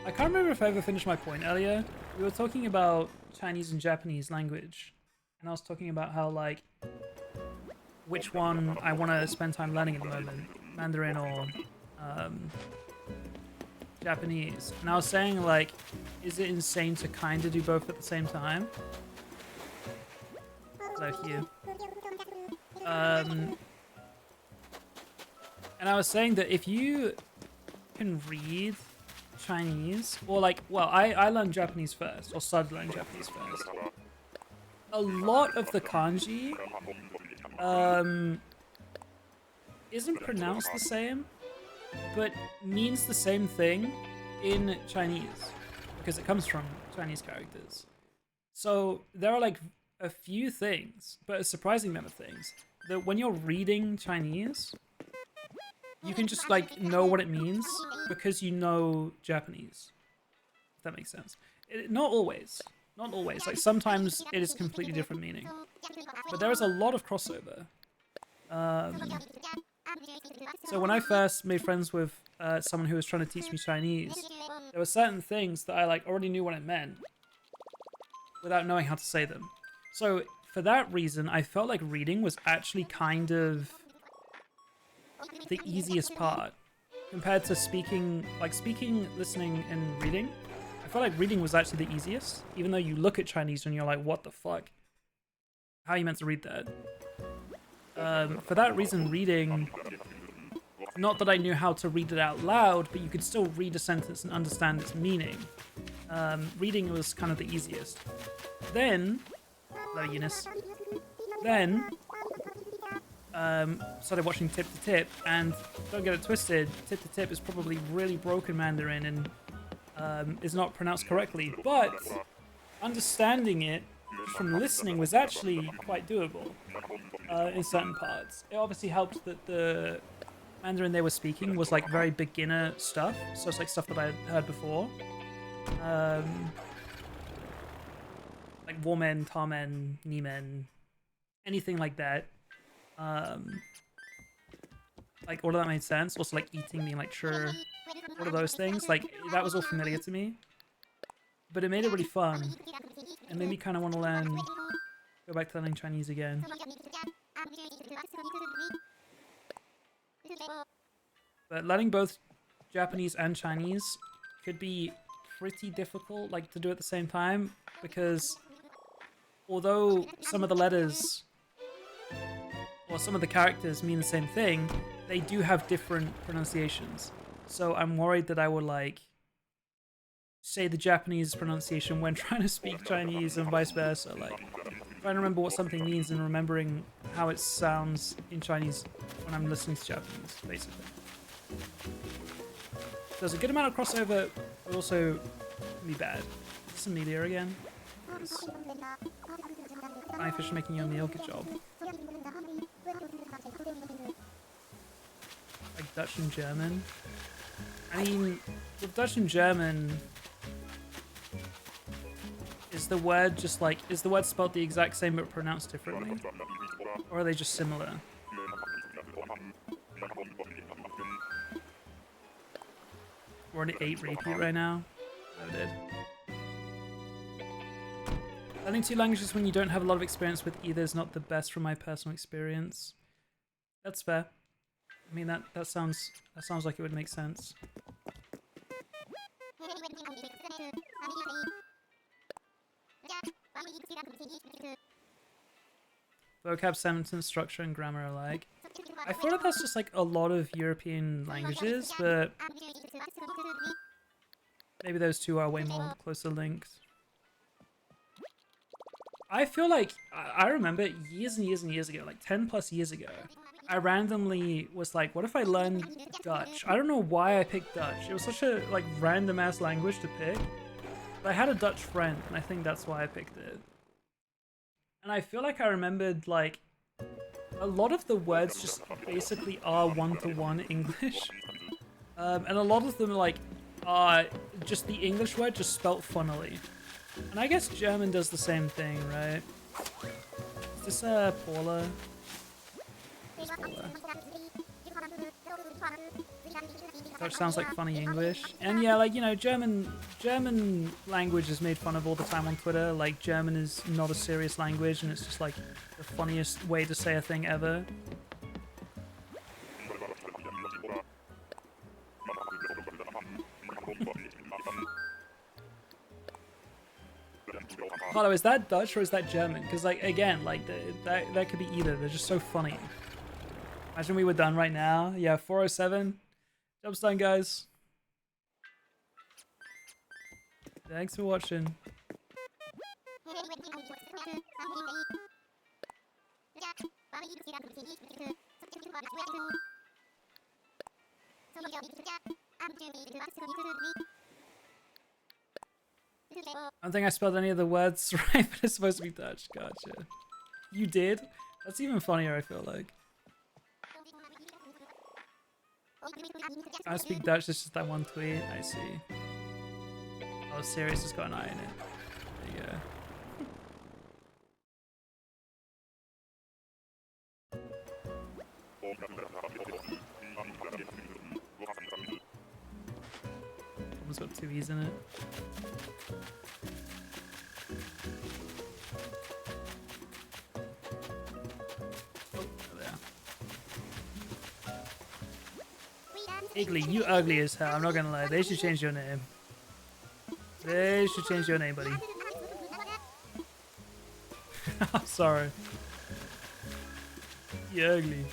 I can't remember if I ever finished my point earlier. We were talking about Chinese and Japanese language, and I was talking about how, like, which one I want to spend time learning at the moment, Mandarin or Japanese. And I was saying, like, is it insane to kind of do both at the same time? So Hugh. And I was saying that if you can read Chinese, or like, well, I learned Japanese first, or started learning Japanese first. A lot of the kanji isn't pronounced the same, but means the same thing in Chinese, because it comes from Chinese characters. So there are like a few things, but a surprising amount of things, that when you're reading Chinese, you can just like know what it means because you know Japanese. If that makes sense. Not always. Not always. Like sometimes it is completely different meaning. But there is a lot of crossover. So when I first made friends with someone who was trying to teach me Chinese, there were certain things that I like already knew what it meant without knowing how to say them. So for that reason, I felt like reading was actually kind of the easiest part compared to speaking, listening, and reading. I felt like reading was actually the easiest, even though you look at Chinese and you're like, what the fuck? How are you meant to read that? For that reason, reading, not that I knew how to read it out loud, but you could still read a sentence and understand its meaning. Reading was kind of the easiest. Then, hello Eunice. Then, started watching Tip to Tip, and don't get it twisted, Tip to Tip is probably really broken Mandarin and is not pronounced correctly, but understanding it from listening was actually quite doable in certain parts. It obviously helped that the Mandarin they were speaking was like very beginner stuff, so it's like stuff that I had heard before. Like women, tamen, nimen, anything like that. Like all of that made sense. Also like eating being like sure, all of those things, like that was all familiar to me, but it made it really fun. It made me kind of want to go back to learning Chinese again. But learning both Japanese and Chinese could be pretty difficult, like, to do at the same time, because although some of the letters or some of the characters mean the same thing, they do have different pronunciations. So I'm worried that I will, like, say the Japanese pronunciation when trying to speak Chinese and vice versa, like trying to remember what something means and remembering how it sounds in Chinese when I'm listening to Japanese, basically. There's a good amount of crossover, but also can be bad. Is this Amelia again? Yes. Flying fish making you a meal, good job. Like Dutch and German. I mean, with Dutch and German, is the word just like, is the word spelled the exact same but pronounced differently? Or are they just similar? We're at 8 repeat right now. Noted. Learning 2 languages when you don't have a lot of experience with either is not the best from my personal experience. That's fair. I mean, that sounds like it would make sense. Vocab, sentence structure, and grammar alike. I feel like that's just like a lot of European languages, but maybe those two are way more closer linked. I feel like I remember years and years and years ago, like 10 plus years ago, I randomly was like, what if I learned Dutch? I don't know why I picked Dutch. It was such a like random ass language to pick. But I had a Dutch friend, and I think that's why I picked it. And I feel like I remembered like a lot of the words just basically are one-to-one English. And a lot of them like are just the English word just spelt funnily. And I guess German does the same thing, right? Is this Paula? Dutch sounds like funny English. And yeah, like, you know, German language is made fun of all the time on Twitter. Like, German is not a serious language, and it's just like the funniest way to say a thing ever. Carlo, is that Dutch or is that German? Because, like, again, like, that could be either. They're just so funny. Imagine we were done right now. Yeah, 407. Job's done, guys. Thanks for watching. I don't think I spelled any of the words right, but it's supposed to be Dutch. Gotcha. You did? That's even funnier, I feel like. I speak Dutch, it's just that one tweet. I see. Oh, Sirius has got an eye in it. There you go. Almost got 2 E's in it. Iggly, you ugly as hell, I'm not gonna lie. They should change your name. They should change your name, buddy. I'm sorry. You ugly.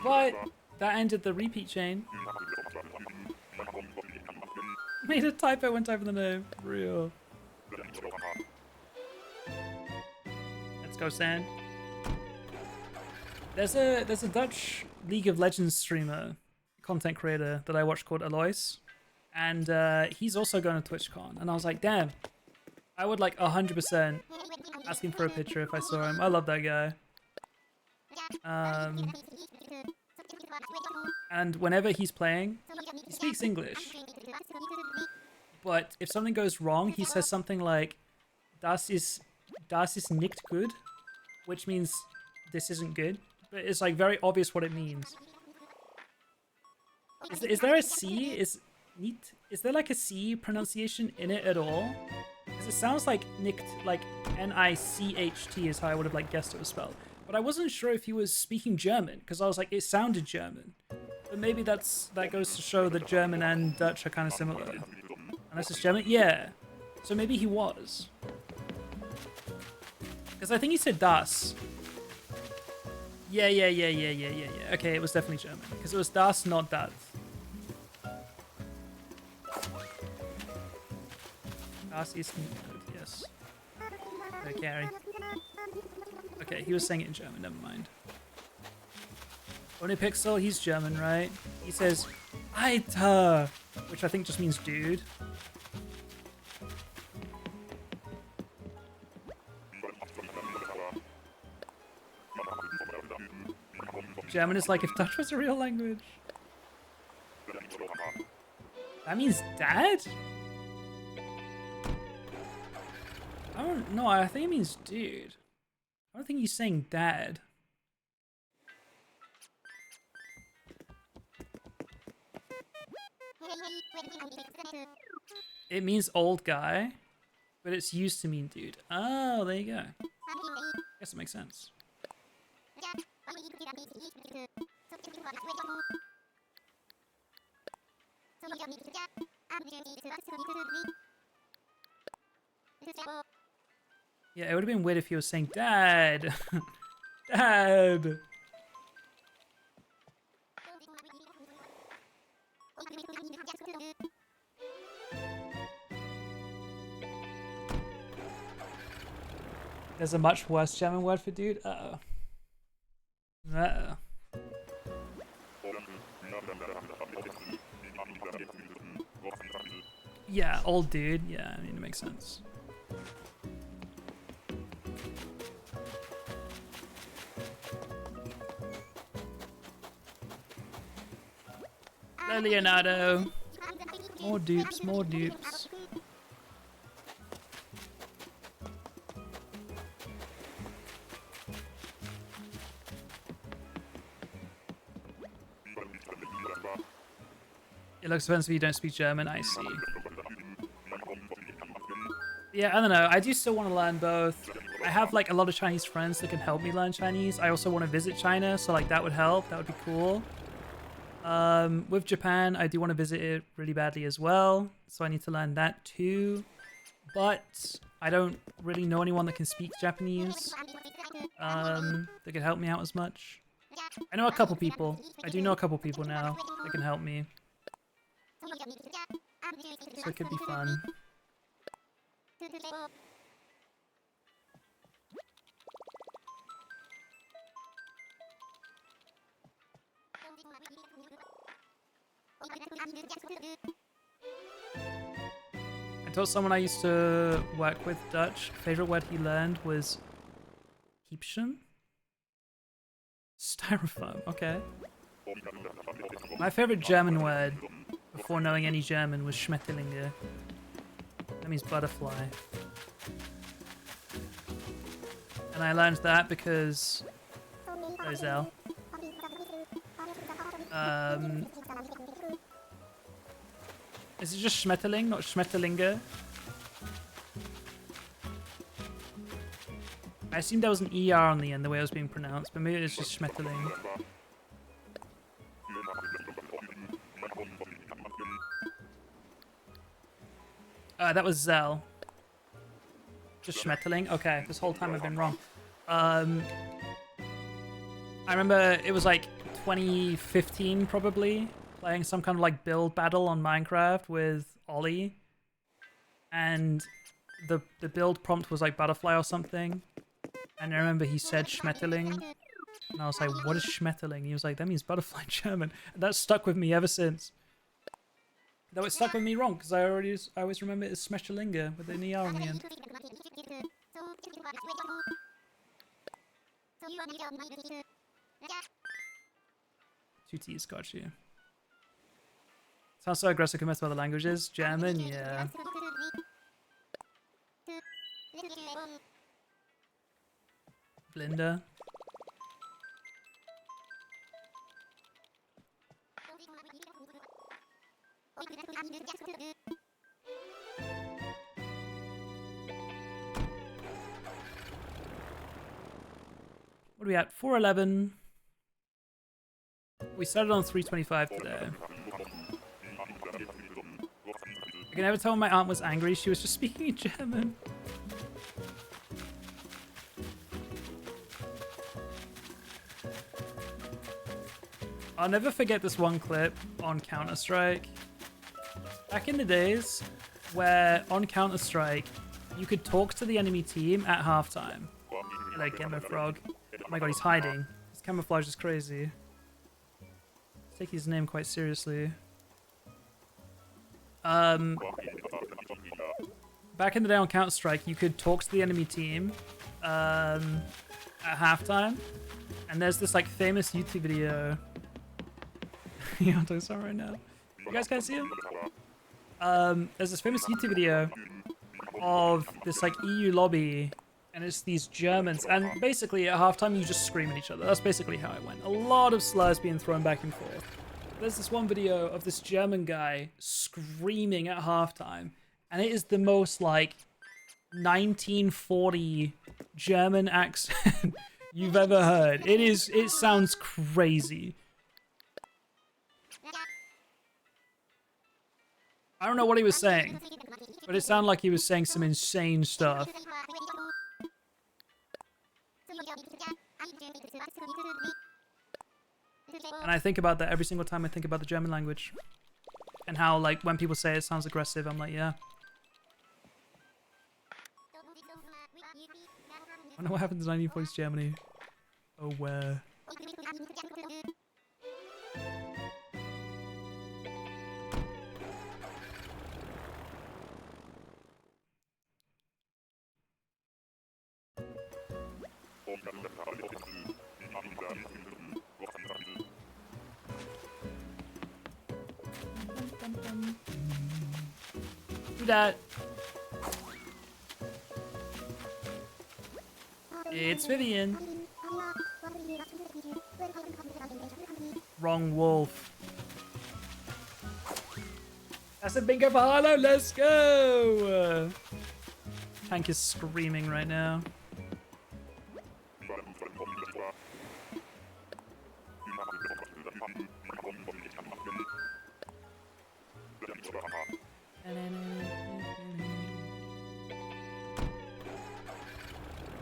But that ended the repeat chain. Made a typo when typing the name. Real. Let's go, Sand. There's a Dutch League of Legends streamer, content creator that I watch called Alois, and he's also going to TwitchCon, and I was like, damn, I would like 100% ask him for a picture if I saw him. I love that guy. And whenever he's playing, he speaks English, but if something goes wrong, he says something like, das ist nicht good, which means this isn't good. But it's like very obvious what it means. Is there a C? Is there like a C pronunciation in it at all? Because it sounds like nicht, like N-I-C-H-T is how I would have like guessed it was spelled. but I wasn't sure if he was speaking German because I was like, it sounded German. But maybe that goes to show that German and Dutch are kind of similar. Unless it's German? Yeah. So maybe he was. Because I think he said das. Yeah. Okay, it was definitely German. Because it was das, not dat. Das ist gut, yes. No carry. Okay, he was saying it in German, never mind. Onipixel, he's German, right? He says, Alter, which I think just means dude. German is like if Dutch was a real language. That means dad? I don't know, I think it means dude. I don't think he's saying dad. It means old guy, but it's used to mean dude. Oh, there you go. Guess it makes sense. Yeah, it would have been weird if he was saying dad. Dad. There's a much worse German word for dude? Uh-oh. Uh-oh. Yeah, old dude. Yeah, I mean, it makes sense. Hello, Leonardo. More dupes, more dupes. It looks offensive if you don't speak German, I see. Yeah, I don't know. I do still want to learn both. I have like a lot of Chinese friends that can help me learn Chinese. I also want to visit China, so like that would help. That would be cool. With Japan, I do want to visit it really badly as well. So I need to learn that too. But I don't really know anyone that can speak Japanese. That could help me out as much. I know a couple people. I do know a couple people now that can help me. So it could be fun. I told someone I used to work with Dutch. Favorite word he learned was Kiepchen? Styrofoam, okay. My favorite German word before knowing any German was Schmetterlinge. That means butterfly. And I learned that because Zel. Is it just Schmetterling, not Schmetterlinge? I assumed there was an ER on the end, the way it was being pronounced, but maybe it's just Schmetterling. That was Zell. Just Schmetterling? Okay, this whole time I've been wrong. I remember it was like 2015 probably, playing some kind of like build battle on Minecraft with Ollie. And the build prompt was like butterfly or something. And I remember he said Schmetterling. And I was like, what is Schmetterling? He was like, that means butterfly in German. And that stuck with me ever since. Though it stuck with me wrong, because I always remember it as Schmetterlinge with an ER on the end. 2 T's, got you. Sounds so aggressive compared to other languages. German, yeah. Blinda. What are we at? 411. We started on 325 today. I can never tell when my aunt was angry. She was just speaking in German. I'll never forget this one clip on Counter-Strike. Back in the days where on Counter-Strike, you could talk to the enemy team at halftime. Like Gamer Frog. Oh my god, he's hiding. His camouflage is crazy. Let's take his name quite seriously. Back in the day on Counter-Strike, you could talk to the enemy team at halftime. And there's this like famous YouTube video. Yeah, I'm talking right now. You guys can't see him? There's this famous YouTube video of this like EU lobby, and it's these Germans, and basically at halftime you just scream at each other. That's basically how it went. A lot of slurs being thrown back and forth. There's this one video of this German guy screaming at halftime, and it is the most like 1940 German accent you've ever heard. It sounds crazy. I don't know what he was saying, but it sounded like he was saying some insane stuff. And I think about that every single time I think about the German language. And how, like, when people say it sounds aggressive, I'm like, yeah. I wonder what happens in 1940s Germany. Oh, where? Do that. It's Vivian. Wrong wolf. That's a bingo for Harlow. Let's go. Tank is screaming right now.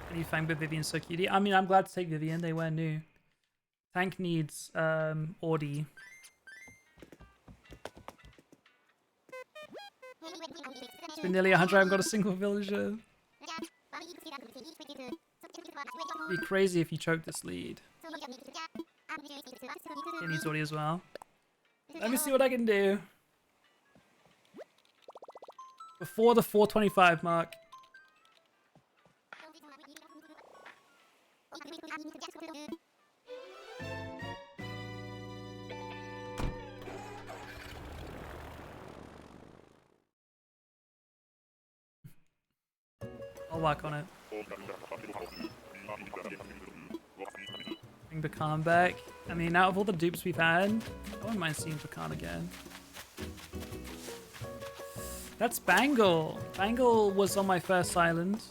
And you find Vivian so cutie. I mean, I'm glad to take Vivian. They were new. Tank needs Audi. It's been nearly 100. I haven't got a single villager. It'd be crazy if you choke this lead. It needs Audi as well. Let me see what I can do. Before the 425 mark. I'll work on it. Bring Bakan back. I mean, out of all the dupes we've had, I wouldn't mind seeing Bakan again. That's Bangle. Bangle was on my first island.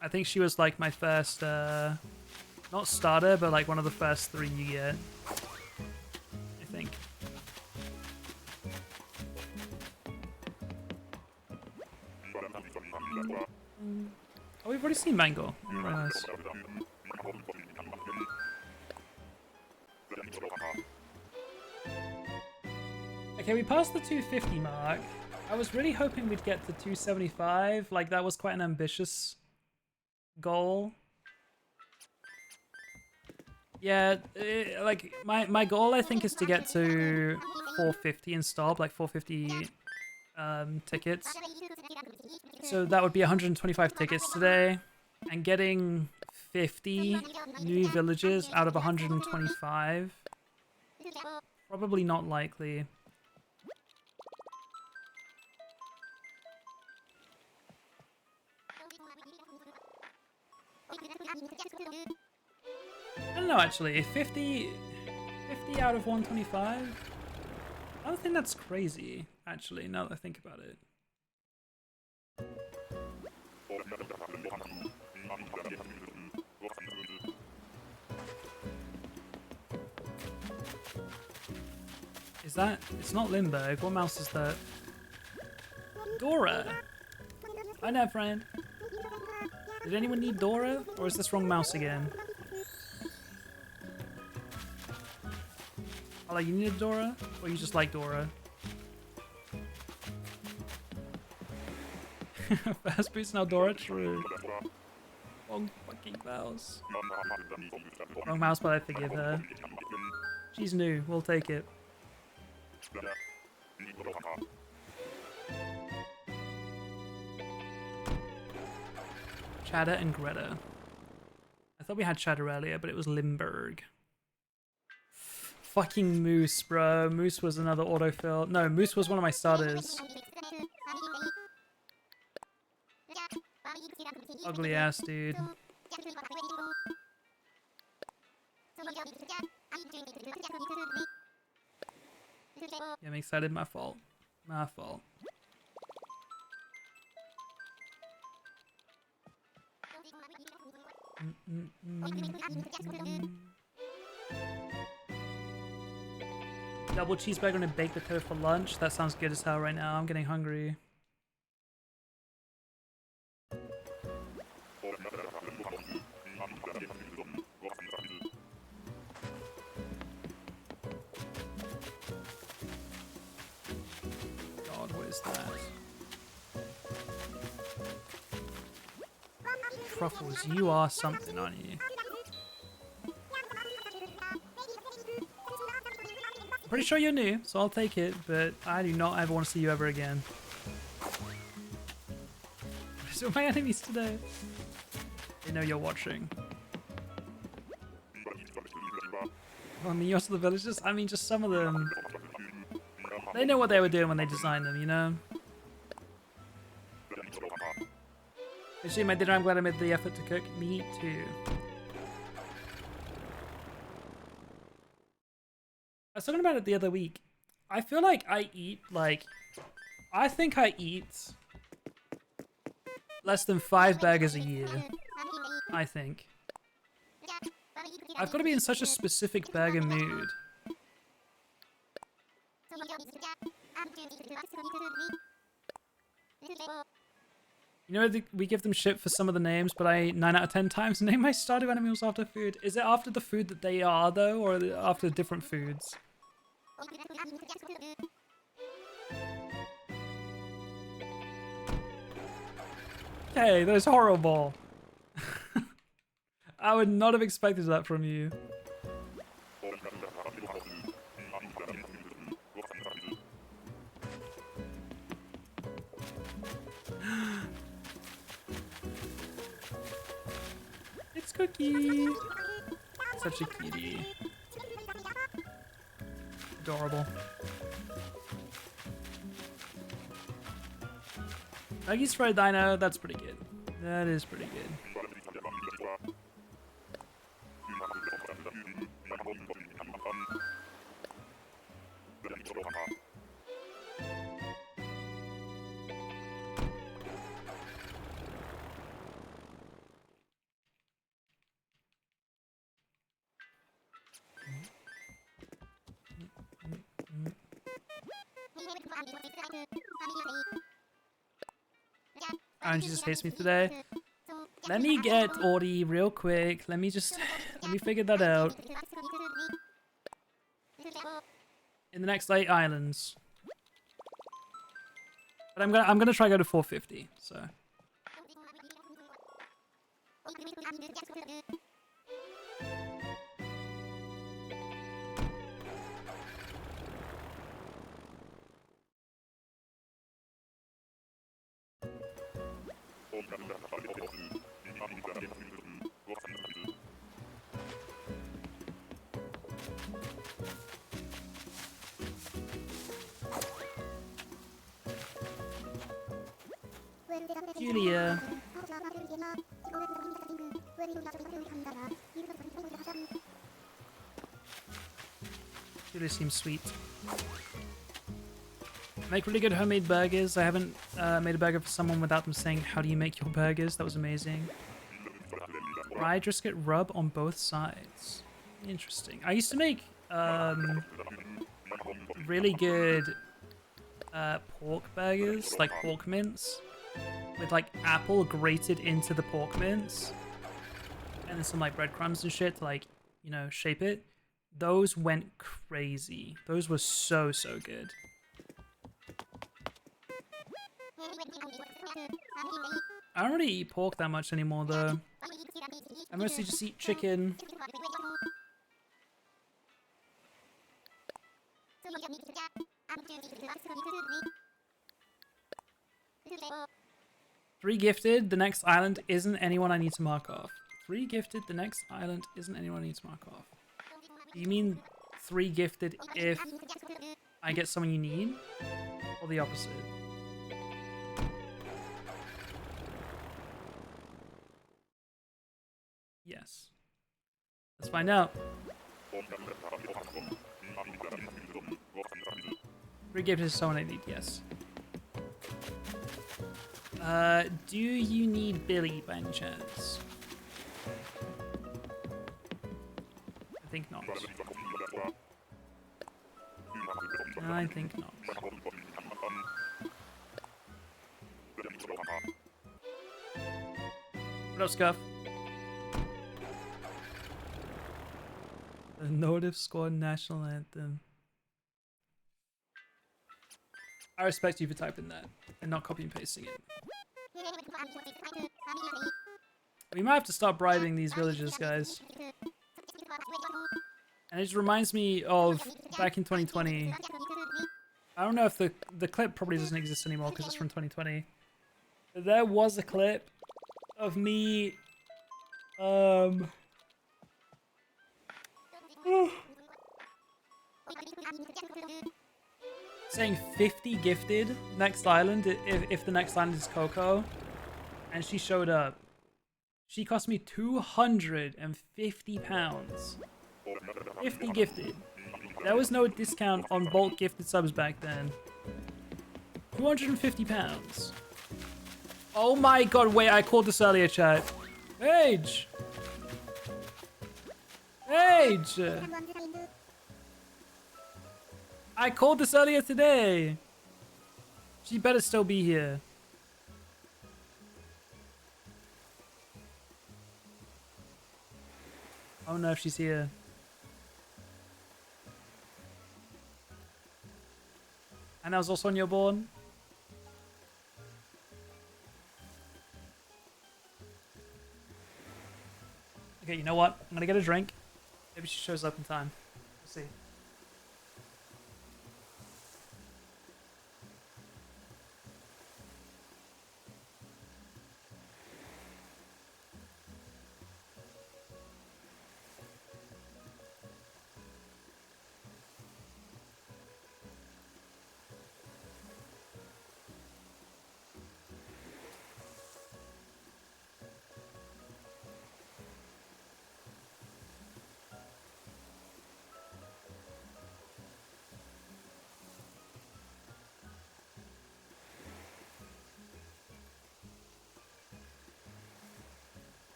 I think she was like my first, not starter, but like one of the first 3 you get. I think. Oh, we've already seen Bangle. I didn't realize. Okay, we passed the 250 mark. I was really hoping we'd get to 275. Like, that was quite an ambitious goal. Yeah, like, my goal, I think, is to get to 450 installed, like 450 tickets. So that would be 125 tickets today. And getting 50 new villages out of 125. Probably not likely. I don't know, actually. 50 out of 125? I don't think that's crazy, actually, now that I think about it. Is that... It's not Limburg. What mouse is that? Dora! Hi there, friend. Did anyone need Dora? Or is this wrong mouse again? Oh, like, you need a Dora? Or you just like Dora? Fast boost now Dora? True. Wrong fucking mouse. Wrong mouse, but I forgive her. She's new. We'll take it. Cheddar and Greta. I thought we had Cheddar earlier, but it was Limburg. Fucking Moose, bro. Moose was another autofill. No, Moose was one of my starters. Ugly ass dude. Yeah, I'm excited. My fault. My fault. Double cheeseburger and a baked potato for lunch. That sounds good as hell right now. I'm getting hungry. God, what is that? Truffles, you are something, aren't you? Pretty sure you're new, so I'll take it, but I do not ever want to see you ever again. So my enemies today. They know you're watching. Well, I mean, yours are the villagers. I mean, just some of them. They know what they were doing when they designed them, you know? Actually, my dinner, I'm glad I made the effort to cook. Me too. I was talking about it the other week. I feel like I eat, like... I think I eat... less than 5 burgers a year. I think. I've got to be in such a specific burger mood. You know, we give them shit for some of the names, but I 9 out of 10 times name my stardew animals after food. Is it after the food that they are, though, or after different foods? Okay, that is horrible. I would not have expected that from you. It's Cookie. Such a cutie. Adorable. Nuggies fried dino, that's pretty good. That is pretty good. Aaron just hates me today. Let me get Audie real quick. Let me figure that out. In the next 8 islands. But I'm gonna try go to 450, so. Julia. Julia seems sweet. Make really good homemade burgers. I haven't made a burger for someone without them saying, how do you make your burgers? That was amazing. Rye Drisket rub on both sides. Interesting. I used to make really good pork burgers, like pork mince, with like apple grated into the pork mince, and then some like breadcrumbs and shit to like, you know, shape it. Those went crazy. Those were so good. I don't really eat pork that much anymore though. I mostly just eat chicken. Three gifted, the next island isn't anyone I need to mark off. 3 gifted, the next island isn't anyone I need to mark off. You mean 3 gifted if I get someone you need? Or the opposite? Yes. Let's find out. 3 gifted is someone I need, yes. Do you need Billy by any chance? I think not. I think not. What up, Scuff? The Nordic squad national anthem. I respect you for typing that and not copy and pasting it. We might have to start bribing these villagers, guys. And it just reminds me of back in 2020. I don't know if the clip probably doesn't exist anymore because it's from 2020. But there was a clip of me saying 50 gifted next island if the next island is Coco, and she showed up. She cost me £250. 50 gifted. There was no discount on bulk gifted subs back then. £250. Oh my god, wait, I called this earlier, chat. Paige! Paige! I called this earlier today. She better still be here. I don't know if she's here. And I was also on your board. Okay, you know what? I'm gonna get a drink. Maybe she shows up in time. We'll see.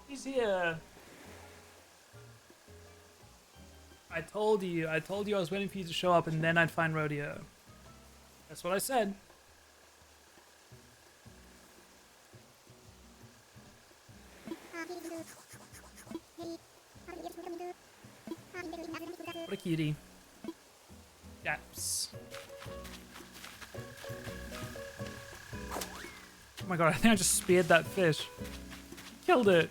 He's here. I told you I was waiting for you to show up and then I'd find Rodeo. That's what I said. What a cutie. Yaps. Oh my god, I think I just speared that fish. Killed it.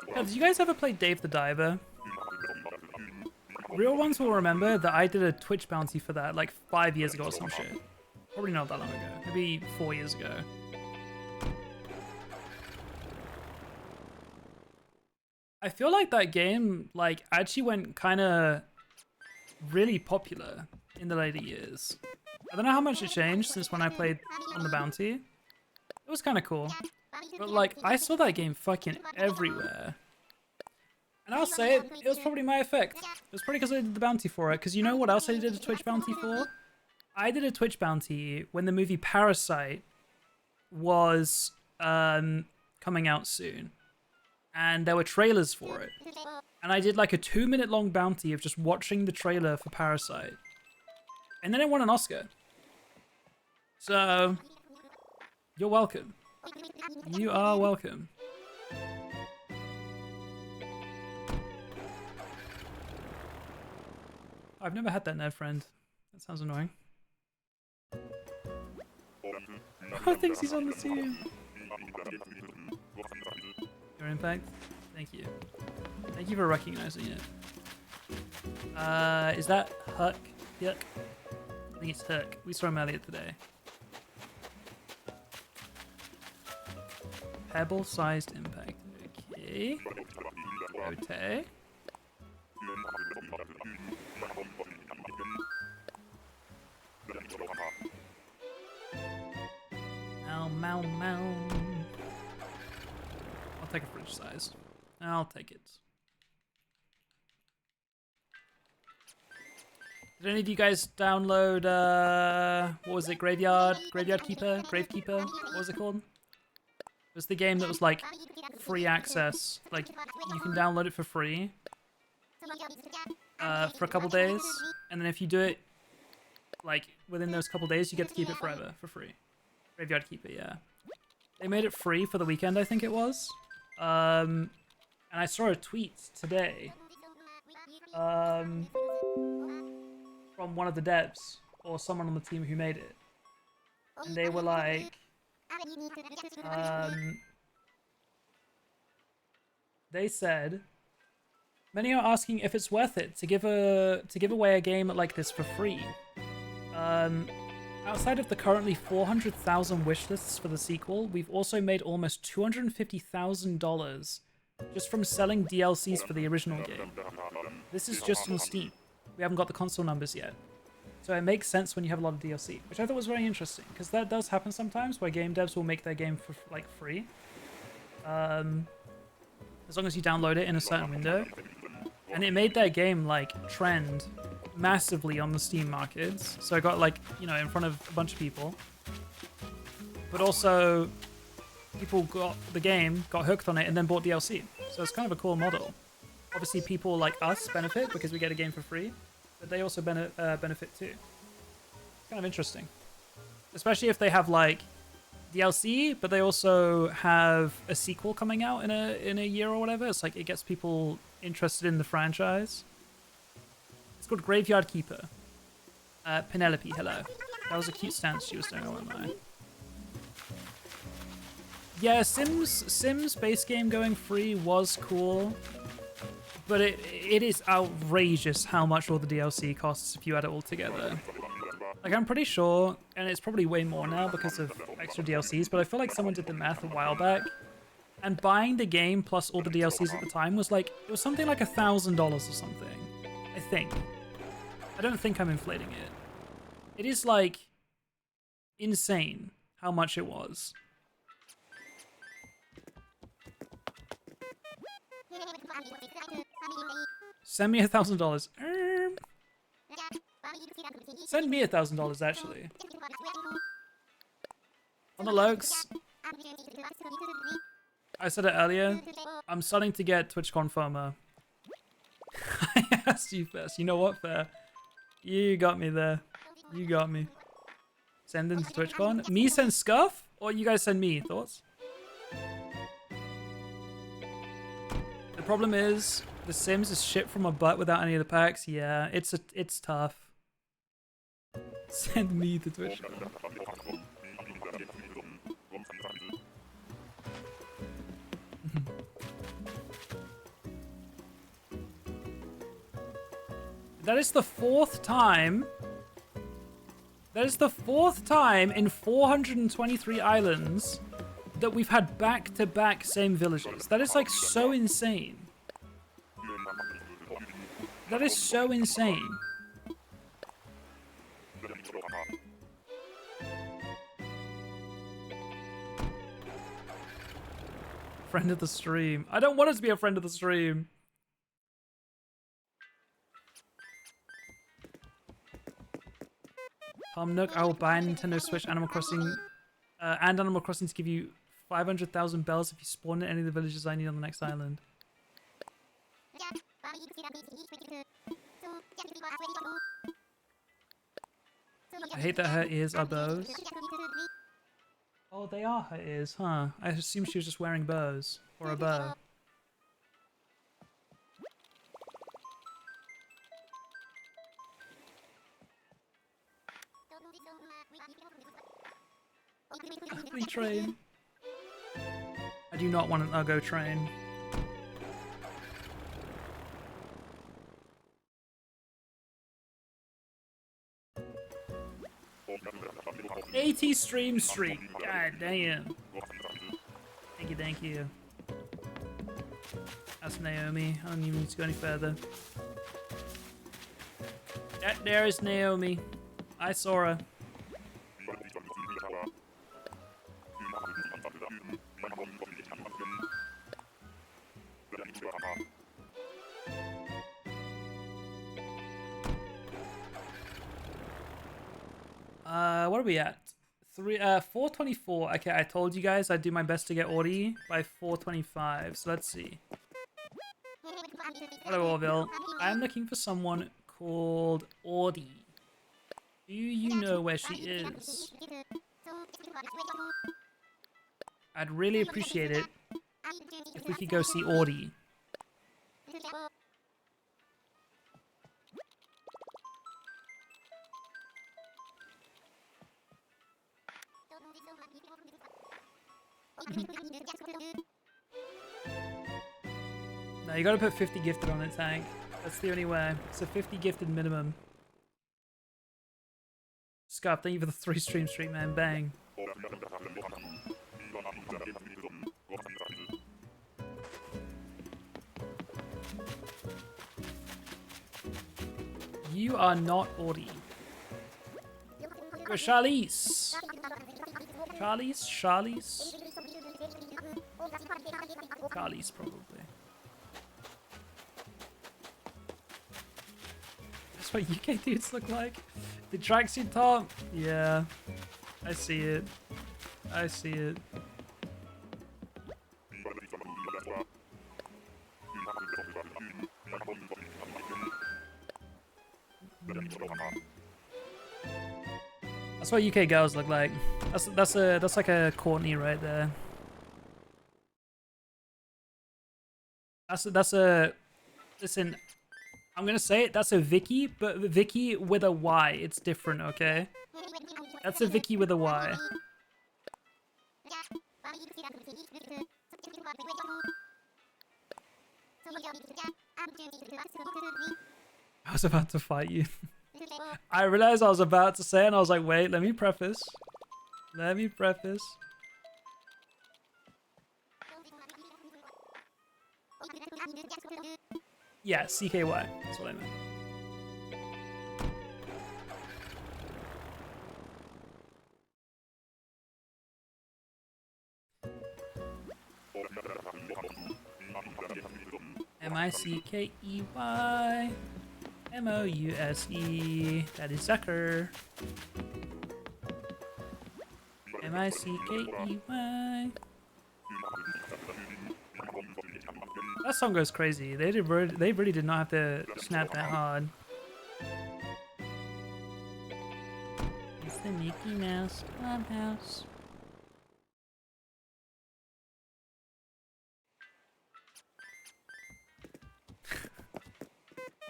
Yeah, did you guys ever play Dave the Diver? Real ones will remember that I did a Twitch bounty for that like 5 years ago or some shit. Probably not that long ago. Maybe 4 years ago. I feel like that game like actually went kind of really popular in the later years. I don't know how much it changed since when I played on the bounty. It was kind of cool. But like, I saw that game fucking everywhere. And I'll say it was probably my effect. It was probably because I did the bounty for it. Because you know what else I did a Twitch bounty for? I did a Twitch bounty when the movie Parasite was coming out soon. And there were trailers for it. And I did like a 2-minute long bounty of just watching the trailer for Parasite. And then it won an Oscar. So, you're welcome. You are welcome. I've never had that nerd friend. That sounds annoying. Oh, thinks he's on the team. Your impact? Thank you. Thank you for recognizing it. Is that Huck? Yuck. I think it's Huck. We saw him earlier today. Pebble-sized impact. Okay. Okay. Meow, meow, meow. I'll take a fridge size. I'll take it. Did any of you guys download, what was it, Gravekeeper? What was it called? It was the game that was like free access. Like, you can download it for free for a couple days. And then if you do it, like, within those couple days, you get to keep it forever for free. Graveyard Keeper, yeah. They made it free for the weekend, I think it was. And I saw a tweet today from one of the devs or someone on the team who made it. And they were like, they said, many are asking if it's worth it to give away a game like this for free. Outside of the currently 400,000 wishlists for the sequel, we've also made almost $250,000 just from selling DLCs for the original game. This is just on Steam. We haven't got the console numbers yet. So it makes sense when you have a lot of DLC, which I thought was very interesting, because that does happen sometimes where game devs will make their game for like free. As long as you download it in a certain window. And it made their game like trend massively on the Steam markets. So it got like, you know, in front of a bunch of people. But also people got the game, got hooked on it, and then bought DLC. So it's kind of a cool model. Obviously people like us benefit because we get a game for free, but they also benefit too. It's kind of interesting. Especially if they have like DLC, but they also have a sequel coming out in a year or whatever. It's like it gets people interested in the franchise. It's called Graveyard Keeper. Penelope, hello. That was a cute stance she was doing, I won't lie. Yeah, Sims base game going free was cool, but it is outrageous how much all the DLC costs if you add it all together. Like, I'm pretty sure, and it's probably way more now because of extra DLCs, but I feel like someone did the math a while back, and buying the game plus all the DLCs at the time was like, it was something like $1,000 or something, I think. I don't think I'm inflating it. It is, like, insane how much it was. Send me $1,000. Send me $1,000, actually. On the Lokes, I said it earlier, I'm starting to get TwitchCon FOMO. I asked you first. You know what, fair? You got me there. You got me. Send into TwitchCon. Me send Scuff? Or you guys send me? Thoughts? The problem is, The Sims is shipped from a butt without any of the packs. Yeah, it's tough. Send me to TwitchCon. That is the fourth time. That is the fourth time in 423 islands that we've had back-to-back same villages. That is like so insane. That is so insane. Friend of the stream. I don't want it to be a friend of the stream. Tom Nook, I will buy a Nintendo Switch Animal Crossing and Animal Crossing to give you 500,000 bells if you spawn in any of the villages I need on the next island. I hate that her ears are bows. Oh, they are her ears, huh? I assumed she was just wearing bows. Or a bow. Ugly train. I do not want an Uggo train. '80 stream streak. God damn. Thank you. That's Naomi. I don't even need to go any further. That there is Naomi. I saw her. What are we at? 424. Okay, I told you guys I'd do my best to get Audi by 425. So let's see. Hello, Orville. I'm looking for someone called Audi. Do you know where she is? I'd really appreciate it if we could go see Audi. No, you gotta put 50 gifted on it, Tank. That's the only way. It's a 50 gifted minimum. Scuff, thank you for the 3 stream streak, man. Bang. You are not Audi. You're Charlize. Charlize, probably. That's what UK dudes look like. The tracksuit top? Yeah. I see it. I see it. That's what UK girls look like. That's like a Courtney right there. Listen, I'm gonna say it, that's a Vicky, but Vicky with a Y. It's different, okay? That's a Vicky with a Y. I was about to fight you. I realized I was about to say it and I was like, wait, let me preface. Let me preface. Yeah, CKY. That's what I meant. MICKEY MOUSE. That is Zucker. MICKEY. That song goes crazy. They really did not have to snap that hard. It's the Mickey Mouse Clubhouse.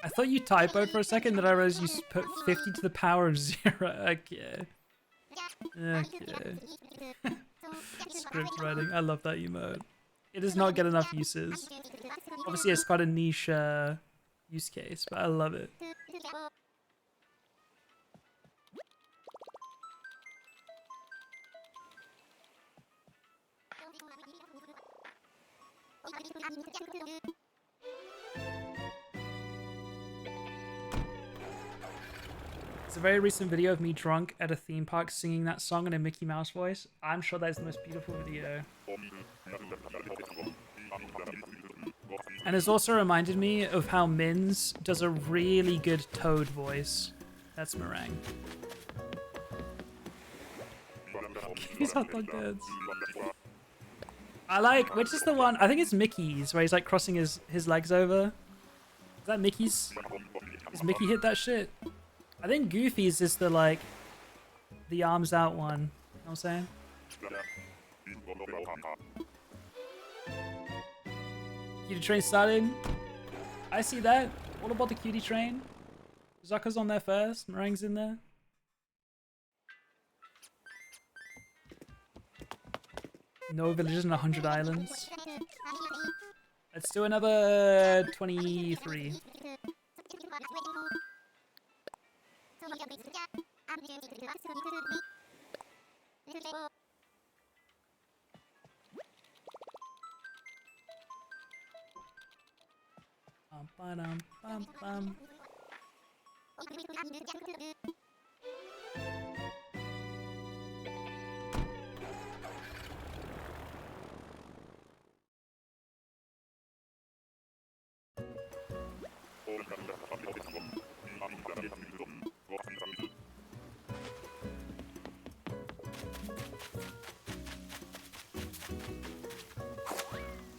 I thought you typoed for a second, then I realized you put 50 to the power of 0. Okay. Okay. Script writing. I love that emote. It does not get enough uses. Obviously, it's got a niche use case, but I love it. It's a very recent video of me drunk at a theme park singing that song in a Mickey Mouse voice. I'm sure that is the most beautiful video. And it's also reminded me of how Minz does a really good Toad voice. That's Meringue. Goofy's hot dog dance. I like, which is the one, I think it's Mickey's, where he's like crossing his legs over. Is that Mickey's? Does Mickey hit that shit? I think Goofy's is the like, the arms out one. You know what I'm saying? Cutie train starting. I see that. What about the cutie train? Zucker's on there first. Meringue's in there. No villages in 100 islands. Let's do another 23.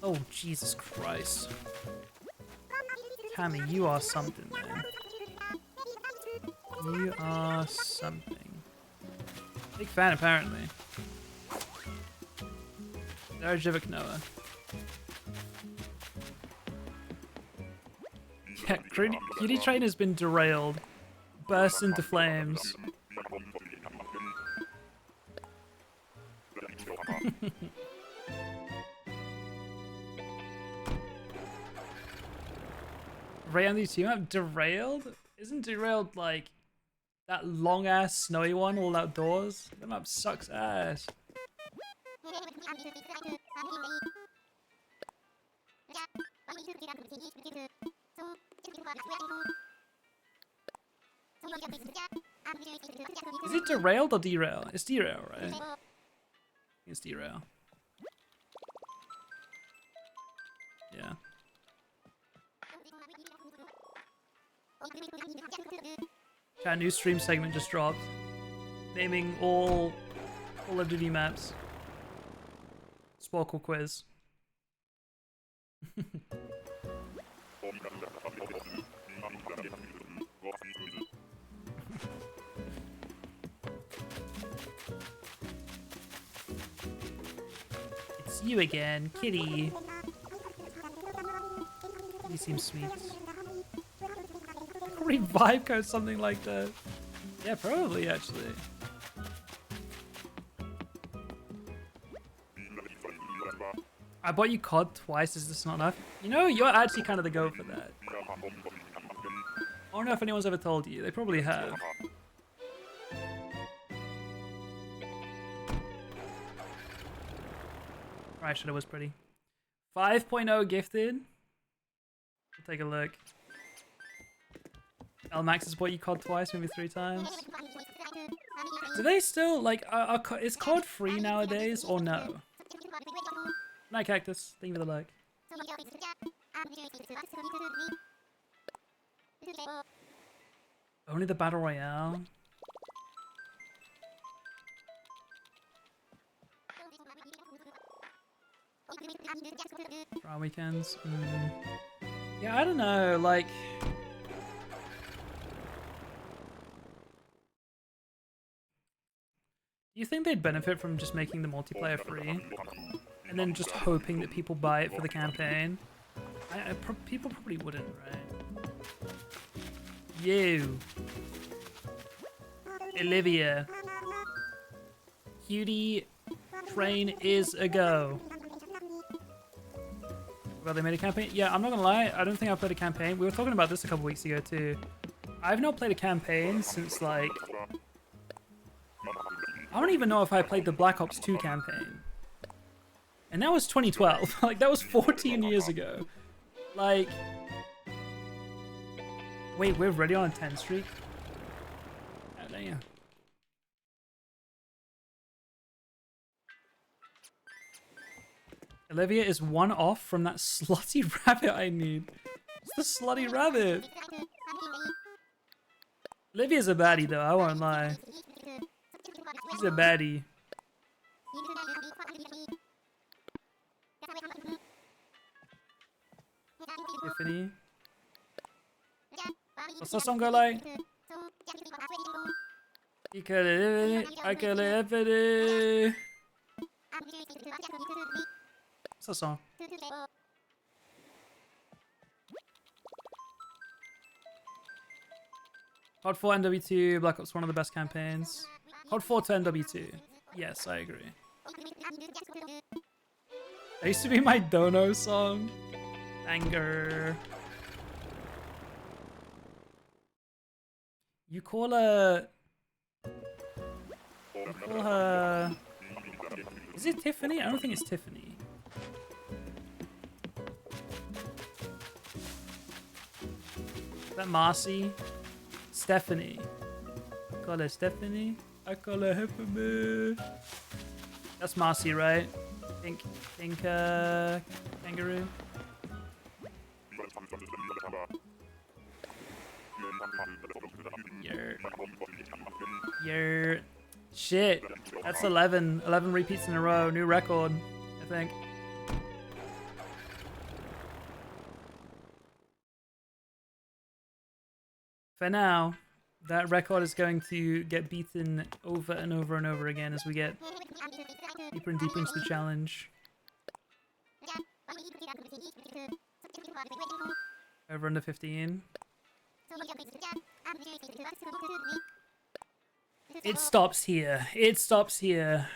Oh, Jesus Christ. Cammy, you are something, man. You are something. Big fan, apparently. There's jvckk. Yeah, cutie train has been derailed. Burst into flames. Ray on the team map derailed? Isn't derailed like that long ass snowy one all outdoors? That map sucks ass. Is it derailed or derail? It's derail, right? It's derail. Yeah. Chat, new stream segment just dropped. Naming all Call of Duty maps. Sporkle quiz. It's you again, kitty. You seem sweet. Probably vibe code something like that. Yeah, probably actually. I bought you COD twice, is this not enough? You know, you're actually kind of the goat for that. I don't know if anyone's ever told you. They probably have. Right, Shadow was pretty. 5.0 gifted. We'll take a look. Max has bought you COD twice, maybe 3 times. Do they still, like, is COD free nowadays or no? Night Cactus, thank you for the like. Only the Battle Royale? Trial weekends? Yeah, I don't know, like... Do you think they'd benefit from just making the multiplayer free? And then just hoping that people buy it for the campaign? People probably wouldn't, right? You! Olivia. Cutie train is a go. Well, they made a campaign? Yeah, I'm not gonna lie, I don't think I've played a campaign. We were talking about this a couple weeks ago too. I've not played a campaign since like... I don't even know if I played the Black Ops 2 campaign. And that was 2012. Like, that was 14 years ago. Like... Wait, we're already on a 10 streak? Oh, damn. Olivia is one off from that slutty rabbit I need. It's the slutty rabbit. Olivia's a baddie though, I won't lie. She's a baddie. Tiffany. What's that song go like? What's that song? COD 4 NW2, Black Ops 1 of the best campaigns. COD 4 to NW2. Yes, I agree. That used to be my Dono song. Anger. You call her... You call her... Is it Tiffany? I don't think it's Tiffany. Is that Marcy? Stephanie. I call her Stephanie. I call her Hippie. That's Marcy, right? Pink kangaroo. Yer. Shit. That's 11. 11 repeats in a row. New record, I think. For now, that record is going to get beaten over and over and over again as we get deeper and deeper into the challenge. Over under 15. It stops here. It stops here.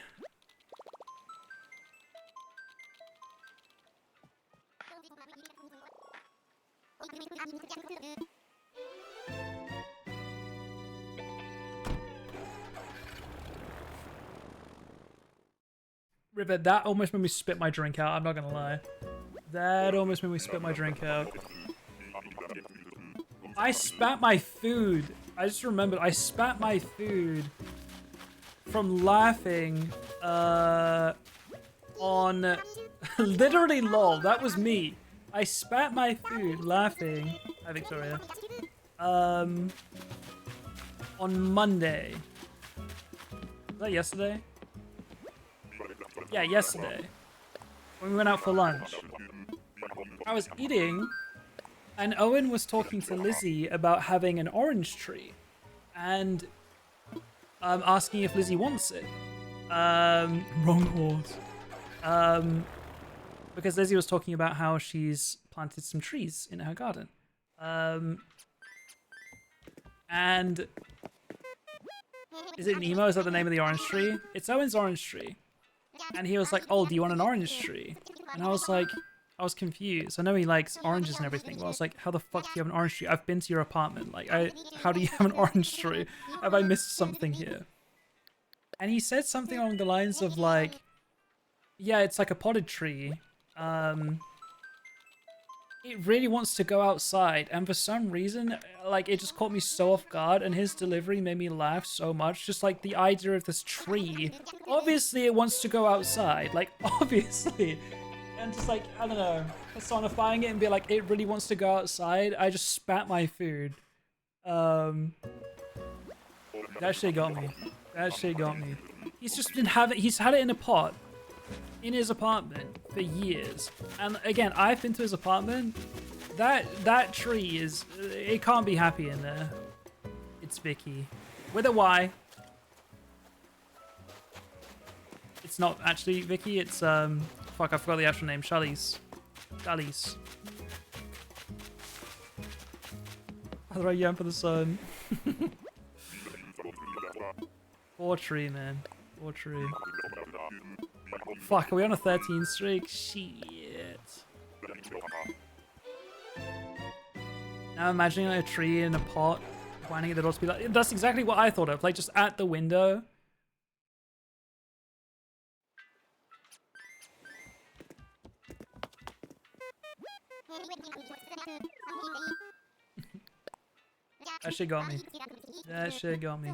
Rivet, that almost made me spit my drink out, I'm not gonna lie. That almost made me spit my drink out. I spat my food. I just remembered, I spat my food from laughing on... Literally lol, that was me. I spat my food laughing... Hi Victoria. On Monday. Was that yesterday? Yeah, yesterday. When we went out for lunch. I was eating, and Owen was talking to Lizzie about having an orange tree. And asking if Lizzie wants it. Wrong horse. Because Lizzie was talking about how she's planted some trees in her garden. And... Is it Nemo? Is that the name of the orange tree? It's Owen's orange tree. And he was like, oh, do you want an orange tree? And I was like, I was confused. I know he likes oranges and everything, but I was like, how the fuck do you have an orange tree? I've been to your apartment. Like, how do you have an orange tree? Have I missed something here? And he said something along the lines of like, yeah, it's like a potted tree. It really wants to go outside, and for some reason, like, it just caught me so off guard, and his delivery made me laugh so much. Just like the idea of this tree, obviously it wants to go outside, like, obviously. And just like, I don't know, personifying it and be like, it really wants to go outside. I just spat my food. That shit got me. That shit got me. He's just been he's had it in a pot in his apartment for years. And again, I've been to his apartment. That tree is, it can't be happy in there. It's Vicky. With a Y. It's not actually Vicky, it's fuck, I forgot the actual name. Charlize. Charlize. How do I yam for the sun? Poor tree, man. Poor tree. Fuck, are we on a 13 streak? Shit. Now imagining like a tree in a pot, winding at the door to be like, that's exactly what I thought of. Like just at the window. That shit got me. That shit got me.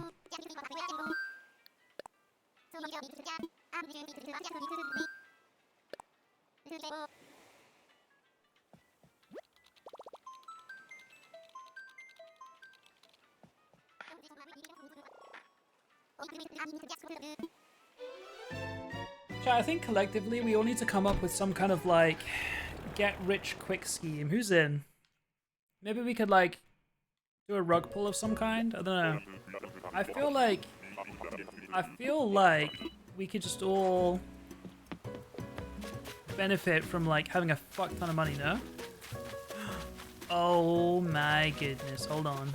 Chat, I think collectively we all need to come up with some kind of like get rich quick scheme. Who's in? Maybe we could like do a rug pull of some kind. I don't know. I feel like we could just all benefit from like having a fuck ton of money, no? Oh my goodness, hold on.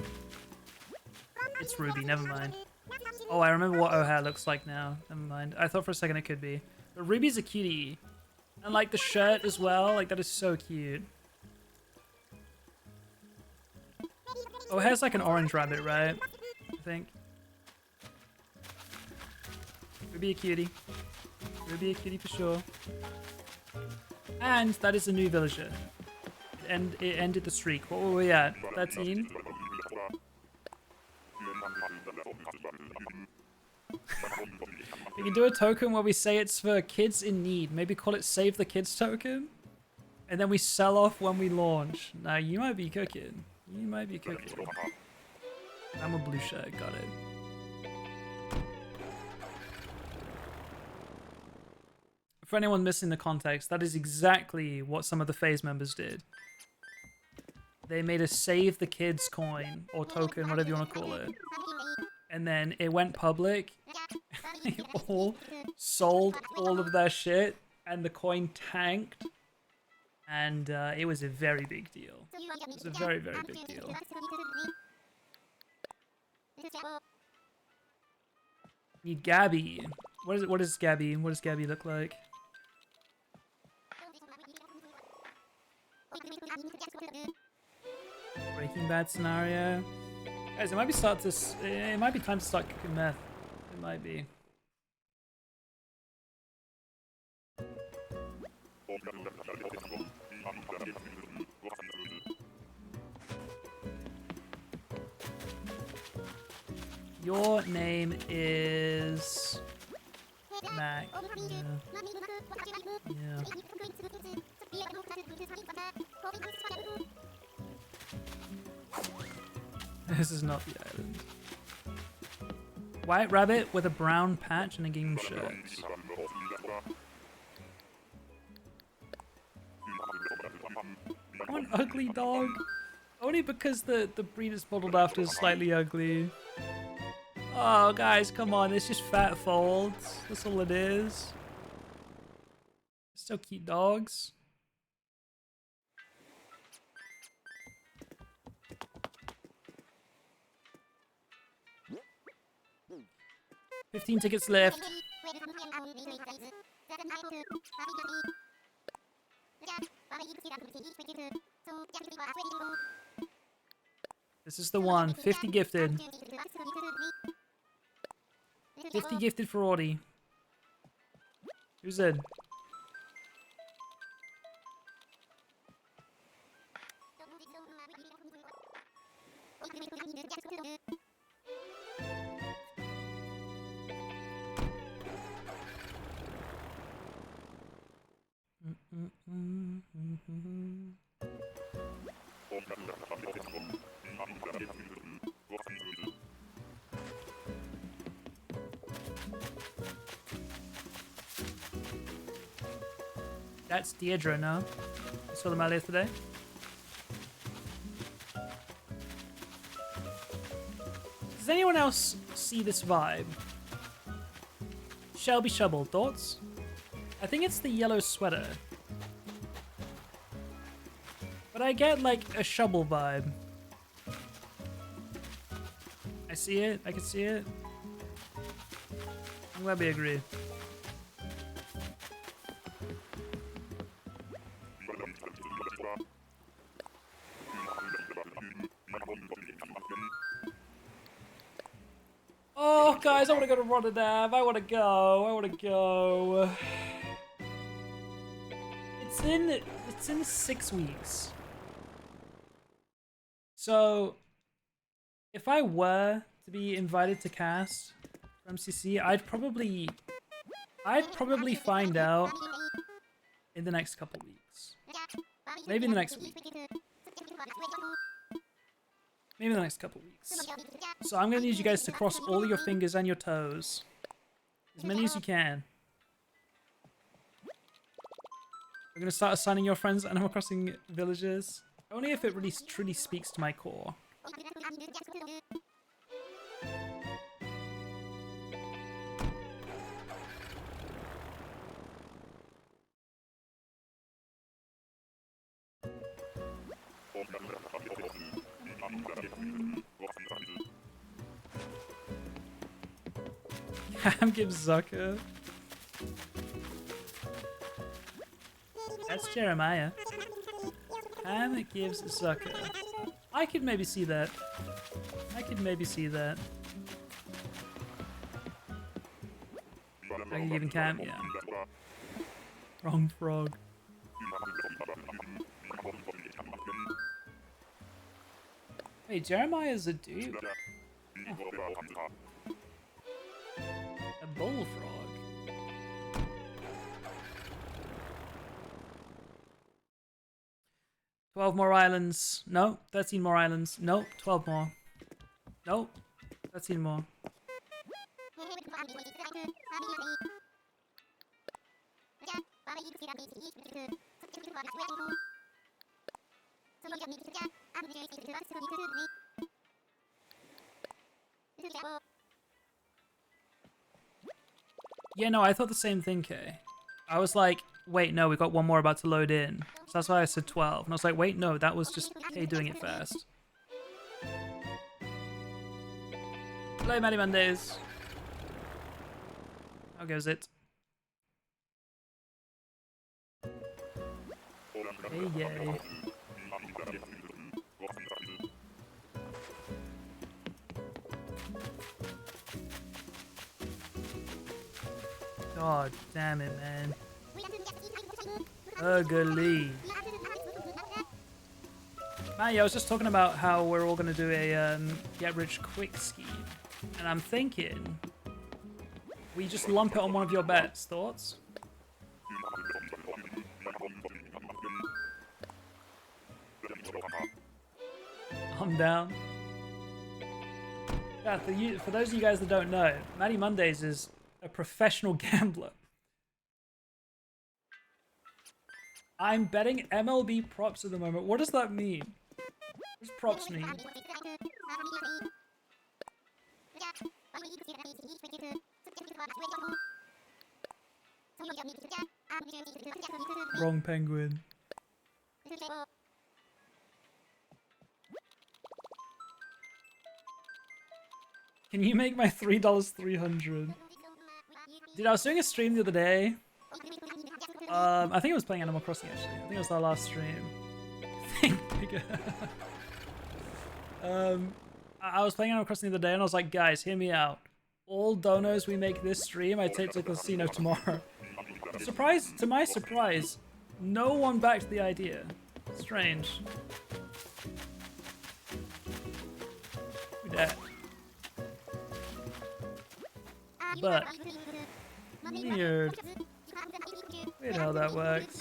It's Ruby, never mind. Oh, I remember what O'Hare looks like now. Never mind. I thought for a second it could be. But Ruby's a cutie. And like the shirt as well, like that is so cute. O'Hare's like an orange rabbit, right? I think. Ruby a cutie. Ruby a cutie for sure. And that is a new villager. And it ended the streak. What were we at? 13? We can do a token where we say it's for kids in need. Maybe call it Save the Kids token. And then we sell off when we launch. Now, you might be cooking. You might be cooking. I'm a blue shirt. Got it. For anyone missing the context, that is exactly what some of the phase members did. They made a Save the Kids coin, or token, whatever you want to call it. And then it went public. They all sold all of their shit, and the coin tanked. And it was a very big deal. It was a very, very big deal. Need Gabby. What is Gabby? What does Gabby look like? Breaking Bad scenario. Guys, it might be time to start cooking meth. It might be. Your name is Mac. Yeah. This is not the island. White rabbit with a brown patch and a game shirt. One ugly dog. Only because the breed is modeled after is slightly ugly. Oh, guys, come on. It's just fat folds. That's all it is. Still cute dogs. $15 tickets left. This is the one. 50 gifted. 50 gifted for Audie. Who's in? That's Deirdre now. I saw them earlier today. Does anyone else see this vibe? Shelby Shovel, thoughts? I think it's the yellow sweater. But I get like a shovel vibe. I see it. I can see it. I'm glad we agree. Oh, guys, I want to go to Rotterdam. I want to go. I want to go. It's in 6 weeks. So, if I were to be invited to cast from MCC, I'd probably find out in the next couple weeks. Maybe in the next week. Maybe in the next couple weeks. So I'm going to need you guys to cross all your fingers and your toes. As many as you can. I'm gonna start assigning your friends Animal Crossing villages. Only if it really truly speaks to my core. Cam gives Zucker. That's Jeremiah. Cam gives Zucker. I could maybe see that. I could maybe see that. Are you giving Cam? Yeah. Wrong frog. Wait, Jeremiah's a dude. Oh. A bullfrog. 12 more islands. No. 13 more islands. No. 12 more. No. 13 more. Yeah, no, I thought the same thing, Kay. I was like, wait, no, we got one more about to load in. So that's why I said 12. And I was like, wait, no, that was just Kay doing it fast. Hello, Maddie Mondays. How goes it? Hey, yay. God damn it, man. Ugly. Matty, I was just talking about how we're all going to do a get-rich-quick scheme. And I'm thinking we just lump it on one of your bets. Thoughts? I'm down. Yeah, for those of you guys that don't know, Matty Mondays is a professional gambler. I'm betting MLB props at the moment. What does that mean? What does props mean? Wrong penguin. Can you make my $3 300? Dude, I was doing a stream the other day. I think I was playing Animal Crossing actually. I think it was our last stream. Think bigger. I was playing Animal Crossing the other day and I was like, guys, hear me out. All donos we make this stream, I take to the casino tomorrow. Surprise! To my surprise, no one backed the idea. Strange. Yeah. But weird. Weird how that works.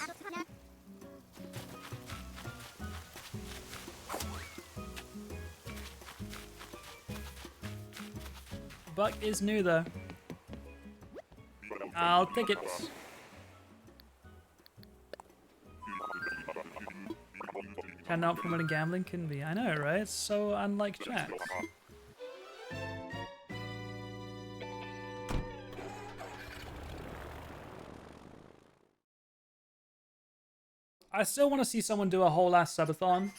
Buck is new though. I'll take it. Cannot promote gambling can be. I know, right? It's so unlike chat. I still want to see someone do a whole ass subathon.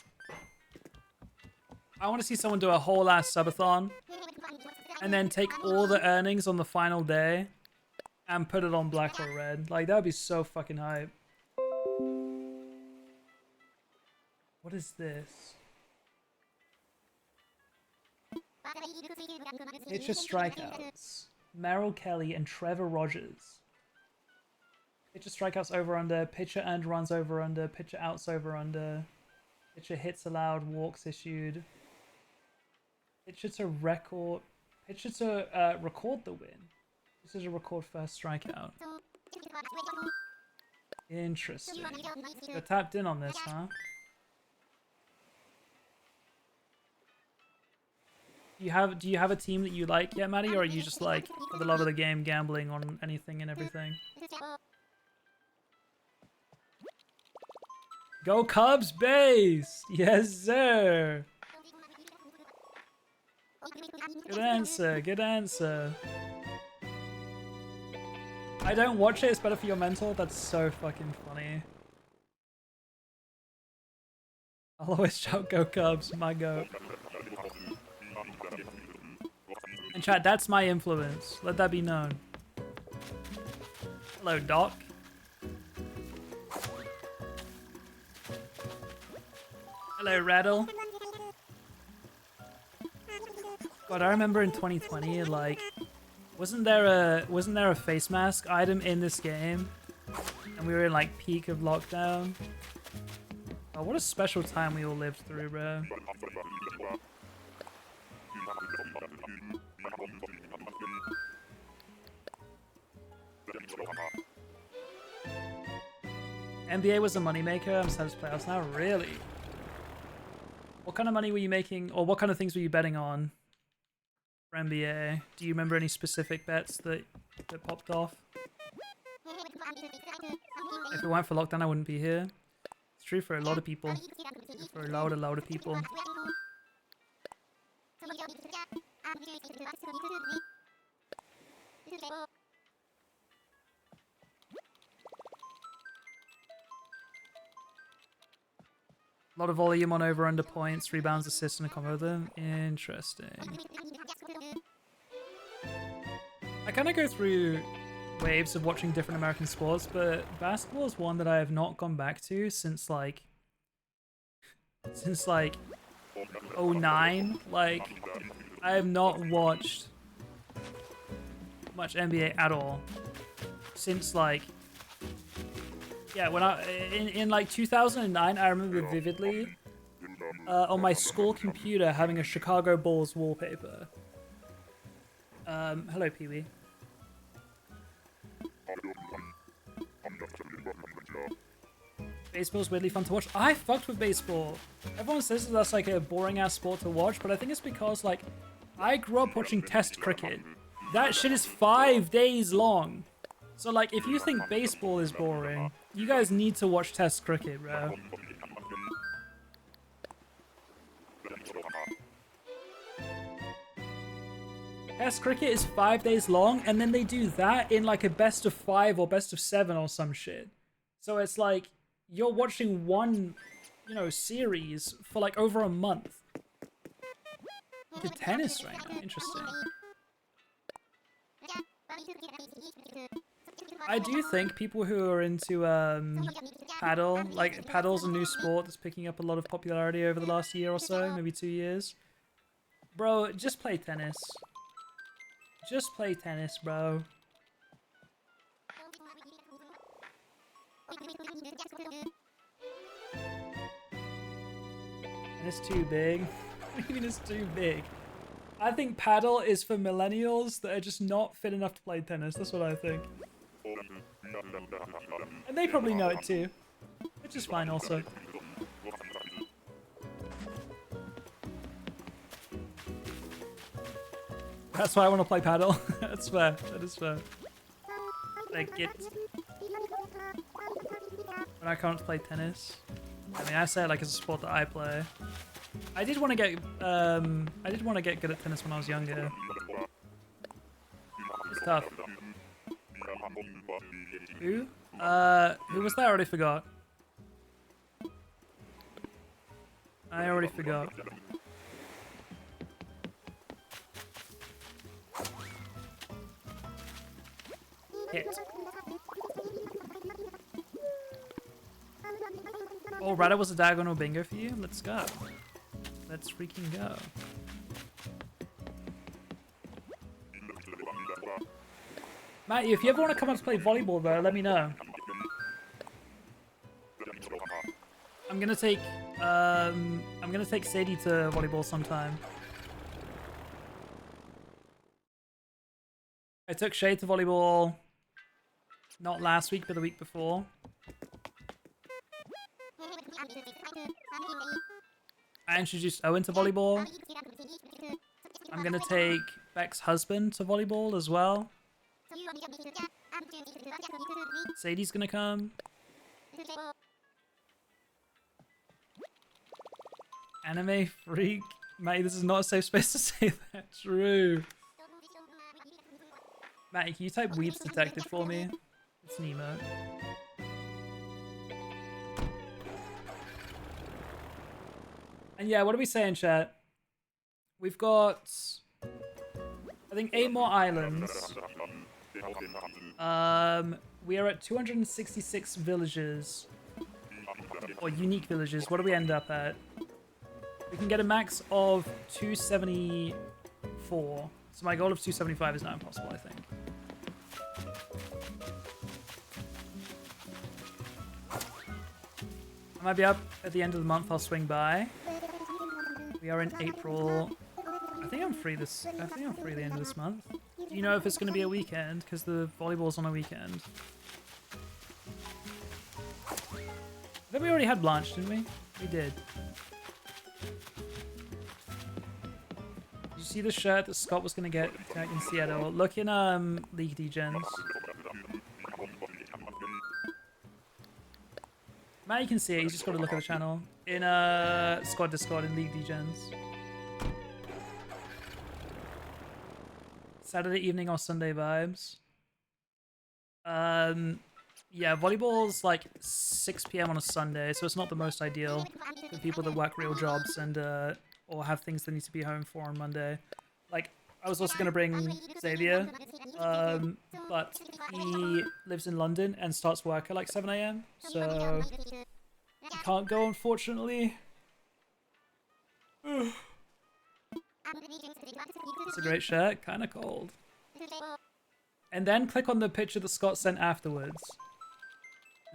I want to see someone do a whole ass subathon and then take all the earnings on the final day and put it on black or red. Like, that would be so fucking hype. What is this? Pitcher strikeouts. Merrill Kelly and Trevor Rogers. Pitcher strikeouts over under. Pitcher earned runs over under. Pitcher outs over under. Pitcher hits allowed. Walks issued. Pitcher to record. Pitcher to record the win. This is a record first strikeout. Interesting. You're tapped in on this, huh? Do you have a team that you like yet, Maddie, or are you just like for the love of the game gambling on anything and everything? Go Cubs base! Yes, sir! Good answer, good answer. I don't watch it, it's better for your mental. That's so fucking funny. I'll always shout go Cubs, my goat. And chat, that's my influence. Let that be known. Hello, Doc. Hello, Rattle. God, I remember in 2020, like, wasn't there a face mask item in this game? And we were in like peak of lockdown. Oh, what a special time we all lived through, bro. NBA was a moneymaker. I'm sad to play. Now, really? What kind of money were you making, or what kind of things were you betting on for NBA? Do you remember any specific bets that popped off? If it weren't for lockdown, I wouldn't be here. It's true for a lot of people. For a lot of people. A lot of volume on over under points, rebounds, assists, and a combo of them. Interesting. I kind of go through waves of watching different American sports, but basketball is one that I have not gone back to since like '09. Like, I have not watched much NBA at all since like, yeah, when in like 2009, I remember vividly on my school computer having a Chicago Bulls wallpaper. Hello, Pee-wee. Baseball's weirdly fun to watch. I fucked with baseball. Everyone says that that's like a boring ass sport to watch, but I think it's because like I grew up watching Test cricket. That shit is 5 days long. So like if you think baseball is boring, you guys need to watch Test cricket, bro. Test cricket is 5 days long, and then they do that in like a best of 5 or best of 7 or some shit. So it's like you're watching one, you know, series for like over a month. The tennis right now, interesting. I do think people who are into paddle, like paddle's a new sport that's picking up a lot of popularity over the last year or so, maybe 2 years. Bro, just play tennis. Just play tennis, bro. And it's too big. What do you mean it's too big? I think paddle is for millennials that are just not fit enough to play tennis. That's what I think. And they probably know it too. Which is fine also. That's why I want to play paddle. That's fair. That is fair. Like it. When I can't play tennis. I mean, I say it like it's a sport that I play. I did want to get good at tennis when I was younger. It's tough. Who? Who was that? I already forgot. I already forgot. Hit. Oh, Radha was a diagonal bingo for you? Let's go. Let's freaking go. Matthew, if you ever want to come up to play volleyball though, let me know. I'm gonna take Sadie to volleyball sometime. I took Shay to volleyball not last week, but the week before. I introduced Owen to volleyball. I'm gonna take Beck's husband to volleyball as well. Sadie's gonna come. Anime freak? Matty, this is not a safe space to say that. True. Matty, can you type Weeps Detective for me? It's Nemo. And yeah, what are we saying, chat? We've got, I think, 8 more islands. We are at 266 villages. Or unique villages. What do we end up at? We can get a max of 274. So my goal of 275 is not impossible, I think. I might be up at the end of the month. I'll swing by. We are in April. I think I'm free at the end of this month. Do you know if it's going to be a weekend? Because the volleyball's on a weekend. I think we already had Blanche, didn't we? We did. Did you see the shirt that Scott was going to get in Seattle? Look in League Degens. Matt, you can see it. He's just got to look at the channel. In Squad Discord in League Degens. Saturday evening or Sunday vibes. Yeah, volleyball's like 6 p.m. on a Sunday, so it's not the most ideal for people that work real jobs and or have things they need to be home for on Monday. Like, I was also gonna bring Xavier, but he lives in London and starts work at like 7 a.m. So he can't go, unfortunately. It's a great shirt, kind of cold. And then click on the picture that Scott sent afterwards.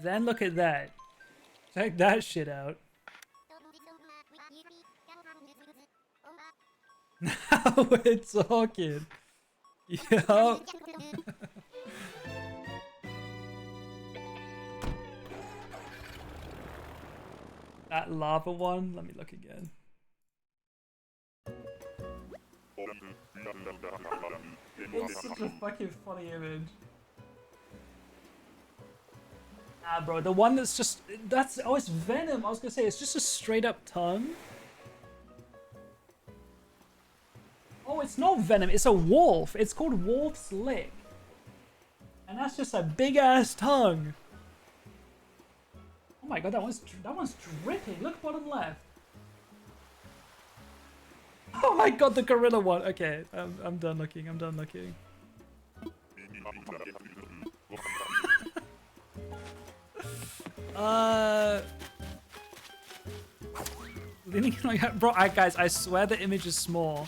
Then look at that. Check that shit out. Now we're talking. Yup. That lava one. Let me look again. It's such a fucking funny image. Ah, bro, the one that's just... Oh, it's Venom. I was gonna say, it's just a straight up tongue. Oh, it's not Venom. It's a wolf. It's called Wolf's Lick. And that's just a big ass tongue. Oh my god, that one's dripping. Look bottom left. Oh my god, the gorilla one. Okay, I'm done looking. I'm done looking. Bro, guys, I swear the image is small.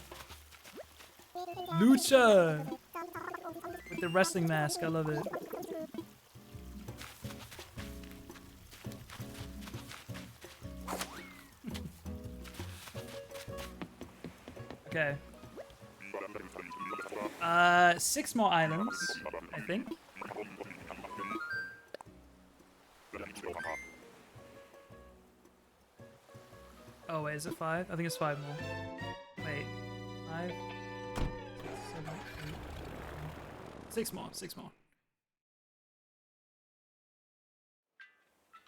Lucha! With the wrestling mask, I love it. Okay. 6 more islands, I think. Oh wait, is it 5? I think it's 5 more. Wait, 5, 6, 7, 8, 6 more, 6 more.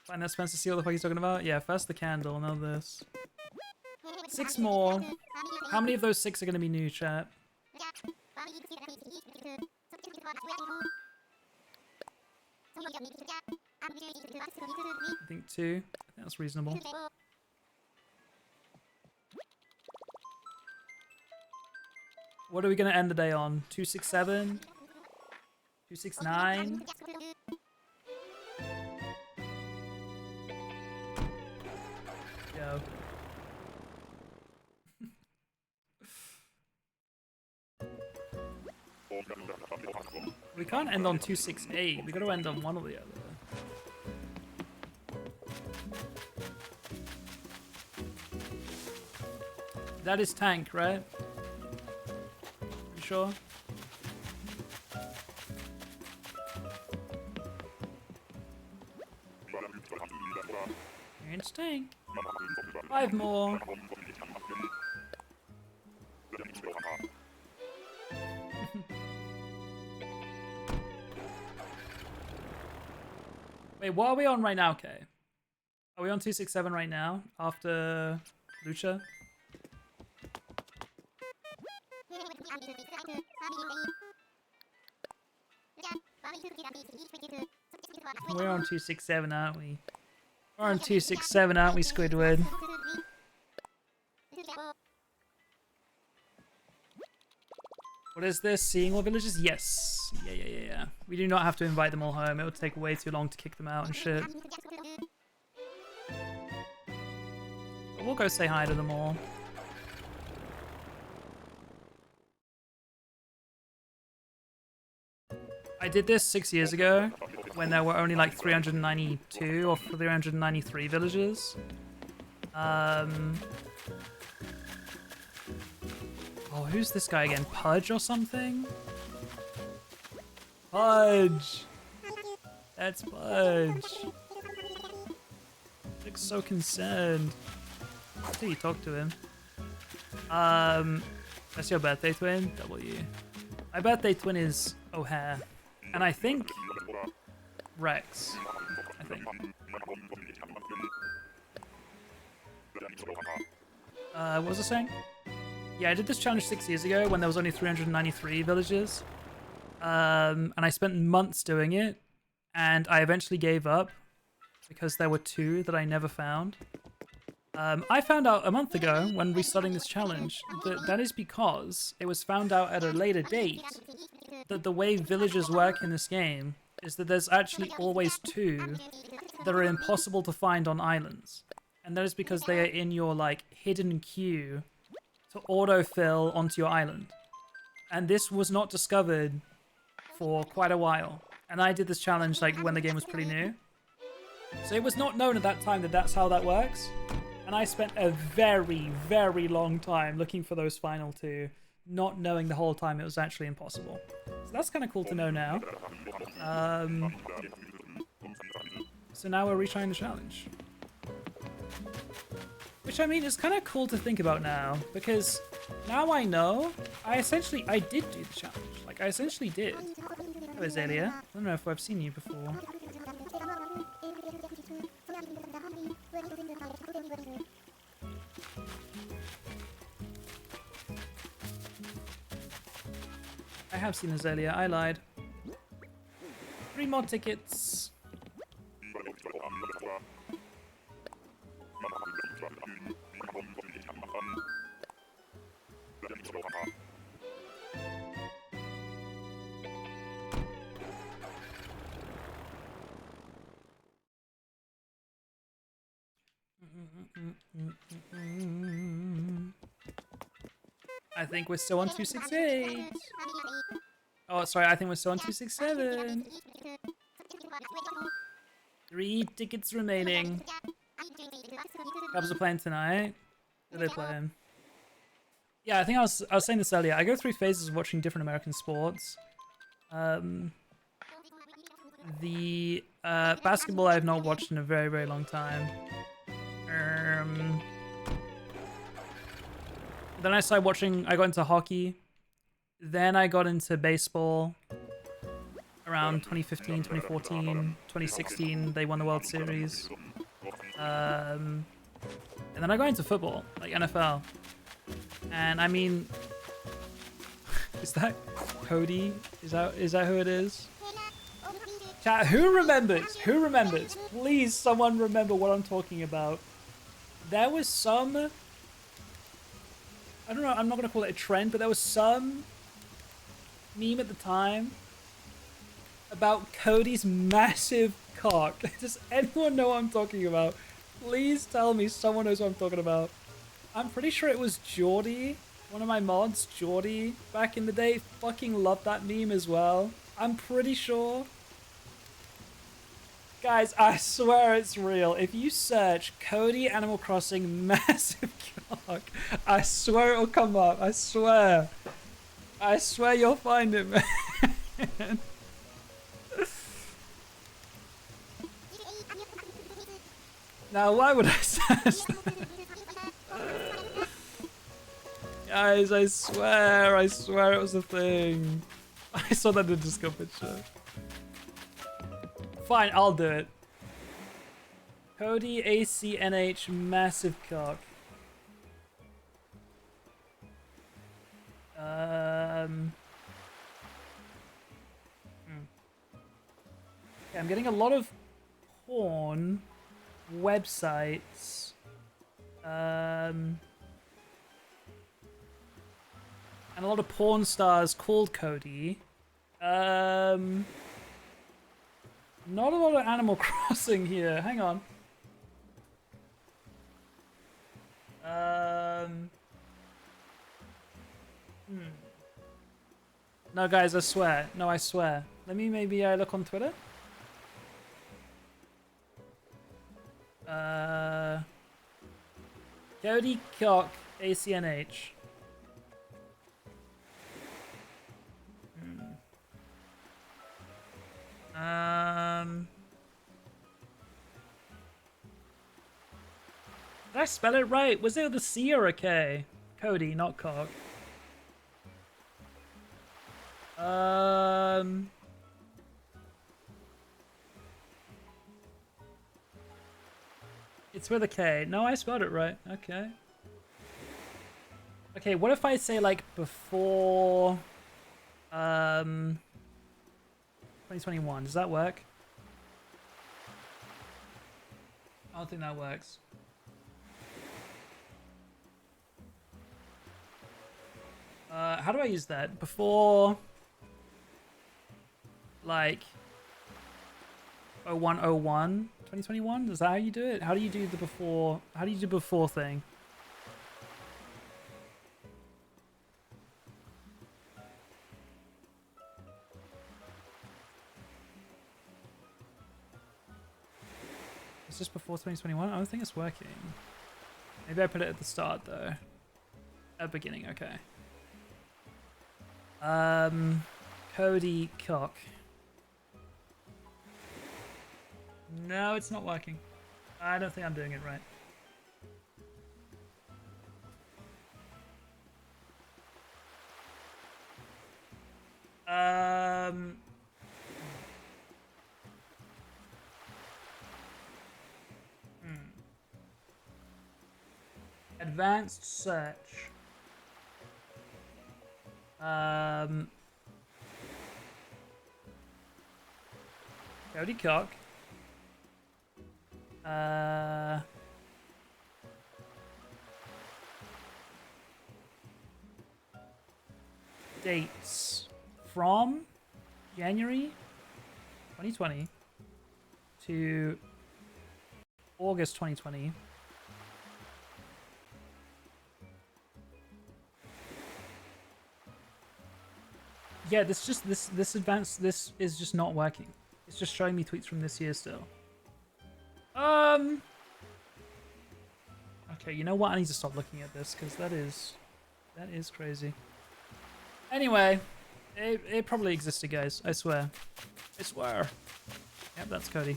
Find that Spencer, see what the fuck he's talking about? Yeah, first the candle, now this. 6 more. How many of those 6 are going to be new, chat? I think 2. I think that's reasonable. What are we going to end the day on? 267? 269? Go. We can't end on 268. We got to end on one or the other. That is tank, right? You sure? It's tank. 5 more. Wait, what are we on right now, Kay? Are we on 267 right now? After Lucha. We're on 267, aren't we? We're on 267, aren't we, Squidward? What is this? Seeing all villages? Yes. Yeah. We do not have to invite them all home. It would take way too long to kick them out and shit. But we'll go say hi to them all. I did this 6 years ago when there were only like 392 or 393 villages. Oh, who's this guy again? Pudge or something? Pudge! That's Pudge. Looks so concerned. Until you talk to him. That's your birthday twin? W. My birthday twin is O'Hare. And I think Rex. I think. What was I saying? Yeah, I did this challenge 6 years ago when there was only 393 villages. And I spent months doing it. And I eventually gave up because there were 2 that I never found. I found out a month ago when restarting this challenge that is because it was found out at a later date that the way villages work in this game is that there's actually always 2 that are impossible to find on islands. And that is because they are in your like hidden queue to autofill onto your island. And this was not discovered for quite a while. And I did this challenge like when the game was pretty new. So it was not known at that time that that's how that works. And I spent a very, very long time looking for those final 2, not knowing the whole time it was actually impossible. So that's kind of cool to know now. So now we're retrying the challenge. Which, I mean, is kind of cool to think about now, because now I know I did do the challenge. Like, I essentially did. Hello, Azalea. I don't know if I've seen you before. I have seen Azalea, I lied. 3 more tickets. I think we're still on 268. Oh, sorry, I think we're still on 267. 3 tickets remaining. Cubs are playing tonight. Who are they playing? Yeah, I think I was saying this earlier. I go through phases of watching different American sports. The basketball I have not watched in a very, very long time. Then I started watching, I got into hockey. Then I got into baseball around 2015, 2014, 2016. They won the World Series. And then I got into football, like NFL. And I mean, is that Cody? Is that who it is? Chat, who remembers? Who remembers? Please, someone remember what I'm talking about. There was some, I don't know, I'm not going to call it a trend, but there was some meme at the time about Cody's massive cock. Does anyone know what I'm talking about? Please tell me someone knows what I'm talking about. I'm pretty sure it was Geordie, one of my mods, Geordie, back in the day. Fucking loved that meme as well. I'm pretty sure. Guys, I swear it's real. If you search Cody Animal Crossing massive cock, I swear it'll come up. I swear. I swear you'll find it, man. Now, why would I search that? Guys, I swear it was a thing. I saw that in the Discord picture. Fine, I'll do it. Cody ACNH massive cock. Okay, I'm getting a lot of porn websites. And a lot of porn stars called Cody. Not a lot of Animal Crossing here. Hang on. No, guys, I swear. No, I swear. Let me maybe look on Twitter. Cody Cock ACNH. Did I spell it right? Was it with a C or a K? Cody, not Cock. It's with a K. No, I spelled it right. Okay. Okay, what if I say like before 2021? Does that work? I don't think that works. How do I use that? Before like 0101 2021? Is that how you do it? How do you do the before? How do you do before thing? Is this before 2021? I don't think it's working. Maybe I put it at the start though. At beginning, okay. Cody Cock. No, it's not working. I don't think I'm doing it right. Advanced search. Cody Cock. Dates from January 2020 to August 2020. Yeah, this is just not working. It's just showing me tweets from this year still. Okay, you know what? I need to stop looking at this because that is crazy. Anyway, it probably existed, guys. I swear. I swear. Yep, that's Cody.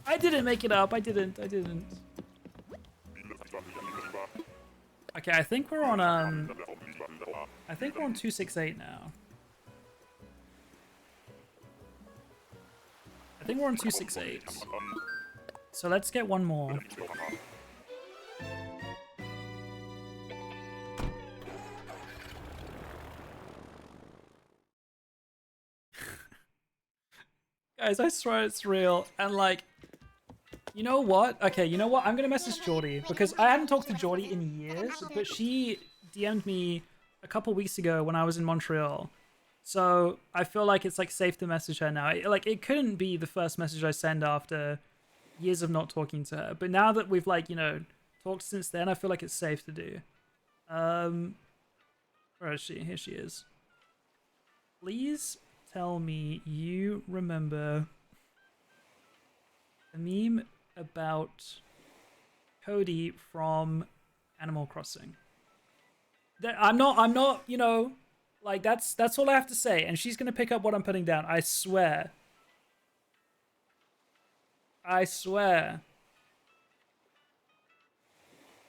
I didn't make it up. I didn't. Okay, I think we're on 268 now. I think we're on 268. So let's get one more. Guys, I swear it's real. And like, you know what? Okay, you know what? I'm gonna message Geordie because I hadn't talked to Geordie in years, but she DM'd me a couple weeks ago when I was in Montreal. So I feel like it's like safe to message her now. It couldn't be the first message I send after years of not talking to her. But now that we've like, you know, talked since then, I feel like it's safe to do. Where is she? Here she is. Please tell me you remember a meme about Cody from Animal Crossing. I'm not, you know, like that's all I have to say. And she's gonna pick up what I'm putting down. I swear. I swear.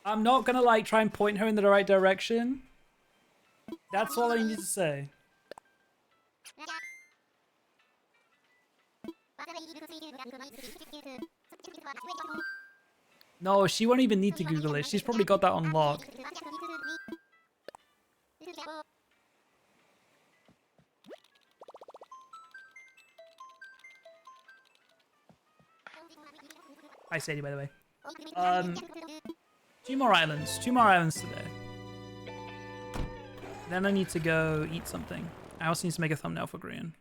I'm not gonna like try and point her in the right direction. That's all I need to say. No, she won't even need to Google it. She's probably got that on lock. Hi, Sadie, by the way. 2 more islands. 2 more islands today. Then I need to go eat something. I also need to make a thumbnail for Green.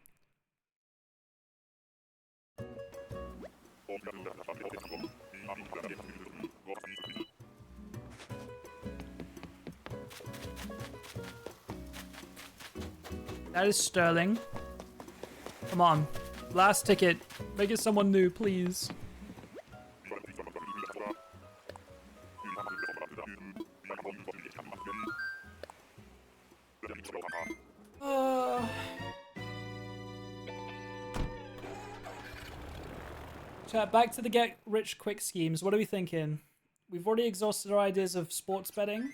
That is Sterling. Come on. Last ticket. Make it someone new, please. Chat, back to the get rich quick schemes. What are we thinking? We've already exhausted our ideas of sports betting.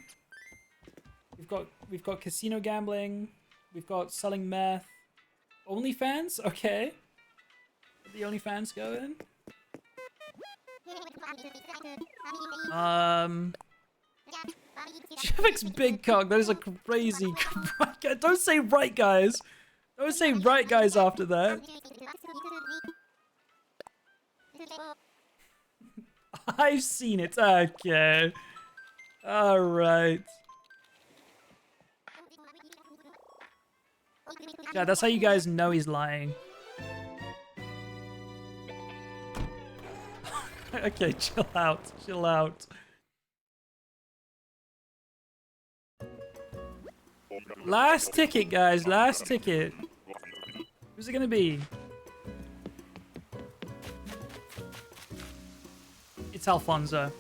We've got casino gambling. We've got selling meth. OnlyFans? Okay. The OnlyFans go in. Jvckck's big cock. That is a crazy. Don't say right, guys. Don't say right, guys. After that. I've seen it. Okay. All right. Yeah, that's how you guys know he's lying. Okay, chill out. Chill out. Last ticket, guys. Last ticket. Who's it gonna be? It's Alfonso.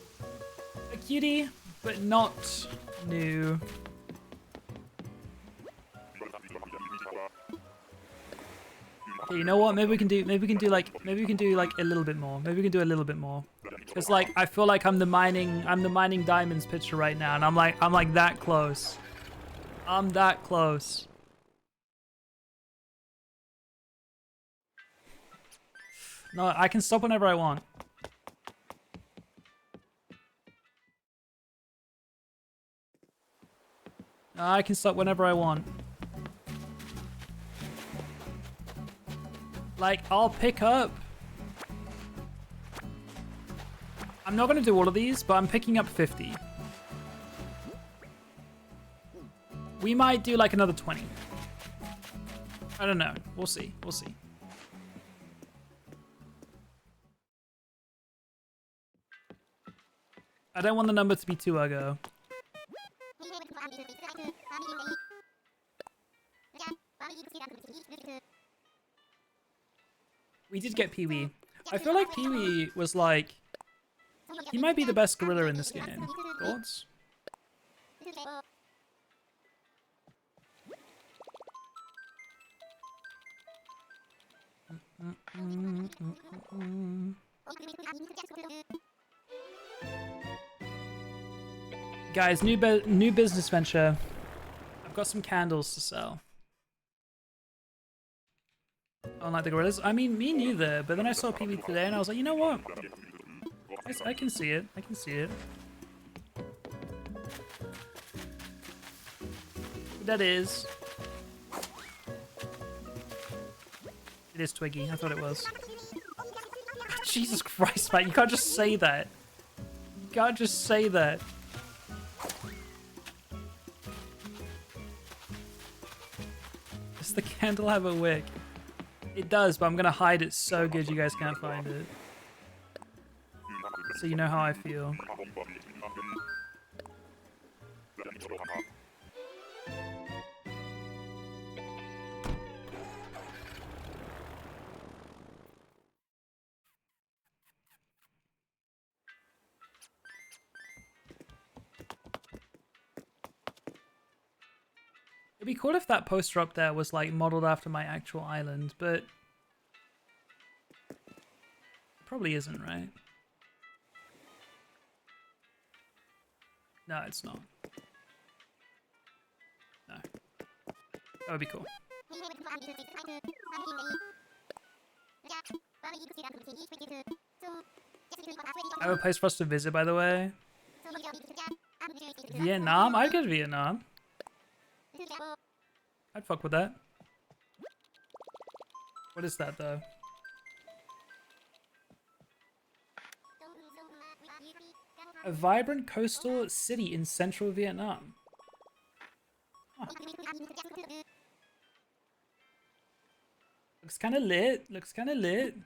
A cutie, but not new. Okay, you know what? Maybe we can do like a little bit more. Maybe we can do a little bit more. Cause like I feel like I'm the mining diamonds pitcher right now, and I'm like that close. I'm that close. No, I can stop whenever I want. No, I can stop whenever I want. Like, I'll pick up. I'm not gonna do all of these, but I'm picking up 50. We might do like another 20. I don't know. We'll see. We'll see. I don't want the number to be too ago. We did get Pee-wee. I feel like Pee-wee was like... He might be the best gorilla in this game. Thoughts? Guys, new business venture. I've got some candles to sell. Unlike the gorillas. I mean, me neither. But then I saw Pee-wee today and I was like, you know what? I can see it. I can see it. That is. It is Twiggy. I thought it was. Jesus Christ, man. You can't just say that. You can't just say that. Does the candle have a wick? It does, but I'm gonna hide it so good you guys can't find it. So you know how I feel. It'd be cool if that poster up there was like modeled after my actual island, but it probably isn't, right? No, it's not. No. That would be cool. I have a place for us to visit, by the way. Vietnam? I'd go to Vietnam. I'd fuck with that. What is that, though? A vibrant coastal city in central Vietnam. Huh. Looks kind of lit. Looks kind of lit.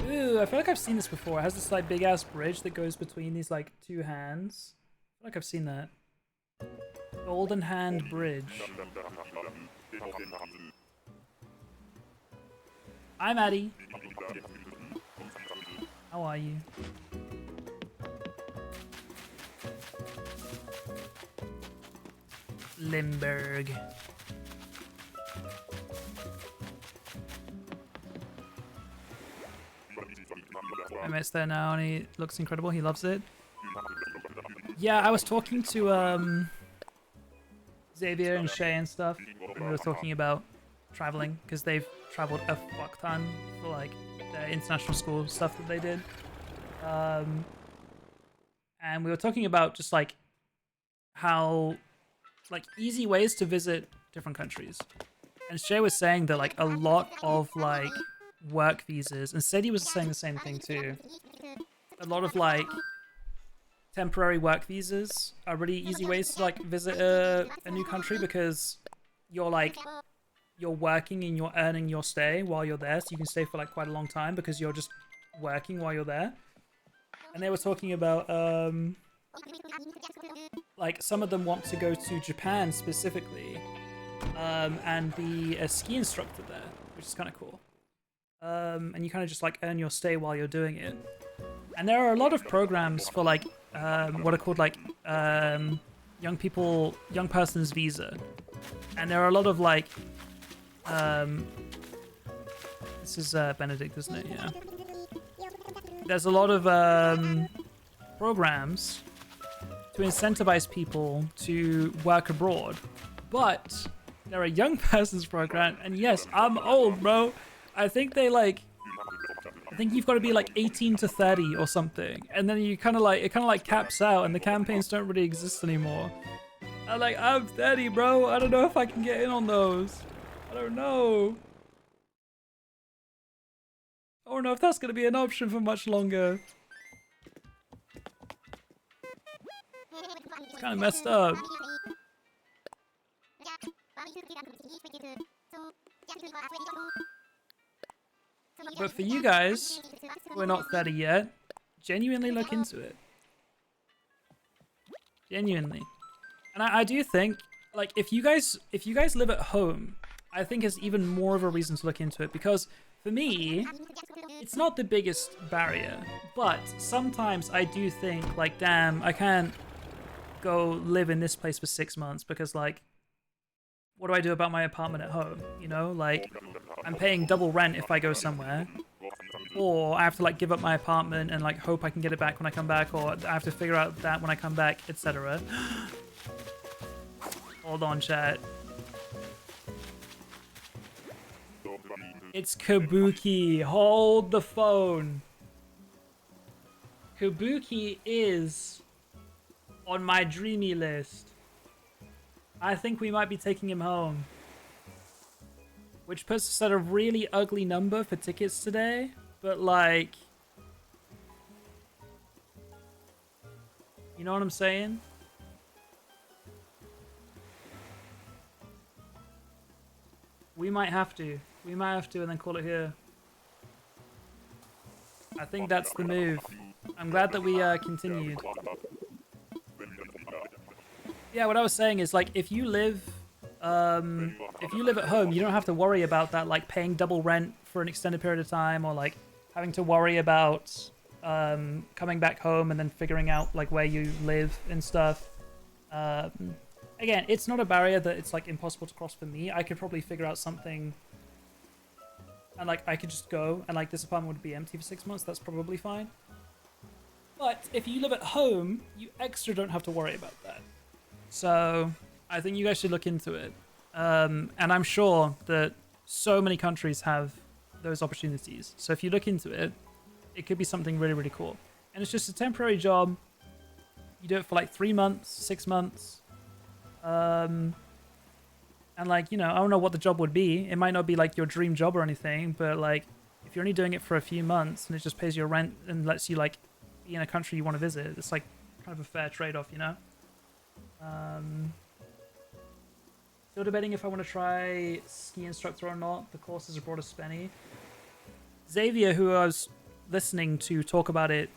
Ooh, I feel like I've seen this before. It has this like big ass bridge that goes between these like two hands. I feel like I've seen that. Golden Hand Bridge. Hi, Maddie. How are you? Limburg. I missed there now and he looks incredible. He loves it. Yeah, I was talking to Xavier and Shay and stuff. And we were talking about traveling because they've traveled a fuck ton for like the international school stuff that they did. And we were talking about just like how like easy ways to visit different countries. And Shay was saying that like a lot of like work visas, and Sadie was saying the same thing too. A lot of like temporary work visas are really easy ways to like visit a new country because you're working and you're earning your stay while you're there, so you can stay for like quite a long time because you're just working while you're there. And they were talking about like some of them want to go to Japan specifically and be a ski instructor there, which is kind of cool. And you kind of just like earn your stay while you're doing it. And there are a lot of programs for like what are called like young person's visa. And there are a lot of like this is Benedict, isn't it? Yeah. There's a lot of programs to incentivize people to work abroad, but there are young person's program, and yes, I'm old, bro. I think you've got to be like 18 to 30 or something, and then it kind of like caps out, and the campaigns don't really exist anymore. I'm 30, bro. I don't know if I can get in on those. I don't know. I don't know if that's gonna be an option for much longer. It's kind of messed up. But for you guys who are not 30 yet, genuinely look into it. Genuinely. And I do think, like, if you guys live at home, I think it's even more of a reason to look into it, because for me, it's not the biggest barrier, but sometimes I do think, like, damn, I can't go live in this place for 6 months because, like, what do I do about my apartment at home? You know, like, I'm paying double rent if I go somewhere, or I have to, like, give up my apartment and, like, hope I can get it back when I come back, or I have to figure out that when I come back, etc. Hold on, chat. It's Kabuki. Hold the phone. Kabuki is on my dreamy list. I think we might be taking him home. Which puts us at a really ugly number for tickets today. But like... You know what I'm saying? We might have to. We might have to and then call it here. I think that's the move. I'm glad that we continued. Yeah, what I was saying is, like, if you live at home, you don't have to worry about that, like, paying double rent for an extended period of time, or like having to worry about coming back home and then figuring out like where you live and stuff. Again, it's not a barrier that it's like impossible to cross for me. I could probably figure out something, and like I could just go, and like this apartment would be empty for 6 months. That's probably fine. But if you live at home, you extra don't have to worry about that. So I think you guys should look into it. And I'm sure that so many countries have those opportunities. So if you look into it, it could be something really, really cool. And it's just a temporary job. You do it for like 3 months, 6 months. And like, you know, I don't know what the job would be. It might not be like your dream job or anything, but like, if if you're only doing it for a few months and it just pays your rent and lets you like be in a country you want to visit, it's like kind of a fair trade-off, you know? Still debating if I want to try ski instructor or not. The course is abroad of Spenny. Xavier, who I was listening to talk about it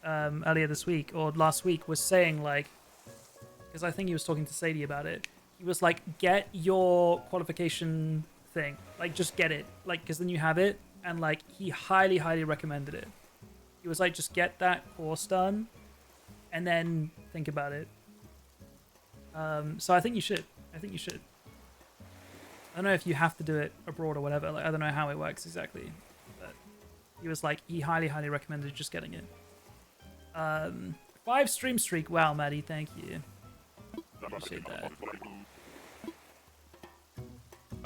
earlier this week or last week, was saying like, because I think he was talking to Sadie about it. He was like, get your qualification thing, like just get it, like because then you have it, and like he highly recommended it. He was like, just get that course done, and then think about it. So I think you should. I don't know if you have to do it abroad or whatever. Like I don't know how it works exactly, but he was like, he highly recommended just getting it. 5 stream streak. Wow, Maddie, thank you. Appreciate that.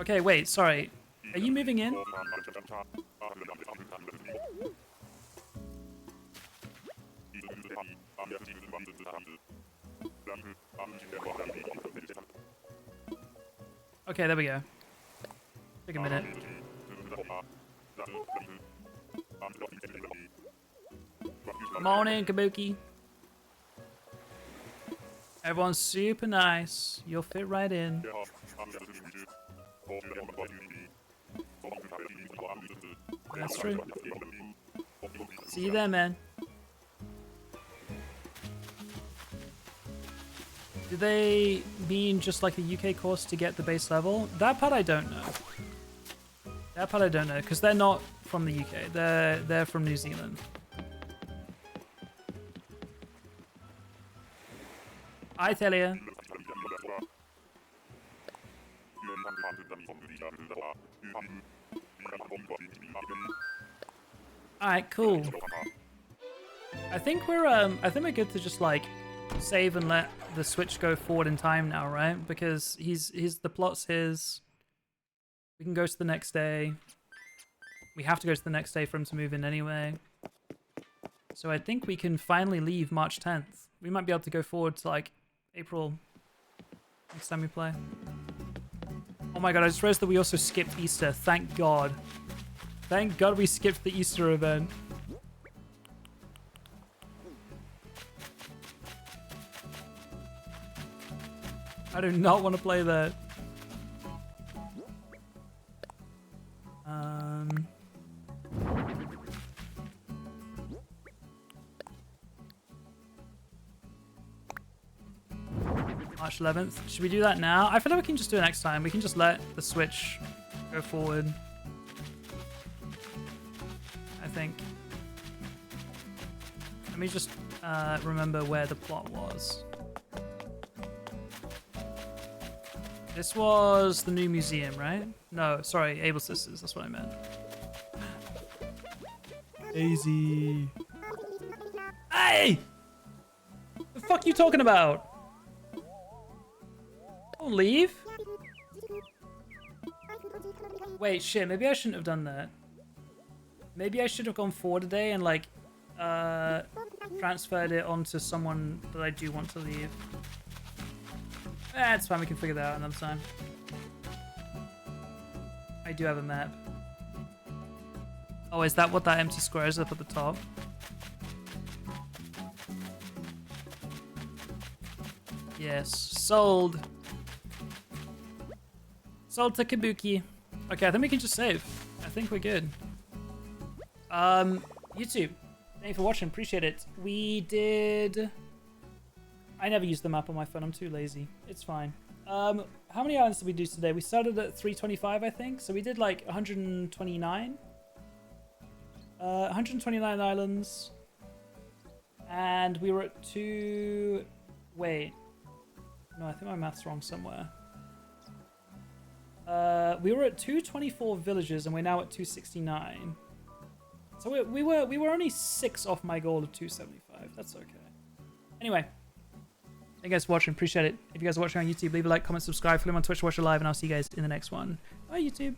Okay, wait, sorry. Are you moving in? Okay, there we go. Take a minute. Morning, Kabuki. Everyone's super nice. You'll fit right in. That's true. See you there, man. Do they mean just like a UK course to get the base level? That part I don't know. Because they're not from the UK. They're from New Zealand. Hi, Thelia. Alright, cool. I think we're good to just like save and let the switch go forward in time now, right? Because the plot's his. We can go to the next day. We have to go to the next day for him to move in anyway. So I think we can finally leave March 10th. We might be able to go forward to like April next time we play. Oh my god, I just realized that we also skipped Easter. Thank God. Thank God we skipped the Easter event. I do not want to play that. March 11th. Should we do that now? I feel like we can just do it next time. We can just let the switch go forward. I think. Let me just remember where the plot was. This was the new museum, right? No, sorry, Able Sisters. That's what I meant. Daisy. Hey! The fuck you talking about? Don't leave. Wait, shit. Maybe I shouldn't have done that. Maybe I should have gone forward today and like transferred it onto someone that I do want to leave. It's fine, we can figure that out another time. I do have a map. Oh, is that what that empty square is up at the top? Yes, sold. Sold to Kabuki. Okay, I think we can just save. I think we're good. YouTube, thank you for watching, appreciate it. We did... I never use the map on my phone. I'm too lazy. It's fine. How many islands did we do today? We started at 325, I think. So we did like 129. 129 islands. And we were at 2... Wait. No, I think my math's wrong somewhere. We were at 224 villages and we're now at 269. So we were only 6 off my goal of 275. That's okay. Anyway. Thank you guys for watching. Appreciate it. If you guys are watching on YouTube, leave a like, comment, subscribe, follow me on Twitch to watch it live, and I'll see you guys in the next one. Bye, YouTube.